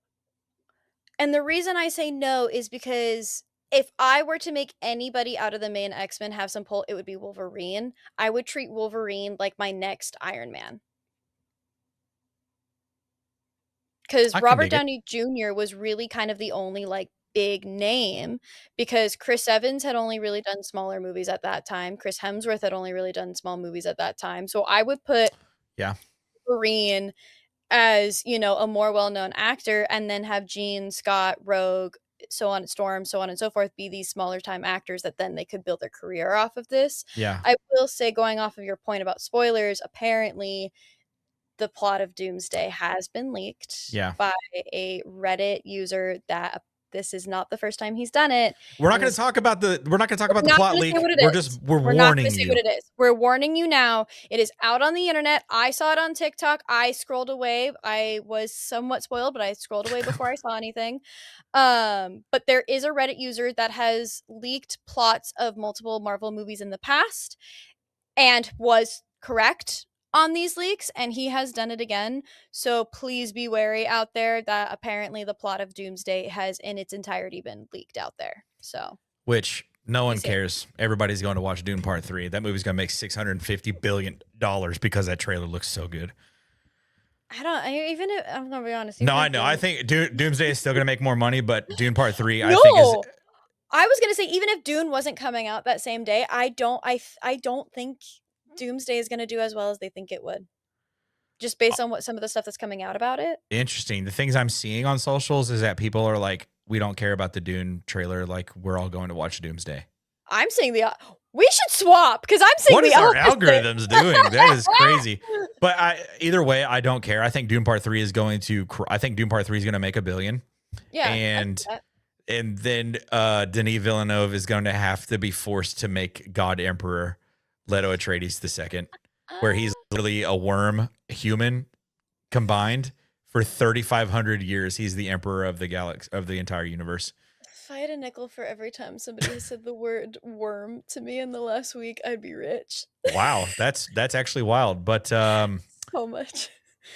And the reason I say no is because if I were to make anybody out of the main X-Men have some pull, it would be Wolverine. I would treat Wolverine like my next Iron Man. Because Robert Downey Jr. was really kind of the only like big name, because Chris Evans had only really done smaller movies at that time. Chris Hemsworth had only really done small movies at that time. So I would put Wolverine as, you know, a more well-known actor, and then have Jean, Scott, Rogue, so on, Storm, so on and so forth, be these smaller time actors that then they could build their career off of this. Yeah. I will say, going off of your point about spoilers, apparently the plot of Doomsday has been leaked by a Reddit user that this is not the first time he's done it. We're not going to talk about the plot leak. We're warning you. What it is. We're warning you now. It is out on the internet. I saw it on TikTok. I scrolled away. I was somewhat spoiled, but I scrolled away before I saw anything. But there is a Reddit user that has leaked plots of multiple Marvel movies in the past and was correct on these leaks, and he has done it again. So please be wary out there that apparently the plot of Doomsday has in its entirety been leaked out there. So, which no one cares. Everybody's going to watch Dune Part 3. That movie's going to make $650 billion because that trailer looks so good. I'm going to be honest. No, I know. I think Doomsday is still going to make more money, but Dune Part 3, I think is... I was going to say, even if Dune wasn't coming out that same day, I don't think Doomsday is going to do as well as they think it would, just based on what some of the stuff that's coming out about it. Interesting. The things I'm seeing on socials is that people are like, we don't care about the Dune trailer. Like, we're all going to watch Doomsday. I'm saying we should swap, because I'm saying what is our algorithms doing? That is crazy. But either way, I don't care. I think Dune Part 3 is going to make $1 billion. Yeah. And then Denis Villeneuve is going to have to be forced to make God Emperor Leto Atreides II, where he's literally a worm human combined for 3,500 years. He's the emperor of the galaxy, of the entire universe. If I had a nickel for every time somebody has said the word worm to me in the last week, I'd be rich. Wow, that's actually wild. But so much.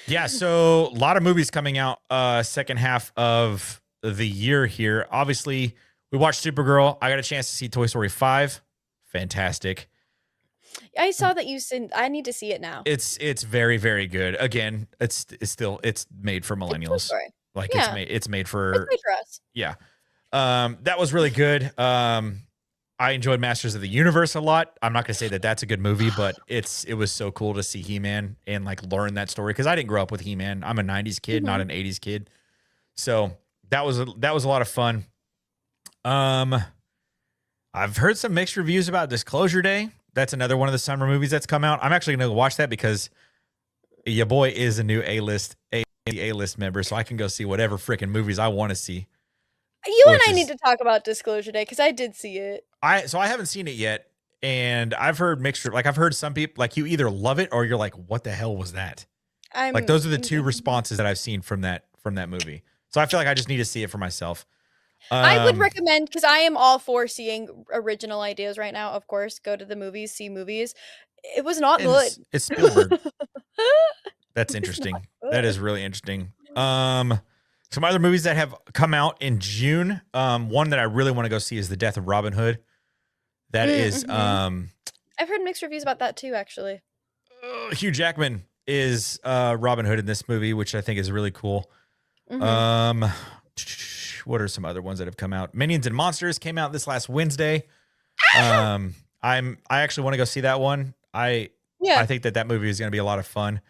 Yeah, so a lot of movies coming out second half of the year here. Obviously, we watched Supergirl. I got a chance to see Toy Story 5. Fantastic. I saw that you said I need to see it now. It's very, very good. Again, it's made for millennials. It's made for us. Yeah. That was really good. I enjoyed Masters of the Universe a lot. I'm not going to say that that's a good movie, but it was so cool to see He-Man and like learn that story, because I didn't grow up with He-Man. I'm a 90s kid, not an 80s kid. So that was a lot of fun. I've heard some mixed reviews about Disclosure Day. That's another one of the summer movies that's come out. I'm actually going to watch that because your boy is a new A-list member, so I can go see whatever freaking movies I want to see. You and I need to talk about Disclosure Day, because I did see it. So I haven't seen it yet, and I've heard mixed. Like, I've heard some people, like, you either love it or you're like, what the hell was that? Like, those are the two responses that I've seen from that movie. So I feel like I just need to see it for myself. I would recommend, because I am all for seeing original ideas right now. Of course, go to the movies, see movies. It was not good. It's Spielberg. That's interesting. That is really interesting. Some other movies that have come out in June. One that I really want to go see is The Death of Robin Hood. That is. I've heard mixed reviews about that too, actually. Hugh Jackman is Robin Hood in this movie, which I think is really cool. Mhm. What are some other ones that have come out? Minions and Monsters came out this last Wednesday. I actually want to go see that one. I Yeah. think that movie is going to be a lot of fun.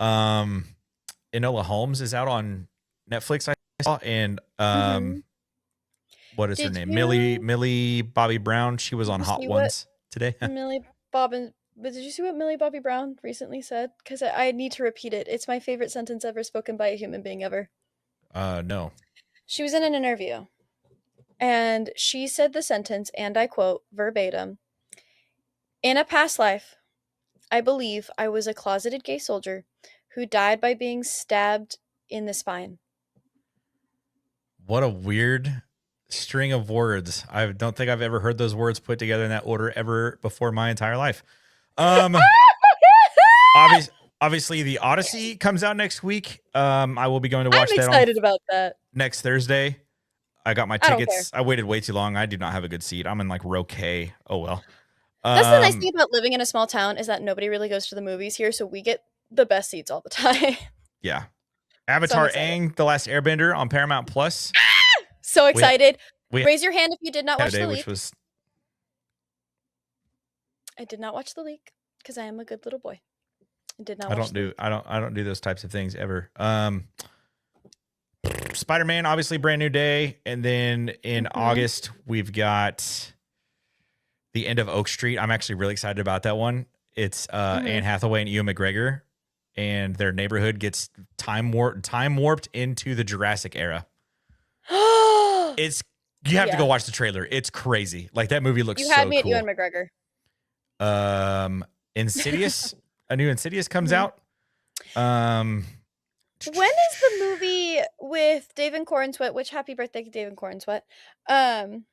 Enola Holmes is out on Netflix, I saw, and Mhm. what is her Did name? you Millie Bobby Brown. She was did on you Hot see what Ones today. Did you see what Millie Bobby Brown recently said? Because I need to repeat it. It's my favorite sentence ever spoken by a human being ever. No. She was in an interview and she said the sentence, and I quote verbatim: "In a past life, I believe I was a closeted gay soldier who died by being stabbed in the spine." What a weird string of words. I don't think I've ever heard those words put together in that order ever before my entire life. Obviously the Odyssey comes out next week. I will be going to I'm watch that on excited about that. next Thursday. I got my I don't care. tickets. I waited way too long. I do not have a good seat. I'm in like row K. Oh well. That's the nice Um, thing about living in a small town is that nobody really goes to the movies here, so we get the best seats all the time. yeah. So I'm Avatar excited. Aang, The Last Airbender on Paramount Plus. So We had, excited. we had Raise your hand if you did not that watch day, The which Leak. was I did not watch The Leak because I am a good little boy. I did not I watch don't The do Leak. I don't do those types of things ever. Spider-Man, obviously brand new day, and then in Mhm. August we've got the end of Oak Street. I'm actually really excited about that one. It's Anne Mhm. Hathaway and Ewan McGregor, and their neighborhood gets time warped into the Jurassic era. It's You have to go Yeah. watch the trailer. It's crazy. Like that movie looks You had so me at Ewan cool. McGregor. Insidious, a new Insidious comes Mhm. out. Um, When is the movie with David Cornsweet, which happy birthday, David Cornsweet. Um,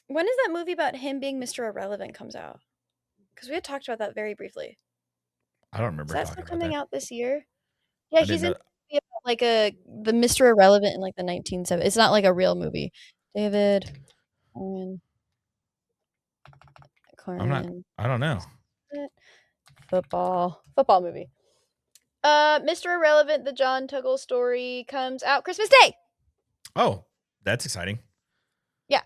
when is that movie about him being Mr. Irrelevant comes out? Because we had talked about that very briefly. I don't Is remember that still talking about coming that. out this year? Yeah, I he's didn't in know. a movie about like the Mr. Irrelevant in like the 1970s. It's not like a real movie. David Corn I'm not. Corn I don't know. football movie. Mr. Irrelevant, the John Tuggle story comes out Christmas Day. Oh, that's exciting. Yeah.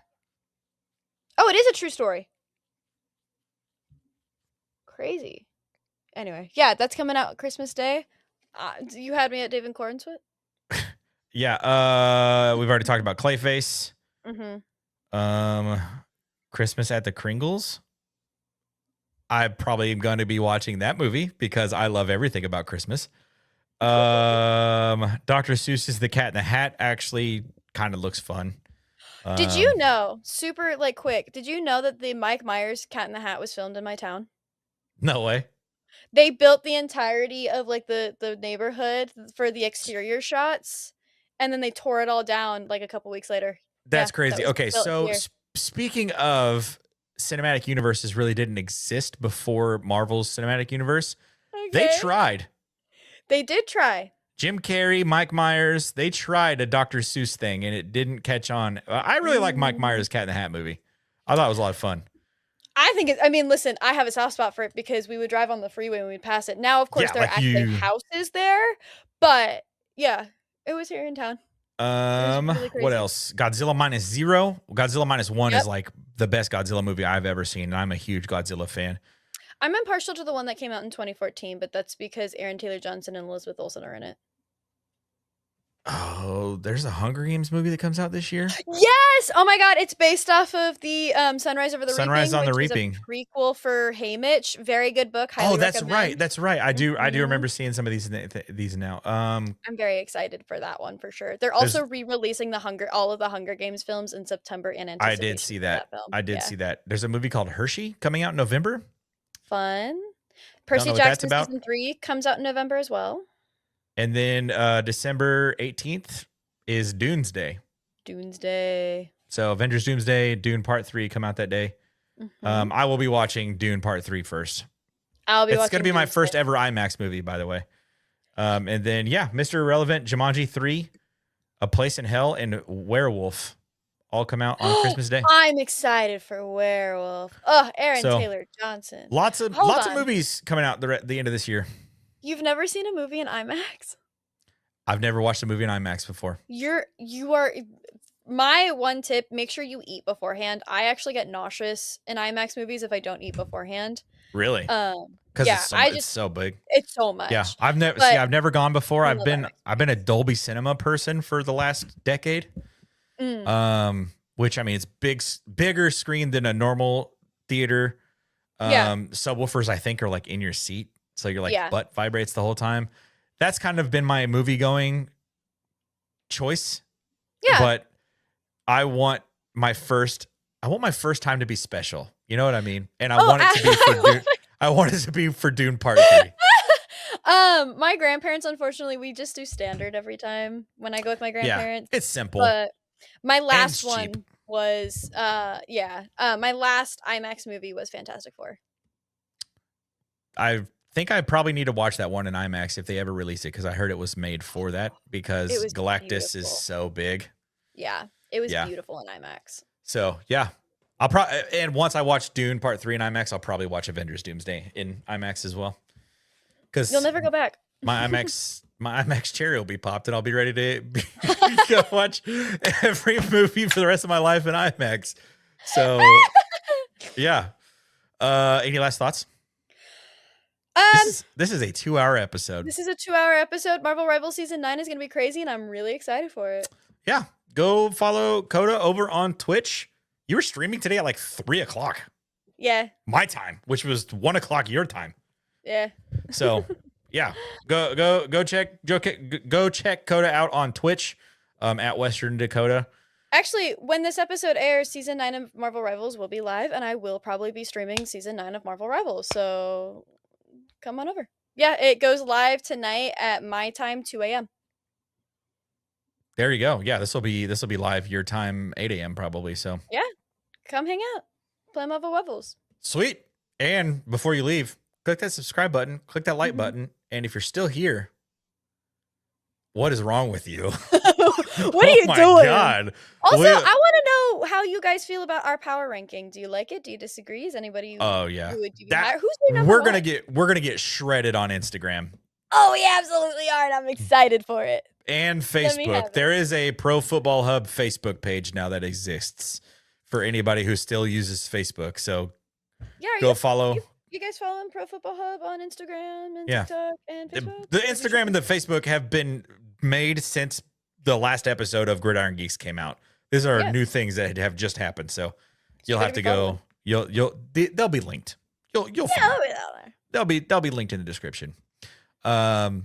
Oh, it is a true story. Crazy. Anyway, yeah, that's coming out Christmas Day. You had me at David Cornsweet. Yeah. We've already talked about Clayface. Mm-hmm. Um, Christmas at the Kringles. I'm probably going to be watching that movie because I love everything about Christmas. Dr. Seuss's The Cat in the Hat actually kind of looks fun. Did you know, super like quick, did you know that the Mike Myers Cat in the Hat was filmed in my town? No way. They built the entirety of like the neighborhood for the exterior shots, and then they tore it all down like a couple weeks later. Yeah, That's that crazy. was Okay, built so here. speaking of cinematic universes really didn't exist before Marvel's cinematic universe, they Okay. tried. They did try. Jim Carrey, Mike Myers, they tried a Dr. Seuss thing and it didn't catch on. I really like Mike Mm. Myers' Cat in the Hat movie. I thought it was a lot of fun. I mean, listen, I have a soft spot for it because we would drive on the freeway when we'd pass it. Now, of course, Yeah, there are like actually you. houses there, but yeah, it was here in town. It was really What crazy. else? Godzilla Minus Zero. Godzilla Minus One Yep. is like the best Godzilla movie I've ever seen, and I'm a huge Godzilla fan. I'm impartial to the one that came out in 2014, but that's because Aaron Taylor Johnson and Elizabeth Olsen are in it. Oh, there's a Hunger Games movie that comes out this year. Yes! Oh my god, it's based off of the Sunrise Over the Sunrise Reaping, on the which is a Reaping. prequel for Haymitch. Very good book, highly Oh, that's right. recommend. That's right. I do Mhm. remember seeing some of these now. I'm very excited for that one for sure. They're There's also re-releasing all of the Hunger Games films in September in I did anticipation see for that. that film. I did Yeah. see that. There's a movie called Hershey coming out in November. Fun. Don't Percy know what that's Jackson about. season 3 comes out in November as well. And then December 18th is Doomsday. Doomsday. So Avengers Doomsday, Dune Part 3 come out that day. Mhm. I will be watching Dune Part 3 first. I'll be It's going watching to be my Doomsday. first ever IMAX movie, by the way. And then, yeah, Mr. Irrelevant, Jumanji 3, A Place in Hell, and Werewolf all come out on Christmas Day. I'm excited for Werewolf. Oh, Aaron So, Taylor Johnson. Lots of movies coming out the end of this year. You've never seen a movie in IMAX? I've never watched a movie in IMAX before. You are my one tip, make sure you eat beforehand. I actually get nauseous in IMAX movies if I don't eat beforehand. Really? Because Yeah, it's so big. It's so much. Yeah, I've never gone before. I've been a Dolby Cinema person for the last decade. Which I mean, it's bigger screen than a normal theater. Subwoofers I think are like in your seat, so your butt vibrates the whole time. That's kind of been my movie going choice. Yeah, but I want my first time to be special. You know what I mean? And I want it to be for Dune. I want it to be for Dune Part 3. My grandparents, unfortunately, we just do standard every time when I go with my grandparents. Yeah, it's simple. But my last one cheap. Was my last IMAX movie was Fantastic Four. I think I probably need to watch that one in IMAX if they ever release it, because I heard it was made for that, because Galactus is so big. Yeah, it was beautiful in IMAX. So yeah, and once I watch Dune Part 3 in IMAX, I'll probably watch Avengers Doomsday in IMAX as well. Because you'll never go back. My IMAX cherry will be popped, and I'll be ready to go watch every movie for the rest of my life in IMAX. So yeah. Any last thoughts? This is a 2-hour episode. This is a 2-hour episode. Marvel Rivals Season 9 is going to be crazy, and I'm really excited for it. Yeah. Go follow Coda over on Twitch. You were streaming today at like 3 o'clock. Yeah. My time, which was 1 o'clock your time. Yeah. So yeah, go check Coda out on Twitch at Western Dakota. Actually, when this episode airs, Season 9 of Marvel Rivals will be live, and I will probably be streaming Season 9 of Marvel Rivals, so come on over. Yeah, it goes live tonight at my time, 2 a.m. There you go. Yeah, this will be live your time, 8 a.m. probably. So yeah, come hang out, play Marvel Rivals. Sweet. And before you leave, click that subscribe button, click that like button, and if you're still here, what is wrong with you? What are you doing? Oh my God. Also, I want to know how you guys feel about our power ranking. Do you like it? Do you disagree? Is anybody? Oh yeah. Who's your number we're one? gonna get shredded on Instagram. Oh, we absolutely are, and I'm excited for it. And Facebook. There is a Pro Football Hub Facebook page now that exists for anybody who still uses Facebook. So yeah, go follow. You guys following Pro Football Hub on Instagram and TikTok and Facebook? The Instagram and the Facebook have been made since the last episode of Gridiron Geeks came out. These are new things that have just happened. So you'll have to go. They'll be linked. You'll find them. They'll be linked in the description. Bye.